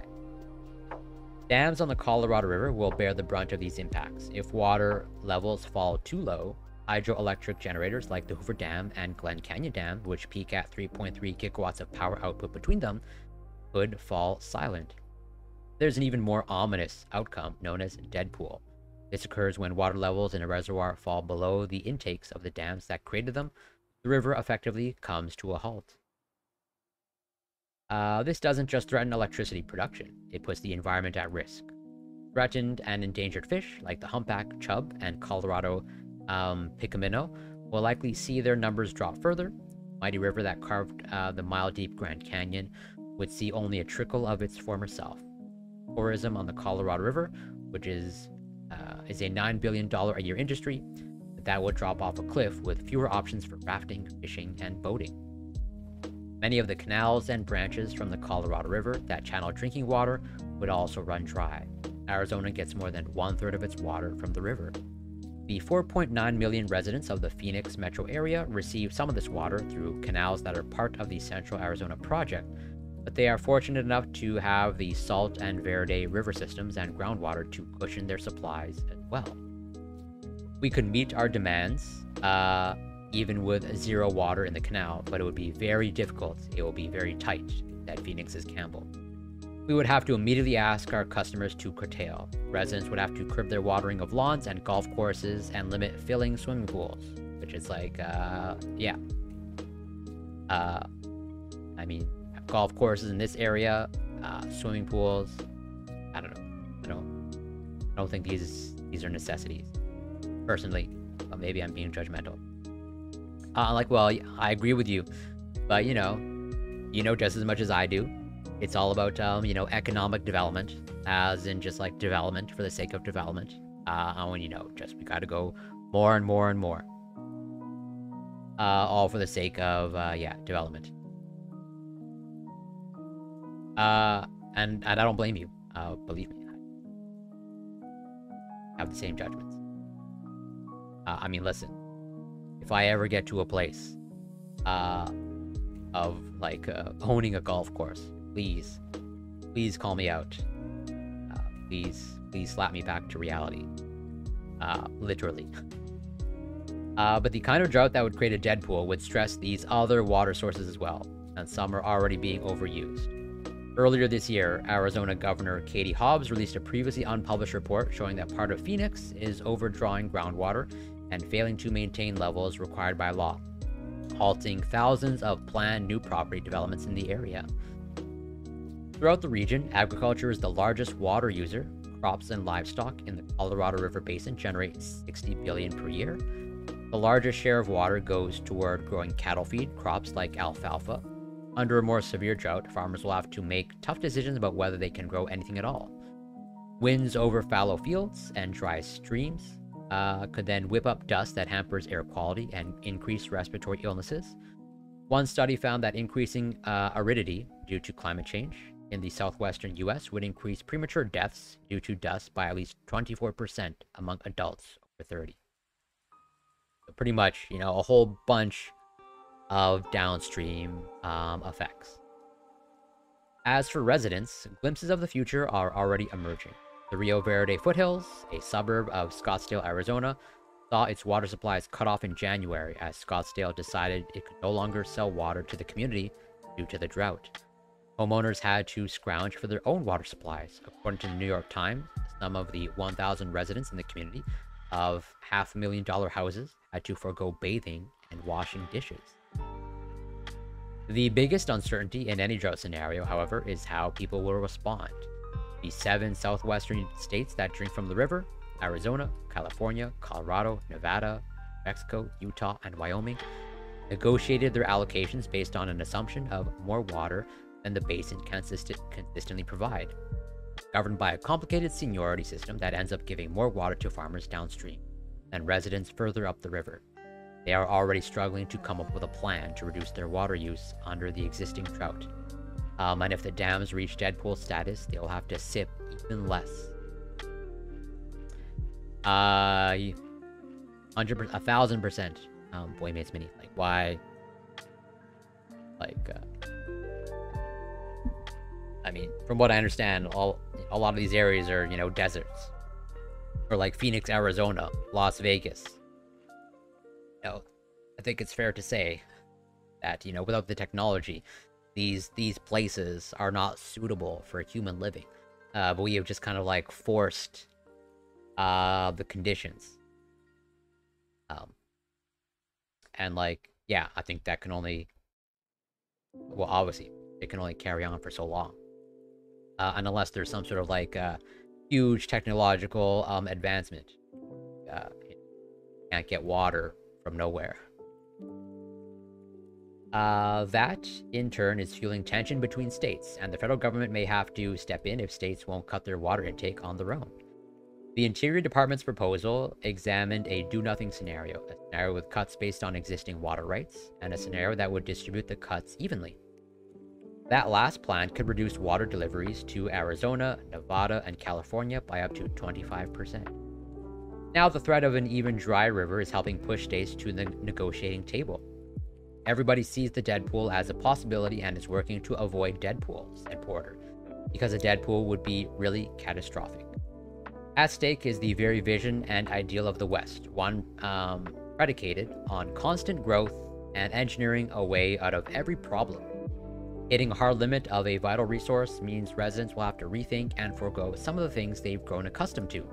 Dams on the Colorado River will bear the brunt of these impacts. If water levels fall too low, hydroelectric generators like the Hoover Dam and Glen Canyon Dam, which peak at 3.3 gigawatts of power output between them, could fall silent. There's an even more ominous outcome known as dead pool. This occurs when water levels in a reservoir fall below the intakes of the dams that created them. The river effectively comes to a halt. This doesn't just threaten electricity production, it puts the environment at risk. Threatened and endangered fish, like the humpback chub and Colorado picamino, will likely see their numbers drop further. Mighty river that carved the mile-deep Grand Canyon would see only a trickle of its former self. Tourism on the Colorado River, which is a $9 billion a year industry, that would drop off a cliff with fewer options for rafting, fishing, and boating. Many of the canals and branches from the Colorado River that channel drinking water would also run dry. Arizona gets more than 1/3 of its water from the river. The 4.9 million residents of the Phoenix metro area receive some of this water through canals that are part of the Central Arizona Project, but they are fortunate enough to have the Salt and Verde river systems and groundwater to cushion their supplies as well. We could meet our demands, even with zero water in the canal, but it would be very difficult. It will be very tight, said Phoenix's Campbell. We would have to immediately ask our customers to curtail. Residents would have to curb their watering of lawns and golf courses and limit filling swimming pools, which is like, yeah. I mean, golf courses in this area, swimming pools, I don't know. I don't think these are necessities, personally, but maybe I'm being judgmental. Well, I agree with you, but you know just as much as I do, it's all about, economic development, as in just like development for the sake of development. When, we gotta go more and more and more. All for the sake of, development. And I don't blame you, believe me. I have the same judgments. I mean, listen. If I ever get to a place of owning a golf course, please call me out. Please slap me back to reality. Literally. But the kind of drought that would create a dead pool would stress these other water sources as well, and some are already being overused. Earlier this year, Arizona Governor Katie Hobbs released a previously unpublished report showing that part of Phoenix is overdrawing groundwater and failing to maintain levels required by law, halting thousands of planned new property developments in the area. Throughout the region, agriculture is the largest water user. Crops and livestock in the Colorado River Basin generate $60 billion per year. The largest share of water goes toward growing cattle feed crops like alfalfa. Under a more severe drought, farmers will have to make tough decisions about whether they can grow anything at all. Winds over fallow fields and dry streams could then whip up dust that hampers air quality and increase respiratory illnesses. One study found that increasing aridity due to climate change in the southwestern U.S. would increase premature deaths due to dust by at least 24% among adults over 30. So pretty much, a whole bunch of downstream effects. As for residents, glimpses of the future are already emerging. The Rio Verde foothills, a suburb of Scottsdale, Arizona, saw its water supplies cut off in January as Scottsdale decided it could no longer sell water to the community due to the drought. Homeowners had to scrounge for their own water supplies. According to the New York Times, some of the 1,000 residents in the community of $500,000 houses had to forego bathing and washing dishes. The biggest uncertainty in any drought scenario, however, is how people will respond. The 7 southwestern states that drink from the river, Arizona, California, Colorado, Nevada, Mexico, Utah, and Wyoming, negotiated their allocations based on an assumption of more water than the basin can consistently provide, governed by a complicated seniority system that ends up giving more water to farmers downstream than residents further up the river. They are already struggling to come up with a plan to reduce their water use under the existing drought. And if the dams reach dead pool status, they'll have to sip even less. 1,000%. Boy Mates Mini. Like, why? Like, I mean, from what I understand, all a lot of these areas are, deserts. Or like Phoenix, Arizona, Las Vegas. I think it's fair to say that, without the technology, these places are not suitable for human living. But we have just kind of like forced the conditions. And like, yeah, I think that can only, well, obviously, it can only carry on for so long. And unless there's some sort of like huge technological advancement, you can't get water from nowhere. That, in turn, is fueling tension between states, and the federal government may have to step in if states won't cut their water intake on their own. The Interior Department's proposal examined a do-nothing scenario, a scenario with cuts based on existing water rights, and a scenario that would distribute the cuts evenly. That last plan could reduce water deliveries to Arizona, Nevada, and California by up to 25%. Now the threat of an even dry river is helping push states to the negotiating table. Everybody sees the dead pool as a possibility and is working to avoid dead pools, said Porter, because a dead pool would be really catastrophic. At stake is the very vision and ideal of the West, one predicated on constant growth and engineering a way out of every problem. Hitting a hard limit of a vital resource means residents will have to rethink and forego some of the things they've grown accustomed to,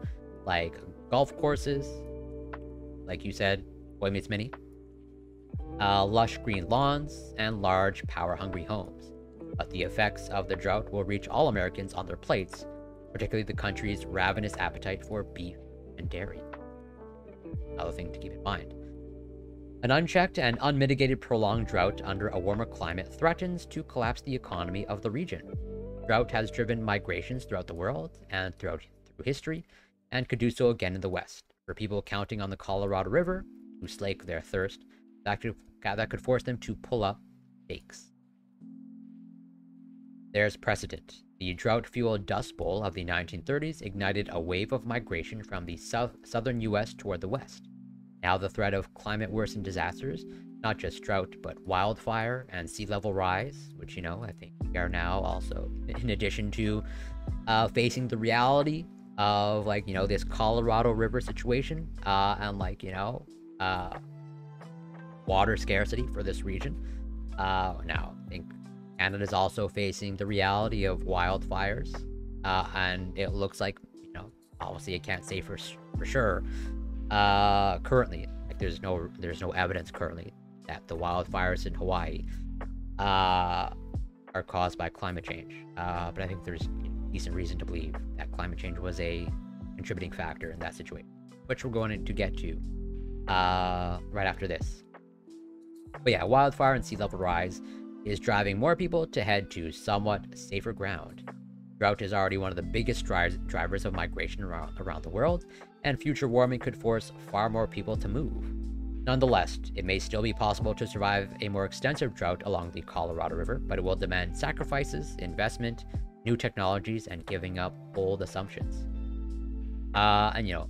like golf courses, like you said, Boy Meets Mini, lush green lawns, and large power-hungry homes. But the effects of the drought will reach all Americans on their plates, particularly the country's ravenous appetite for beef and dairy. Another thing to keep in mind. An unchecked and unmitigated prolonged drought under a warmer climate threatens to collapse the economy of the region. Drought has driven migrations throughout the world and through history, and could do so again in the West. For people counting on the Colorado River to slake their thirst, that could force them to pull up stakes. There's precedent. The drought-fueled Dust Bowl of the 1930s ignited a wave of migration from the southern U.S. toward the West. Now the threat of climate-worsened disasters, not just drought, but wildfire and sea level rise, which, I think we are now also, in addition to facing the reality of, like, this Colorado River situation, and, like, water scarcity for this region. Now, I think Canada's also facing the reality of wildfires, and it looks like, obviously I can't say for sure, currently, like there's no evidence currently that the wildfires in Hawaii are caused by climate change, but I think there's decent reason to believe that climate change was a contributing factor in that situation, which we're going to get to right after this. But yeah, wildfire and sea level rise is driving more people to head to somewhat safer ground. Drought is already one of the biggest drivers of migration around the world, and future warming could force far more people to move. Nonetheless, it may still be possible to survive a more extensive drought along the Colorado River, but it will demand sacrifices, investment, new technologies, and giving up old assumptions. And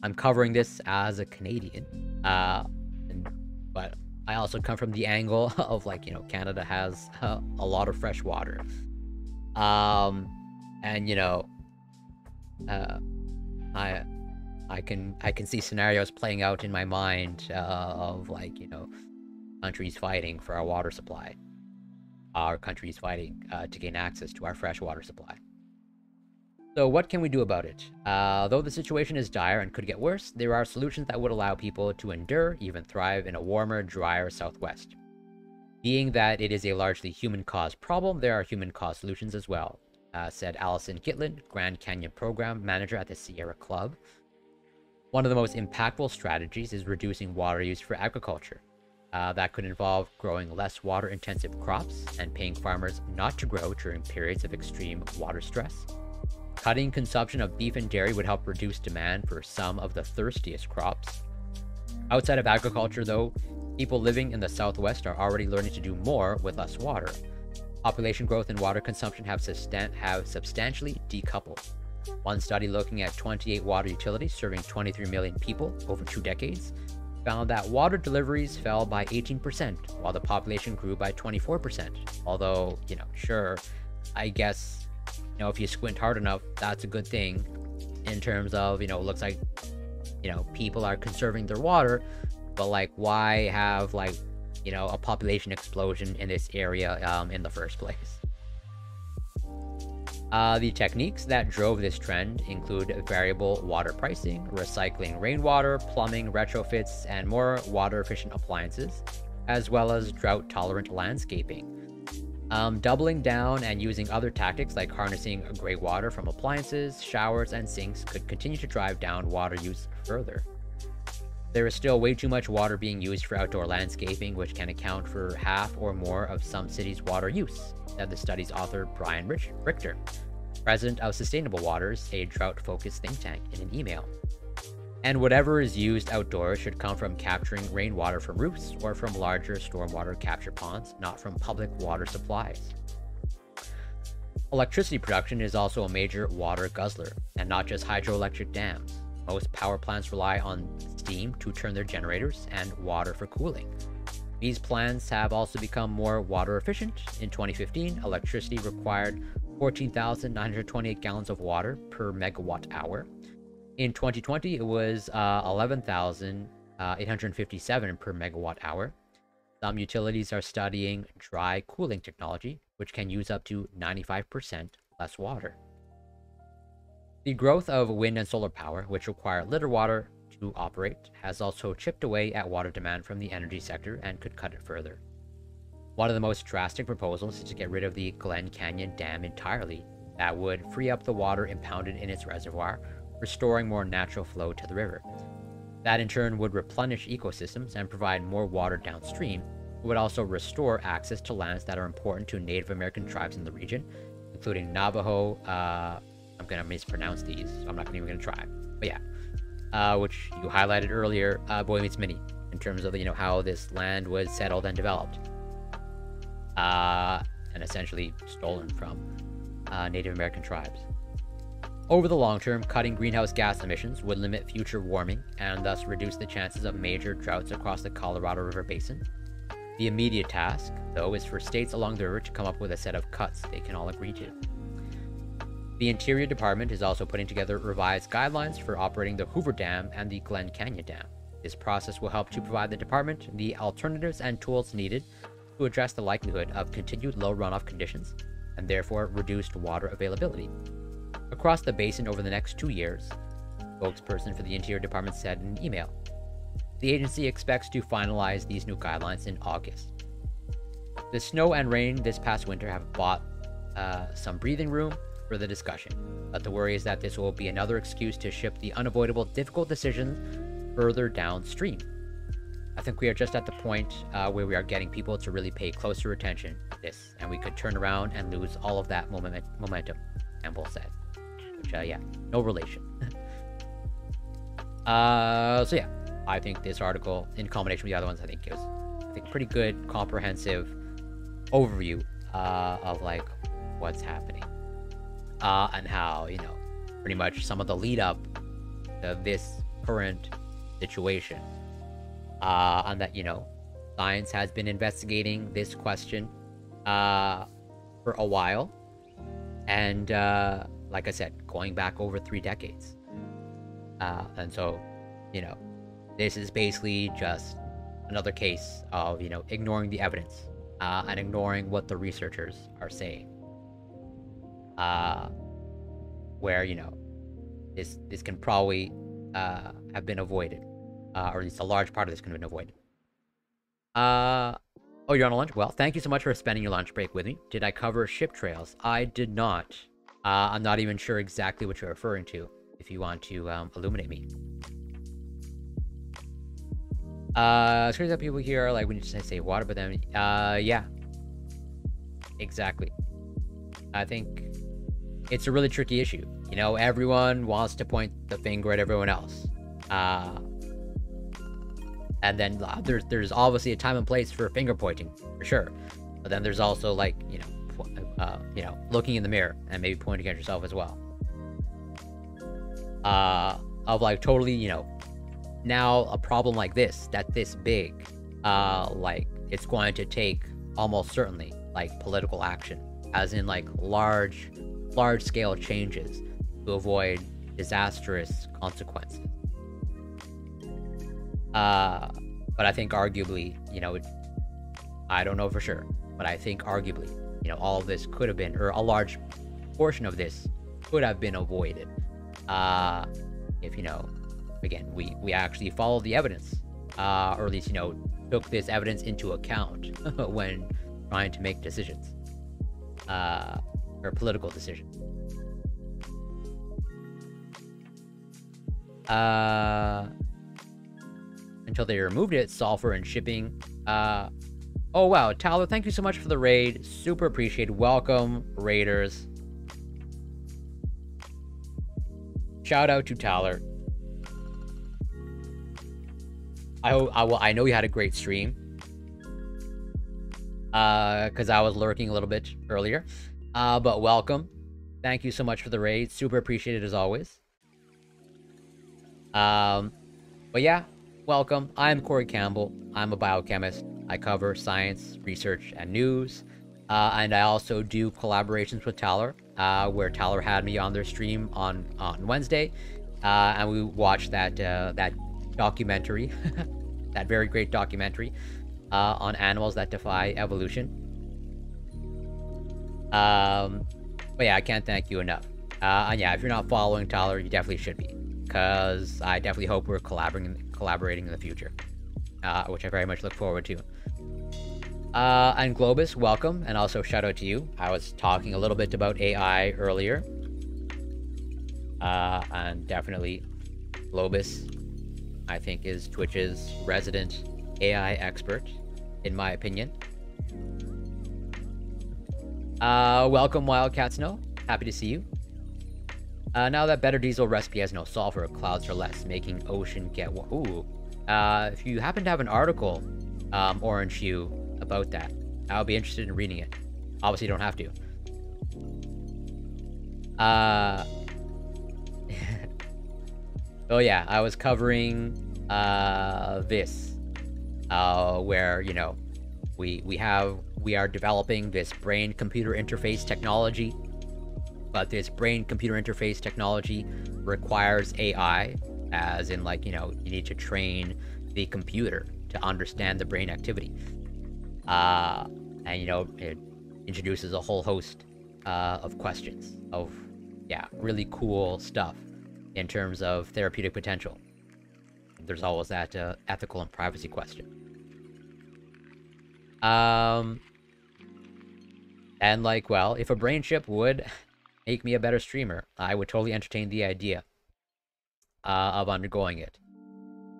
I'm covering this as a Canadian, but I also come from the angle of, like, Canada has a lot of fresh water. And I can see scenarios playing out in my mind of, like, countries fighting for our water supply, our countries fighting to gain access to our fresh water supply. So what can we do about it? Though the situation is dire and could get worse, there are solutions that would allow people to endure, even thrive in a warmer, drier Southwest. Being that it is a largely human-caused problem, there are human-caused solutions as well, said Allison Gitlin, Grand Canyon Program Manager at the Sierra Club. One of the most impactful strategies is reducing water use for agriculture. That could involve growing less water-intensive crops and paying farmers not to grow during periods of extreme water stress. Cutting consumption of beef and dairy would help reduce demand for some of the thirstiest crops. Outside of agriculture, though, people living in the Southwest are already learning to do more with less water. Population growth and water consumption have substantially decoupled. One study looking at 28 water utilities serving 23 million people over 2 decades found that water deliveries fell by 18%, while the population grew by 24%. Although, sure, I guess if you squint hard enough, that's a good thing in terms of, it looks like, people are conserving their water, but like, why have like, a population explosion in this area in the first place? The techniques that drove this trend include variable water pricing, recycling rainwater, plumbing retrofits, and more water-efficient appliances, as well as drought-tolerant landscaping. Doubling down and using other tactics like harnessing gray water from appliances, showers, and sinks could continue to drive down water use further. There is still way too much water being used for outdoor landscaping, which can account for half or more of some cities' water use, said the study's author Brian Richter, president of Sustainable Waters, a drought-focused think tank, in an email. And whatever is used outdoors should come from capturing rainwater from roofs or from larger stormwater capture ponds, not from public water supplies. Electricity production is also a major water guzzler, and not just hydroelectric dams. Most power plants rely on steam to turn their generators and water for cooling. These plants have also become more water efficient. In 2015, electricity required 14,928 gallons of water per megawatt hour. In 2020, it was 11,857 per megawatt hour. Some utilities are studying dry cooling technology, which can use up to 95% less water. The growth of wind and solar power, which require little water to operate, has also chipped away at water demand from the energy sector and could cut it further. One of the most drastic proposals is to get rid of the Glen Canyon Dam entirely. That would free up the water impounded in its reservoir, restoring more natural flow to the river. That in turn would replenish ecosystems and provide more water downstream. It would also restore access to lands that are important to Native American tribes in the region, including Navajo, I'm going to mispronounce these, so I'm not even going to try. But yeah, which you highlighted earlier, Boy Meets Mini, in terms of, how this land was settled and developed. And essentially stolen from Native American tribes. Over the long term, cutting greenhouse gas emissions would limit future warming and thus reduce the chances of major droughts across the Colorado River Basin. The immediate task, though, is for states along the river to come up with a set of cuts they can all agree to. The Interior Department is also putting together revised guidelines for operating the Hoover Dam and the Glen Canyon Dam. This process will help to provide the department the alternatives and tools needed to address the likelihood of continued low runoff conditions and therefore reduced water availability. Across the basin over the next 2 years, a spokesperson for the Interior Department said in an email. The agency expects to finalize these new guidelines in August. The snow and rain this past winter have bought some breathing room for the discussion, but the worry is that this will be another excuse to ship the unavoidable difficult decisions further downstream. I think we are just at the point where we are getting people to really pay closer attention to this, and we could turn around and lose all of that momentum, Campbell said. Which, yeah, no relation. So yeah, I think this article, in combination with the other ones, I think gives a pretty good, comprehensive overview of like what's happening. And how, pretty much some of the lead up to this current situation. And that, science has been investigating this question for a while. And like I said, going back over 3 decades. And so, this is basically just another case of, ignoring the evidence and ignoring what the researchers are saying. Where, this can probably have been avoided. Or at least a large part of this can have been avoided. Oh, you're on a lunch? Well, thank you so much for spending your lunch break with me. Did I cover ship trails? I did not. I'm not even sure exactly what you're referring to, if you want to illuminate me. It's crazy that people here are like, when you just say water, but then, yeah. Exactly. I think it's a really tricky issue. Everyone wants to point the finger at everyone else. And then there's obviously a time and place for finger pointing, for sure. But then there's also like, looking in the mirror and maybe pointing at yourself as well. Of like totally, now a problem like this, this big, like it's going to take almost certainly like political action, as in like large large-scale changes to avoid disastrous consequences. But I think arguably, I don't know for sure, but I think arguably, all of this could have been, or a large portion of this could have been avoided. If, again, we actually followed the evidence, or at least, took this evidence into account when trying to make decisions, or political decisions. Until they removed it, sulfur and shipping. Oh wow, Tyler, thank you so much for the raid. Super appreciated. Welcome, raiders. Shout out to Tyler. I know you had a great stream. Because I was lurking a little bit earlier. But welcome. Thank you so much for the raid. Super appreciated as always. But yeah, welcome. I'm Corey Campbell. I'm a biochemist. I cover science, research, and news. And I also do collaborations with Tyler, where Tyler had me on their stream on Wednesday. And we watched that documentary, that very great documentary on animals that defy evolution. But yeah, I can't thank you enough. And yeah, if you're not following Tyler, you definitely should be, because I definitely hope we're collaborating in the future, which I very much look forward to. And Globus, welcome, and also shout out to you. I was talking a little bit about AI earlier, and definitely Globus, I think, is Twitch's resident AI expert, in my opinion. Welcome, Wildcat Snow. Happy to see you. Now that better diesel recipe has no sulfur, clouds are less, making ocean get ooh. If you happen to have an article, Orange Hue, about that, I'll be interested in reading it. Obviously, you don't have to. Oh yeah, I was covering this, where we are developing this brain-computer interface technology, but this brain-computer interface technology requires AI, as in you need to train the computer to understand the brain activity. And it introduces a whole host of questions of, really cool stuff in terms of therapeutic potential. There's always that ethical and privacy question. And well, if a brain chip would make me a better streamer, I would totally entertain the idea of undergoing it.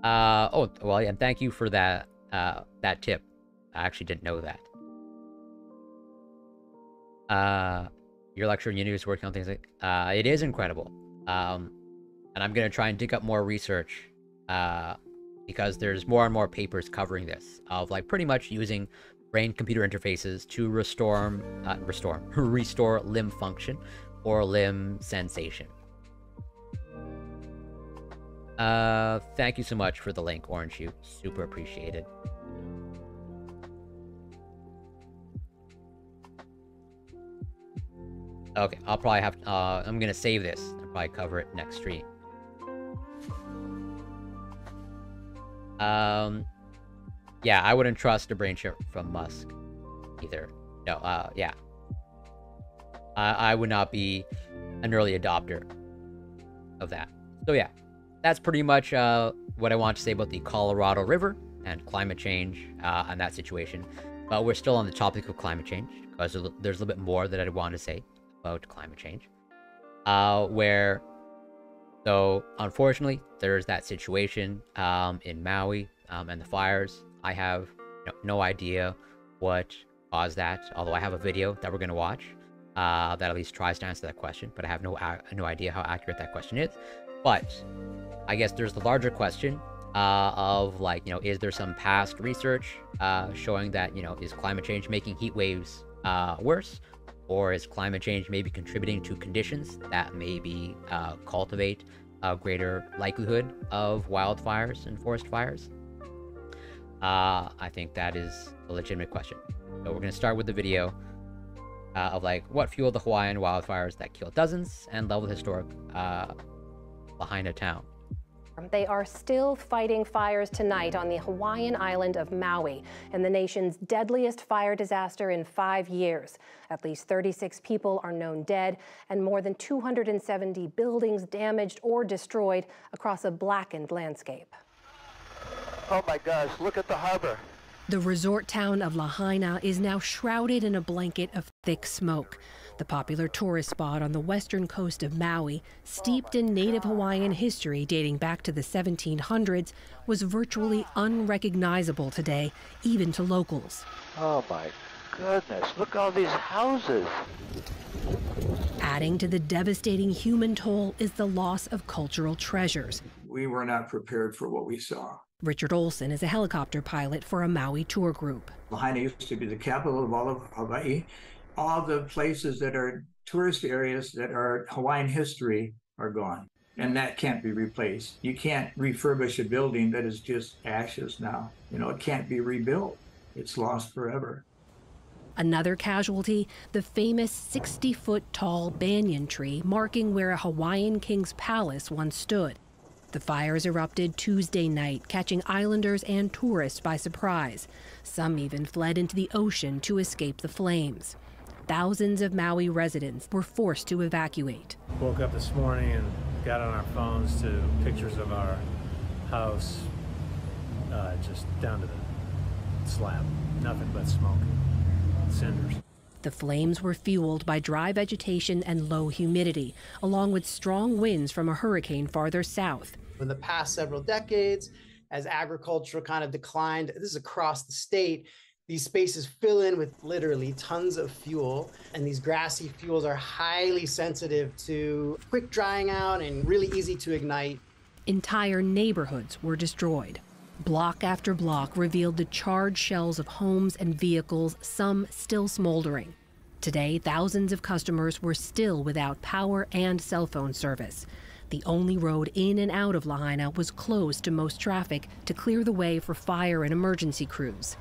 Oh, well, and thank you for that tip. I actually didn't know that. Your lecture in uni is working on things like it is incredible. And I'm gonna try and dig up more research, because there's more and more papers covering this, of pretty much using brain-computer interfaces to restore limb function or limb sensation. Thank you so much for the link, Orange Hue. Super appreciated. Okay, I'll probably have to, I'm gonna save this and probably cover it next stream. Yeah, I wouldn't trust a brain chip from Musk either. No, yeah. I would not be an early adopter of that. So yeah, that's pretty much what I want to say about the Colorado River and climate change and that situation. But we're still on the topic of climate change, because there's a little bit more that I want to say about climate change. So unfortunately, there's that situation in Maui and the fires. I have no idea what caused that, although I have a video that we're going to watch that at least tries to answer that question, but I have no idea how accurate that question is. But I guess there's the larger question of is there some past research showing that, is climate change making heat waves worse? Or is climate change maybe contributing to conditions that maybe cultivate a greater likelihood of wildfires and forest fires? I think that is a legitimate question. So we're going to start with the video. of like what fueled the Hawaiian wildfires that killed dozens and leveled historic Lahaina town. They are still fighting fires tonight on the Hawaiian island of Maui, in the nation's deadliest fire disaster in 5 years. At least 36 people are known dead and more than 270 buildings damaged or destroyed across a blackened landscape. Oh my gosh, look at the harbor. The resort town of Lahaina is now shrouded in a blanket of thick smoke. The popular tourist spot on the western coast of Maui, steeped in native Hawaiian history dating back to the 1700s, was virtually unrecognizable today, even to locals. Oh my goodness, look at all these houses. Adding to the devastating human toll is the loss of cultural treasures. We were not prepared for what we saw. Richard Olson is a helicopter pilot for a Maui tour group. Lahaina used to be the capital of all of Hawaii. All the places that are tourist areas that are Hawaiian history are gone, and that can't be replaced. You can't refurbish a building that is just ashes now. You know, it can't be rebuilt. It's lost forever. Another casualty, the famous 60-foot-tall banyan tree marking where a Hawaiian king's palace once stood. The fires erupted Tuesday night, catching islanders and tourists by surprise. Some even fled into the ocean to escape the flames. Thousands of Maui residents were forced to evacuate. Woke up this morning and got on our phones to pictures of our house, just down to the slab. Nothing but smoke, cinders. The flames were fueled by dry vegetation and low humidity, along with strong winds from a hurricane farther south. In the past several decades, as agriculture kind of declined, this is across the state, these spaces fill in with literally tons of fuel, and these grassy fuels are highly sensitive to quick drying out and really easy to ignite. Entire neighborhoods were destroyed. Block after block revealed the charred shells of homes and vehicles, some still smoldering. Today, thousands of customers were still without power and cell phone service. The only road in and out of Lahaina was closed to most traffic to clear the way for fire and emergency crews.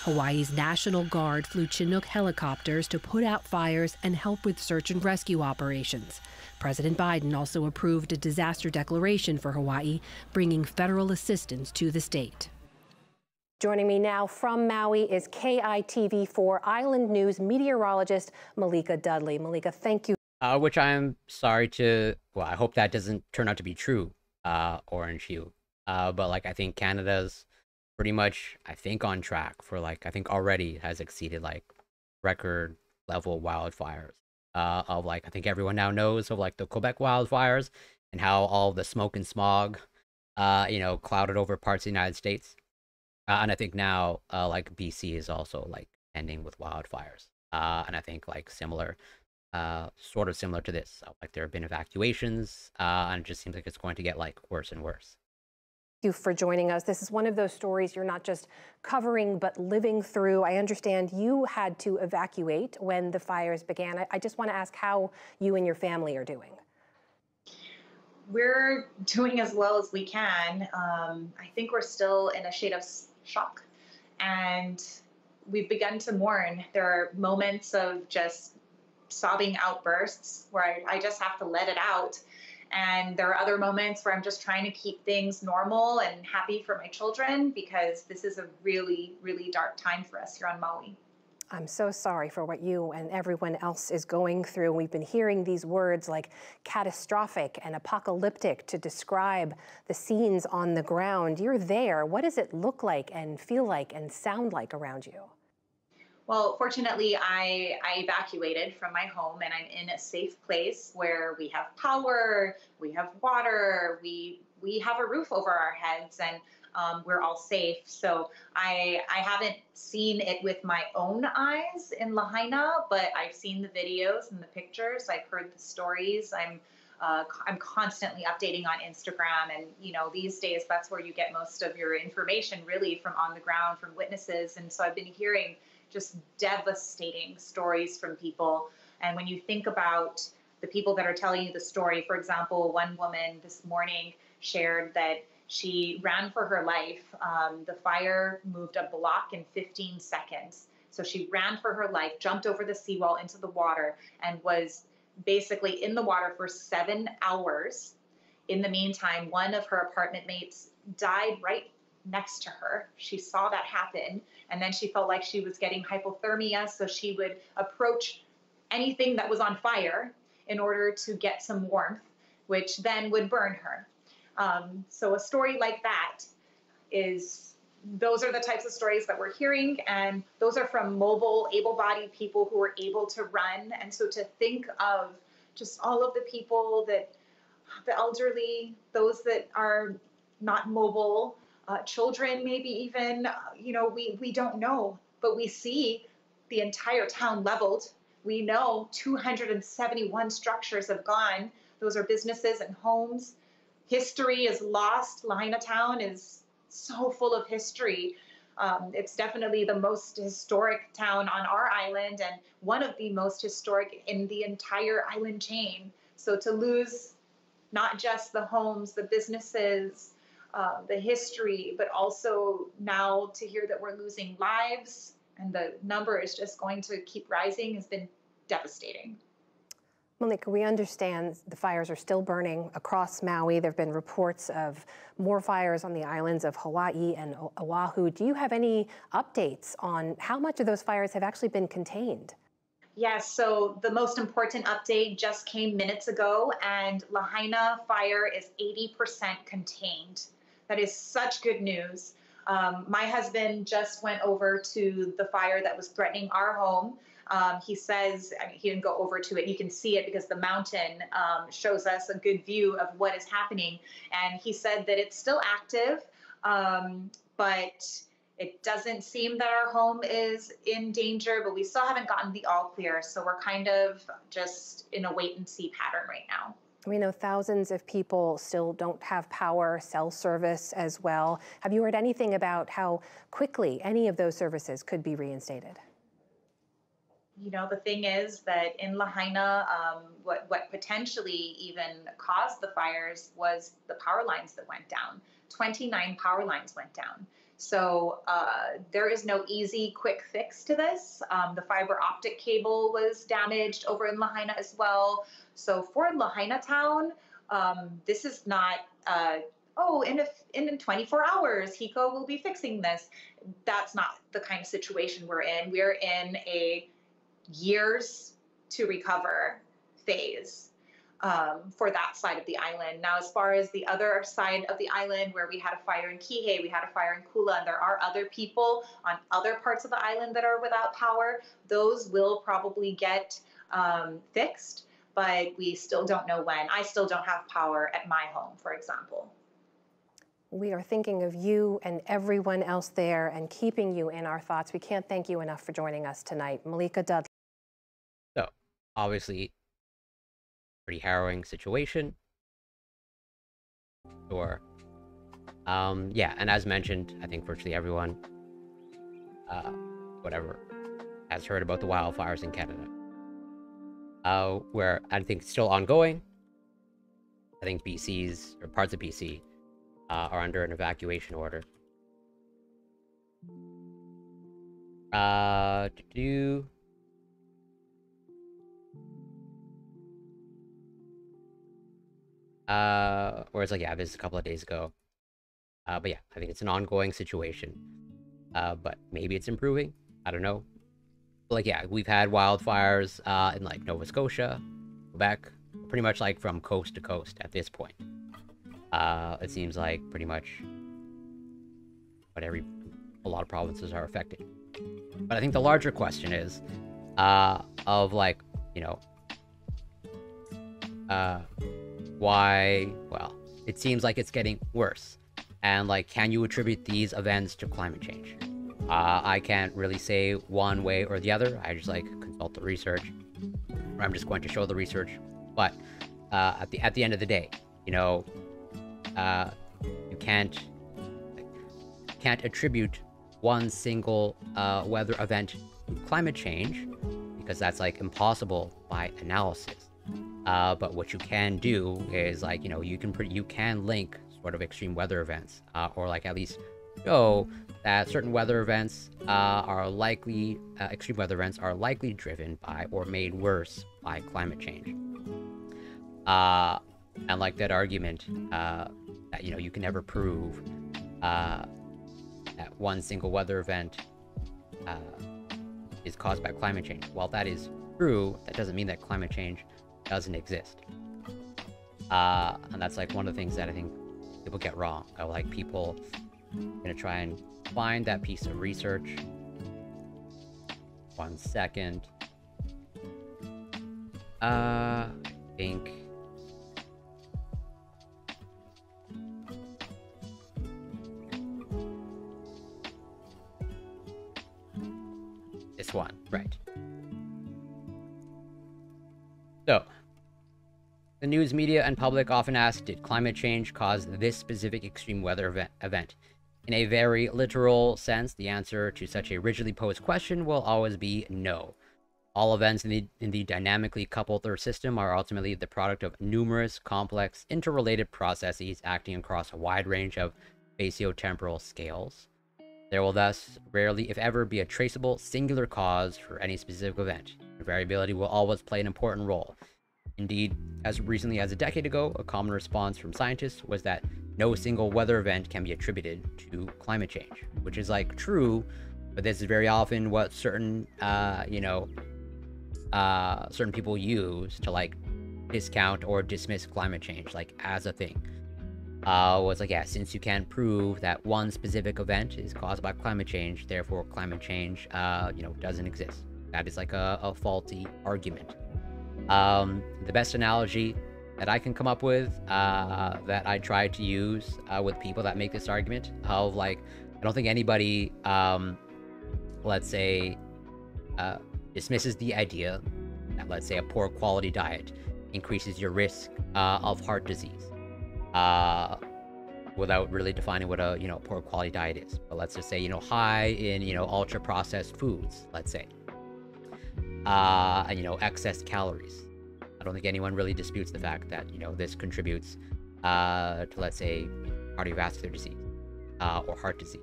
Hawaii's National Guard flew Chinook helicopters to put out fires and help with search and rescue operations. President Biden also approved a disaster declaration for Hawaii, bringing federal assistance to the state. Joining me now from Maui is KITV4 Island News meteorologist Malika Dudley. Malika, thank you. Which I'm sorry to, well, I hope that doesn't turn out to be true, Orange Hue. But like, I think Canada's pretty much, I think, on track for like, I think already has exceeded like record level wildfires. Of like, I think everyone now knows of like the Quebec wildfires and how all the smoke and smog, clouded over parts of the United States. And I think now, like BC is also like ending with wildfires. And I think like sort of similar to this. So, like there have been evacuations, and it just seems like it's going to get like worse and worse. Thank you for joining us. This is one of those stories you're not just covering, but living through. I understand you had to evacuate when the fires began. I just want to ask how you and your family are doing. We're doing as well as we can. I think we're still in a state of shock, and we've begun to mourn. There are moments of just sobbing outbursts where I just have to let it out. And there are other moments where I'm just trying to keep things normal and happy for my children, because this is a really, really dark time for us here on Maui. I'm so sorry for what you and everyone else is going through. We've been hearing these words like catastrophic and apocalyptic to describe the scenes on the ground. You're there. What does it look like and feel like and sound like around you? Well, fortunately, I evacuated from my home, and I'm in a safe place where we have power, we have water, we have a roof over our heads, and we're all safe. So I haven't seen it with my own eyes in Lahaina, but I've seen the videos and the pictures. I've heard the stories. I'm constantly updating on Instagram, and these days that's where you get most of your information, really, from on the ground, from witnesses. And so I've been hearing just devastating stories from people. And when you think about the people that are telling you the story, for example, one woman this morning shared that she ran for her life. The fire moved a block in 15 seconds. So she ran for her life, jumped over the seawall into the water, and was basically in the water for 7 hours. In the meantime, one of her apartment mates died right next to her. She saw that happen, and then she felt like she was getting hypothermia, so she would approach anything that was on fire in order to get some warmth, which then would burn her. So a story like that those are the types of stories that we're hearing, and those are from mobile, able-bodied people who are able to run. And so to think of just all of the people the elderly, those that are not mobile, children maybe even, we don't know, but we see the entire town leveled. We know 271 structures have gone. Those are businesses and homes. History is lost. Lahaina town is so full of history. It's definitely the most historic town on our island and one of the most historic in the entire island chain. So to lose not just the homes, the businesses, the history, but also now to hear that we're losing lives and the number is just going to keep rising has been devastating. Malika, we understand the fires are still burning across Maui. There have been reports of more fires on the islands of Hawaii and Oahu. Do you have any updates on how much of those fires have actually been contained? Yes, so the most important update just came minutes ago, and Lahaina fire is 80% contained. That is such good news. My husband just went over to the fire that was threatening our home. He says, he didn't go over to it. You can see it because the mountain shows us a good view of what is happening. And he said that it's still active, but it doesn't seem that our home is in danger, but we still haven't gotten the all clear. So we're kind of just in a wait and see pattern right now. We know thousands of people still don't have power, cell service as well. Have you heard anything about how quickly any of those services could be reinstated? You know, the thing is that in Lahaina, what potentially even caused the fires was the power lines that went down. 29 power lines went down. So there is no easy, quick fix to this. The fiber optic cable was damaged over in Lahaina as well. So for Lahaina town, this is not, in 24 hours, HECO will be fixing this. That's not the kind of situation we're in. We're in a years to recover phase for that side of the island. Now, as far as the other side of the island where we had a fire in Kihei, we had a fire in Kula, and there are other people on other parts of the island that are without power, those will probably get fixed, but we still don't know when. I still don't have power at my home, for example. We are thinking of you and everyone else there and keeping you in our thoughts. We can't thank you enough for joining us tonight. Malika Dudley. So, obviously, pretty harrowing situation. Sure. Yeah, and as mentioned, I think virtually everyone, has heard about the wildfires in Canada. Where I think it's still ongoing. I think BC's, or parts of BC, are under an evacuation order. Whereas, like, yeah, this is a couple of days ago. But yeah, I think it's an ongoing situation. But maybe it's improving. I don't know. But, like, yeah, we've had wildfires in, like, Nova Scotia, Quebec, pretty much, like, from coast to coast at this point. It seems like pretty much a lot of provinces are affected. But I think the larger question is, of, like, you know, why, well, it seems like it's getting worse. And, like, can you attribute these events to climate change? I can't really say one way or the other. I just, like, consult the research. Or I'm just going to show the research. But at the end of the day, you know, you can't attribute one single weather event to climate change, because that's, like, impossible by analysis. But what you can do is, like, you know, you can link sort of extreme weather events, or, like, at least show that certain weather events are likely, extreme weather events are likely driven by or made worse by climate change. And like that argument that, you know, you can never prove that one single weather event is caused by climate change. While that is true, that doesn't mean that climate change doesn't exist. And that's like one of the things that I think people get wrong. Like people gonna try and find that piece of research. 1 second. I think this one, right. So, the news media and public often ask, did climate change cause this specific extreme weather event? In a very literal sense, the answer to such a rigidly posed question will always be no. All events in the dynamically coupled Earth system are ultimately the product of numerous, complex, interrelated processes acting across a wide range of spatiotemporal scales. There will thus rarely, if ever, be a traceable, singular cause for any specific event. Variability will always play an important role. Indeed, as recently as a decade ago, a common response from scientists was that no single weather event can be attributed to climate change, which is like true, but this is very often what certain, certain people use to like discount or dismiss climate change, like as a thing. Was like, yeah, since you can't prove that one specific event is caused by climate change, therefore climate change, doesn't exist. That is like a faulty argument. The best analogy that I can come up with, that I try to use with people that make this argument of like, I don't think anybody, let's say, dismisses the idea that, let's say, a poor quality diet increases your risk of heart disease, without really defining what a poor quality diet is. But let's just say high in ultra processed foods, let's say, and excess calories. I don't think anyone really disputes the fact that this contributes to, let's say, cardiovascular disease or heart disease.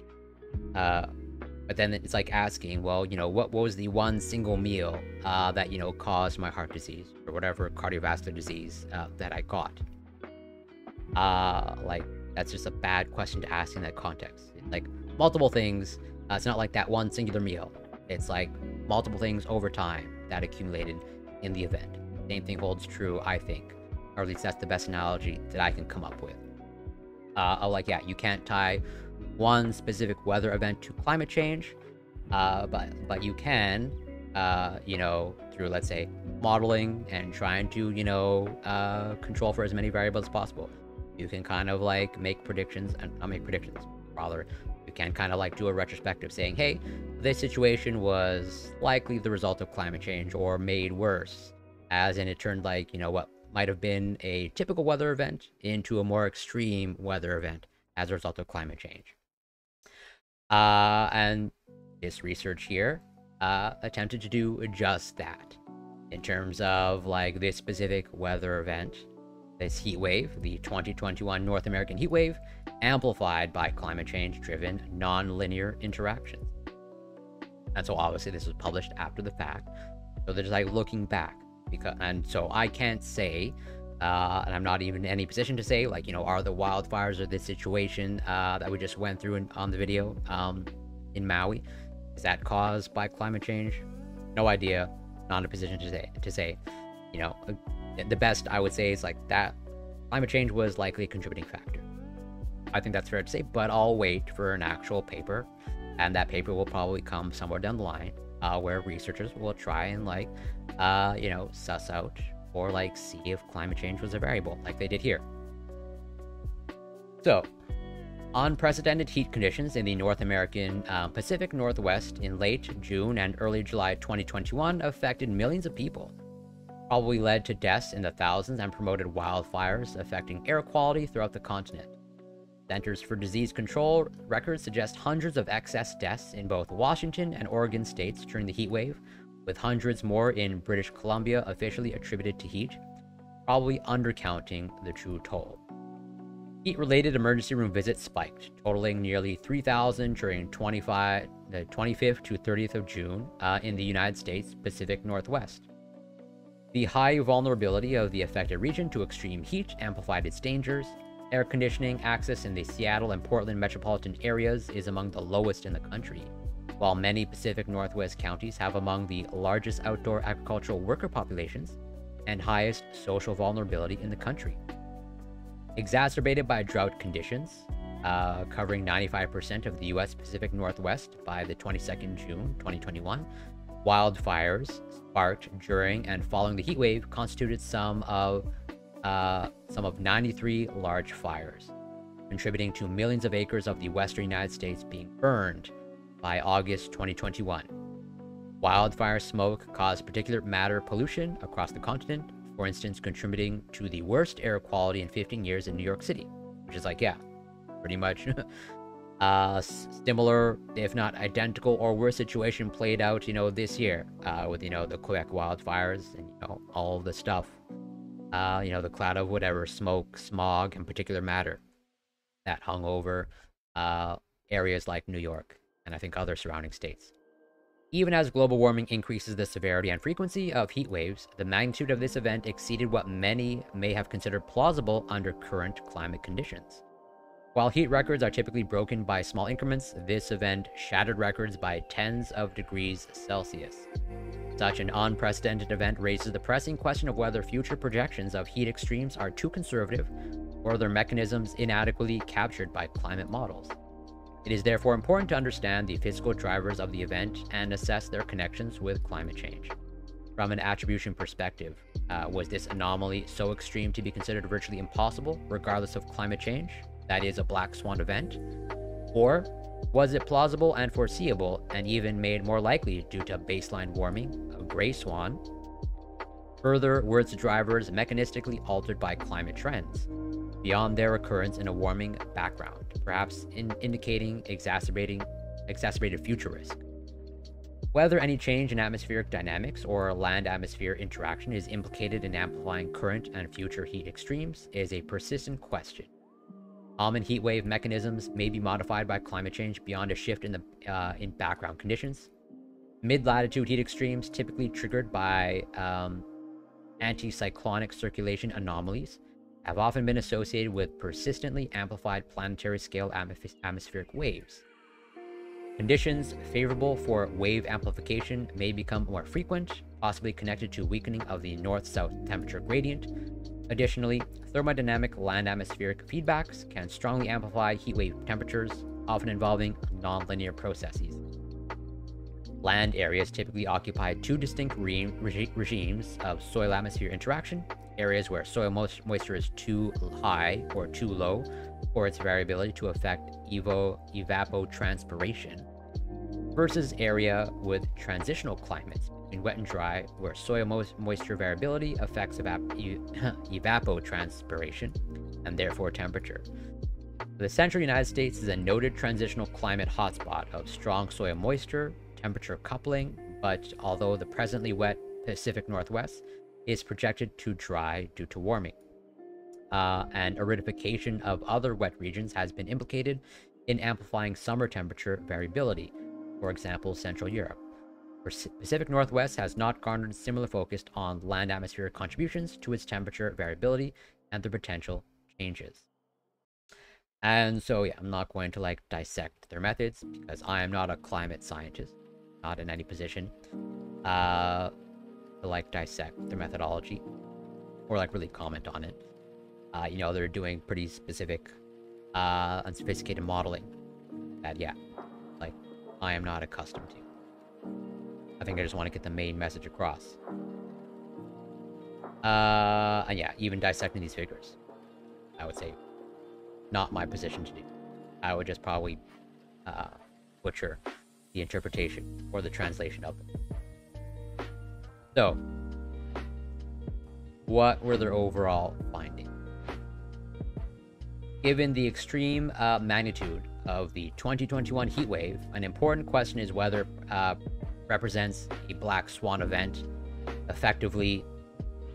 But then it's like asking, well, what was the one single meal that caused my heart disease or whatever cardiovascular disease that I got? Like, that's just a bad question to ask in that context. It's like multiple things. It's not like that one singular meal. It's like multiple things over time that accumulated in the event. Same thing holds true, I think, or at least that's the best analogy that I can come up with. Like, yeah, you can't tie one specific weather event to climate change, but you can, through, let's say, modeling and trying to, control for as many variables as possible. You can kind of like make predictions, and not make predictions, rather, you can kind of like do a retrospective saying, hey, this situation was likely the result of climate change or made worse, as in it turned like, what might have been a typical weather event into a more extreme weather event as a result of climate change. And this research here attempted to do just that in terms of like this specific weather event, this heat wave, the 2021 North American heat wave, amplified by climate change driven non-linear interactions. And so obviously this was published after the fact, so they're just like looking back, and so I can't say, and I'm not even in any position to say, like, are the wildfires or this situation that we just went through on the video in Maui, is that caused by climate change? No idea. Not in a position to say. The best I would say is like that climate change was likely a contributing factor. I think that's fair to say, but I'll wait for an actual paper, and that paper will probably come somewhere down the line where researchers will try and like, suss out or like see if climate change was a variable like they did here. So, unprecedented heat conditions in the North American Pacific Northwest in late June and early July 2021 affected millions of people, probably led to deaths in the thousands and promoted wildfires affecting air quality throughout the continent. Centers for Disease Control records suggest hundreds of excess deaths in both Washington and Oregon states during the heat wave, with hundreds more in British Columbia officially attributed to heat, probably undercounting the true toll. Heat-related emergency room visits spiked, totaling nearly 3,000 during the 25th to 30th of June in the United States Pacific Northwest. The high vulnerability of the affected region to extreme heat amplified its dangers. Air conditioning access in the Seattle and Portland metropolitan areas is among the lowest in the country, while many Pacific Northwest counties have among the largest outdoor agricultural worker populations and highest social vulnerability in the country. Exacerbated by drought conditions, covering 95% of the U.S. Pacific Northwest by the 22nd June 2021, wildfires sparked during and following the heat wave constituted some of 93 large fires, contributing to millions of acres of the western United States being burned by August 2021. Wildfire smoke caused particulate matter pollution across the continent, for instance, contributing to the worst air quality in 15 years in New York City, which is like, yeah, pretty much similar, if not identical or worse situation played out, this year with, the Quebec wildfires and, all the stuff, the cloud of whatever, smoke, smog, and particulate matter that hung over areas like New York and I think other surrounding states. Even as global warming increases the severity and frequency of heat waves, the magnitude of this event exceeded what many may have considered plausible under current climate conditions. While heat records are typically broken by small increments, this event shattered records by tens of degrees Celsius. Such an unprecedented event raises the pressing question of whether future projections of heat extremes are too conservative or their mechanisms inadequately captured by climate models. It is therefore important to understand the physical drivers of the event and assess their connections with climate change. From an attribution perspective, was this anomaly so extreme to be considered virtually impossible, regardless of climate change, that is, a black swan event? Or was it plausible and foreseeable, and even made more likely due to baseline warming, a gray swan? Further, were its drivers mechanistically altered by climate trends, beyond their occurrence in a warming background, perhaps indicating exacerbated future risk? Whether any change in atmospheric dynamics or land-atmosphere interaction is implicated in amplifying current and future heat extremes is a persistent question. Common heat wave mechanisms may be modified by climate change beyond a shift in background conditions. Mid-latitude heat extremes, typically triggered by anticyclonic circulation anomalies, have often been associated with persistently amplified planetary scale atmospheric waves. Conditions favorable for wave amplification may become more frequent, possibly connected to weakening of the north-south temperature gradient. Additionally, thermodynamic land-atmospheric feedbacks can strongly amplify heatwave temperatures, often involving nonlinear processes. Land areas typically occupy two distinct regimes of soil-atmosphere interaction: areas where soil moisture is too high or too low for its variability to affect evapotranspiration, versus area with transitional climates between wet and dry, where soil moisture variability affects evapotranspiration and therefore temperature. The central United States is a noted transitional climate hotspot of strong soil moisture, temperature coupling, but although the presently wet Pacific Northwest is projected to dry due to warming, and aridification of other wet regions has been implicated in amplifying summer temperature variability, for example, Central Europe. Pacific Northwest has not garnered similar focus on land atmospheric contributions to its temperature variability and the potential changes. And so, yeah, I'm not going to dissect their methods because I am not a climate scientist, not in any position to dissect their methodology or really comment on it. They're doing pretty specific unsophisticated modeling that, yeah, I am not accustomed to. I think I just want to get the main message across. And yeah, even dissecting these figures, I would say, not my position to do. I would just probably butcher the interpretation or the translation of them. So, what were their overall findings? Given the extreme magnitude of the 2021 heat wave, an important question is whether represents a black swan event, effectively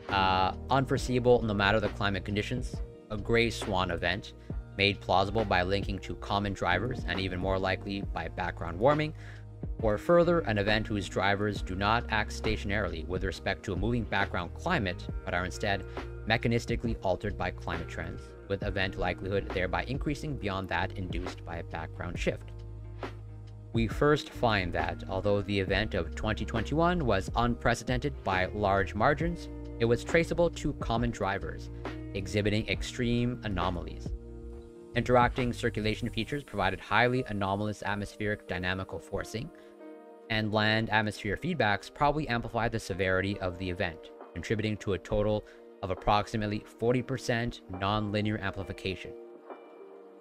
unforeseeable no matter the climate conditions, a gray swan event, made plausible by linking to common drivers and even more likely by background warming, or further, an event whose drivers do not act stationarily with respect to a moving background climate, but are instead mechanistically altered by climate trends, with event likelihood thereby increasing beyond that induced by a background shift. We first find that, although the event of 2021 was unprecedented by large margins, it was traceable to common drivers, exhibiting extreme anomalies. Interacting circulation features provided highly anomalous atmospheric dynamical forcing, and land-atmosphere feedbacks probably amplified the severity of the event, contributing to a total of approximately 40% nonlinear amplification.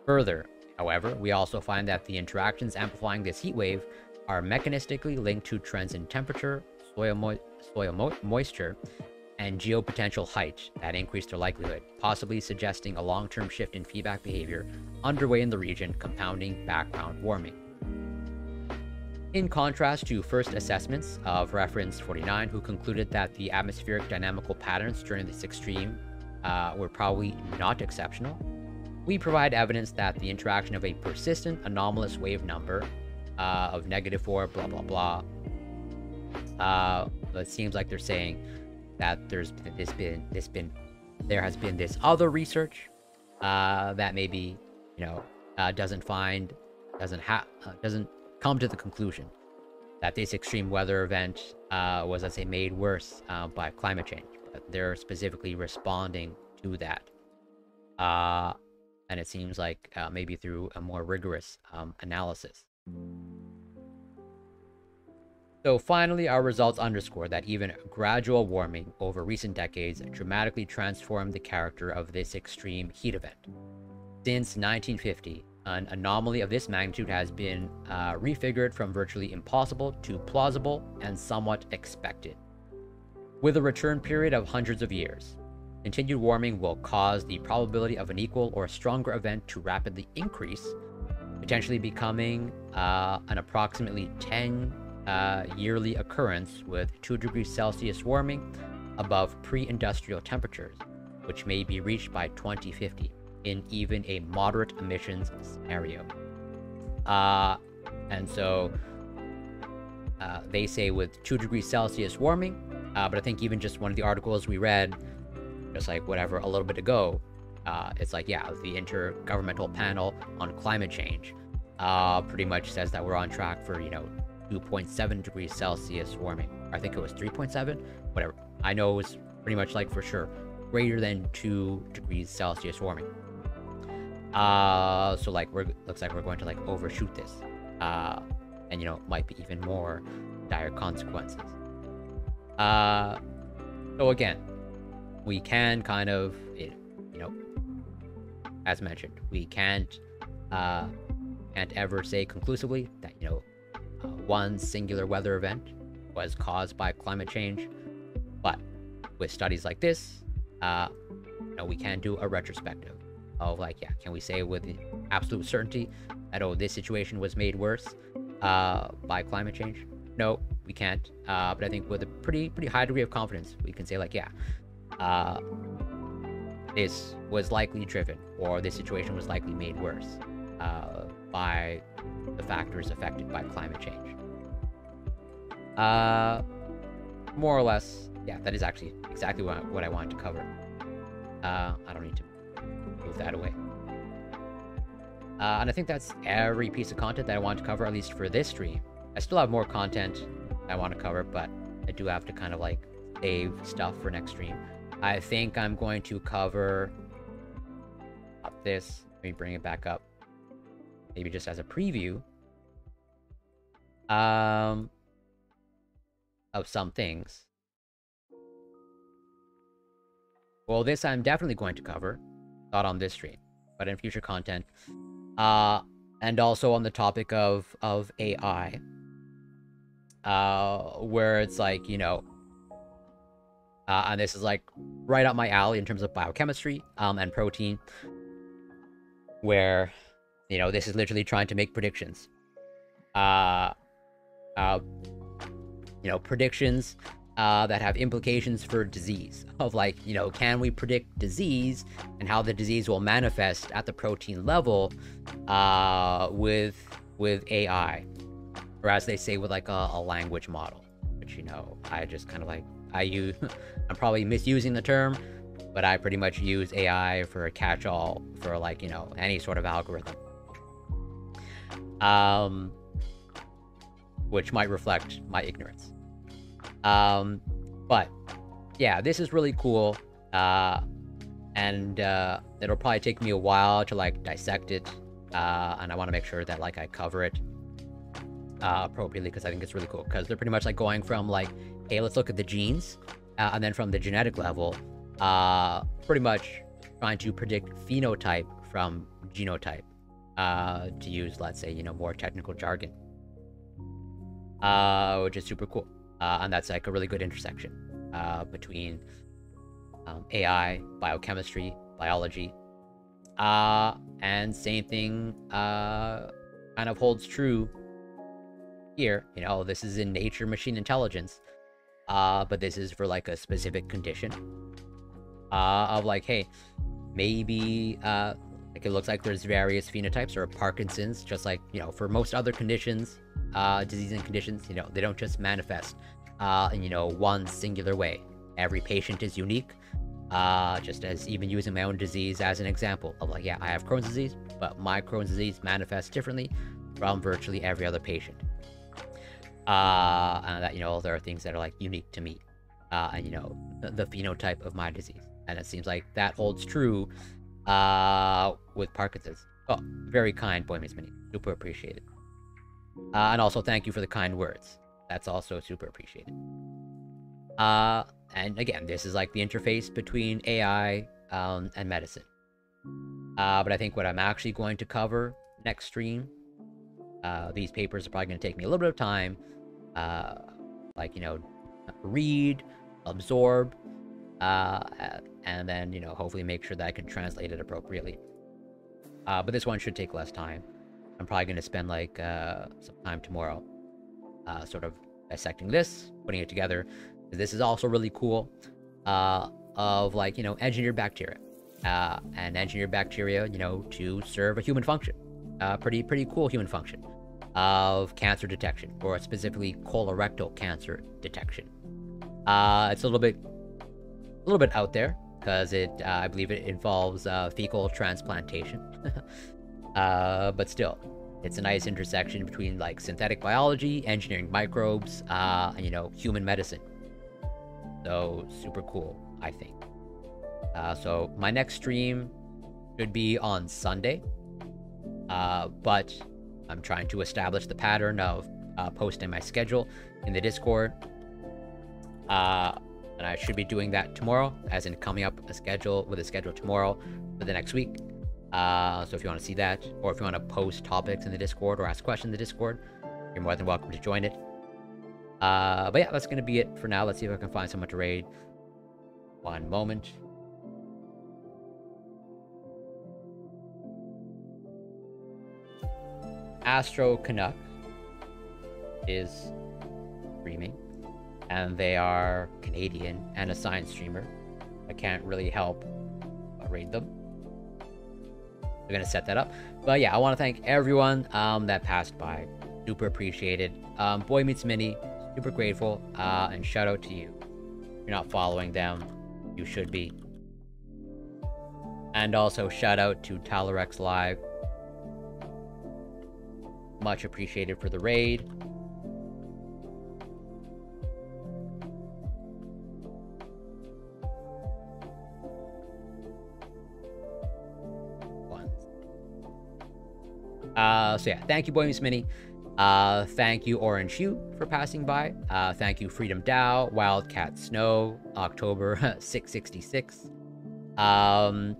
Further, however, we also find that the interactions amplifying this heat wave are mechanistically linked to trends in temperature, soil moisture, and geopotential height that increase their likelihood, possibly suggesting a long-term shift in feedback behavior underway in the region, compounding background warming. In contrast to first assessments of reference 49, who concluded that the atmospheric dynamical patterns during this extreme were probably not exceptional, we provide evidence that the interaction of a persistent anomalous wave number of -4 blah blah blah. It seems like they're saying that there has been this other research that maybe doesn't come to the conclusion that this extreme weather event was, let's say, made worse by climate change. But they're specifically responding to that. And it seems like maybe through a more rigorous analysis. So finally, our results underscore that even gradual warming over recent decades dramatically transformed the character of this extreme heat event. Since 1950, an anomaly of this magnitude has been refigured from virtually impossible to plausible and somewhat expected. With a return period of hundreds of years, continued warming will cause the probability of an equal or stronger event to rapidly increase, potentially becoming an approximately 10 yearly occurrence with 2 degrees Celsius warming above pre-industrial temperatures, which may be reached by 2050 in even a moderate emissions scenario. And so they say with 2 degrees Celsius warming, but I think even just one of the articles we read, just like whatever, a little bit ago, it's like, yeah, the Intergovernmental Panel on Climate Change pretty much says that we're on track for, 2.7 degrees Celsius warming. I think it was 3.7, whatever. I know it was pretty much like for sure greater than 2 degrees Celsius warming. So like looks like we're going to like overshoot this, and might be even more dire consequences. So again, we can kind of, as mentioned, we can't ever say conclusively that one singular weather event was caused by climate change, but with studies like this, we can do a retrospective of like, yeah, can we say with absolute certainty that this situation was made worse by climate change? No, we can't. But I think with a pretty high degree of confidence, we can say like, yeah, this was likely driven, or this situation was likely made worse by the factors affected by climate change. More or less, yeah, that is actually exactly what I wanted to cover. I don't need to move that away. And I think that's every piece of content that I want to cover, at least for this stream. I still have more content I want to cover, but I do have to kind of like save stuff for next stream. I think I'm going to cover up this. Let me bring it back up. Maybe just as a preview of some things. Well, this I'm definitely going to cover, not on this stream, but in future content. And also on the topic of AI, where it's like, and this is like right up my alley in terms of biochemistry and protein, where, this is literally trying to make predictions. Predictions that have implications for disease. Of like, you know, can we predict disease and how the disease will manifest at the protein level with AI, or as they say, with like a language model. Which, you know, I just kind of like, I'm probably misusing the term, but I pretty much use AI for a catch-all for like, you know, any sort of algorithm. Which might reflect my ignorance. But yeah, this is really cool. And it'll probably take me a while to like dissect it. And I want to make sure that like I cover it appropriately, because I think it's really cool, because they're pretty much like going from like, hey, let's look at the genes, and then from the genetic level, pretty much trying to predict phenotype from genotype, to use, let's say, you know, more technical jargon, which is super cool. And that's like a really good intersection between AI, biochemistry, biology, and same thing kind of holds true here. You know, this is in nature machine intelligence, but this is for like a specific condition of like, hey, maybe like it looks like there's various phenotypes, or Parkinson's, just like, you know, for most other conditions, disease and conditions, you know, they don't just manifest in, you know, one singular way. Every patient is unique, just as even using my own disease as an example of like, yeah, I have Crohn's disease, but my Crohn's disease manifests differently from virtually every other patient. And that, you know, there are things that are like unique to me, and, you know, the phenotype of my disease. And it seems like that holds true with Parkinson's. Oh, very kind, Boy Meets Mini. Super appreciated. And also thank you for the kind words. That's also super appreciated. And again, this is like the interface between AI and medicine. But I think what I'm actually going to cover next stream, these papers are probably going to take me a little bit of time, like, you know, read, absorb, and then, you know, hopefully make sure that I can translate it appropriately. But this one should take less time. I'm probably going to spend like some time tomorrow sort of dissecting this, putting it together. This is also really cool, of like, you know, engineered bacteria, and engineered bacteria, you know, to serve a human function, pretty cool human function of cancer detection, or specifically colorectal cancer detection. It's a little bit out there, because I believe it involves fecal transplantation. But still, it's a nice intersection between like synthetic biology, engineering microbes, and, you know, human medicine. So super cool, I think. So my next stream should be on Sunday, but I'm trying to establish the pattern of posting my schedule in the Discord, and I should be doing that tomorrow, as in coming up with a schedule tomorrow for the next week. So if you want to see that, or if you want to post topics in the Discord or ask questions in the Discord, you're more than welcome to join it. But yeah, that's going to be it for now. Let's see if I can find someone to raid. One moment. Astro Canuck is streaming, and they are Canadian and a science streamer. I can't really help but raid them. We're gonna set that up. But yeah, I want to thank everyone that passed by. Super appreciated. Boy Meets Mini, super grateful, and shout out to you. If you're not following them, you should be. And also shout out to Talarex Live. Much appreciated for the raid. So yeah, thank you, Boy Meets Mini. Thank you, Orange Hue, for passing by. Thank you, Freedom Dow, Wildcat Snow, October 666. And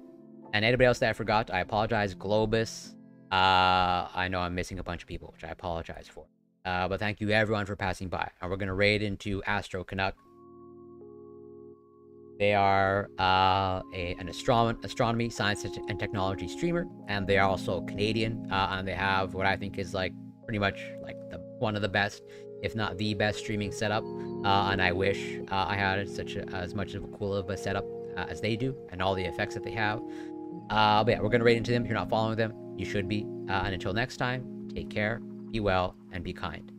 anybody else that I forgot, I apologize. Globus. I know I'm missing a bunch of people, which I apologize for. But thank you, everyone, for passing by. And we're going to raid into Astro Canuck. They are an astronomy, science, and technology streamer, and they are also Canadian, and they have what I think is like pretty much like the one of the best, if not the best streaming setup, and I wish I had as much of a cool of a setup as they do, and all the effects that they have. But yeah, we're gonna rate into them. If you're not following them, you should be. And until next time, take care, be well, and be kind.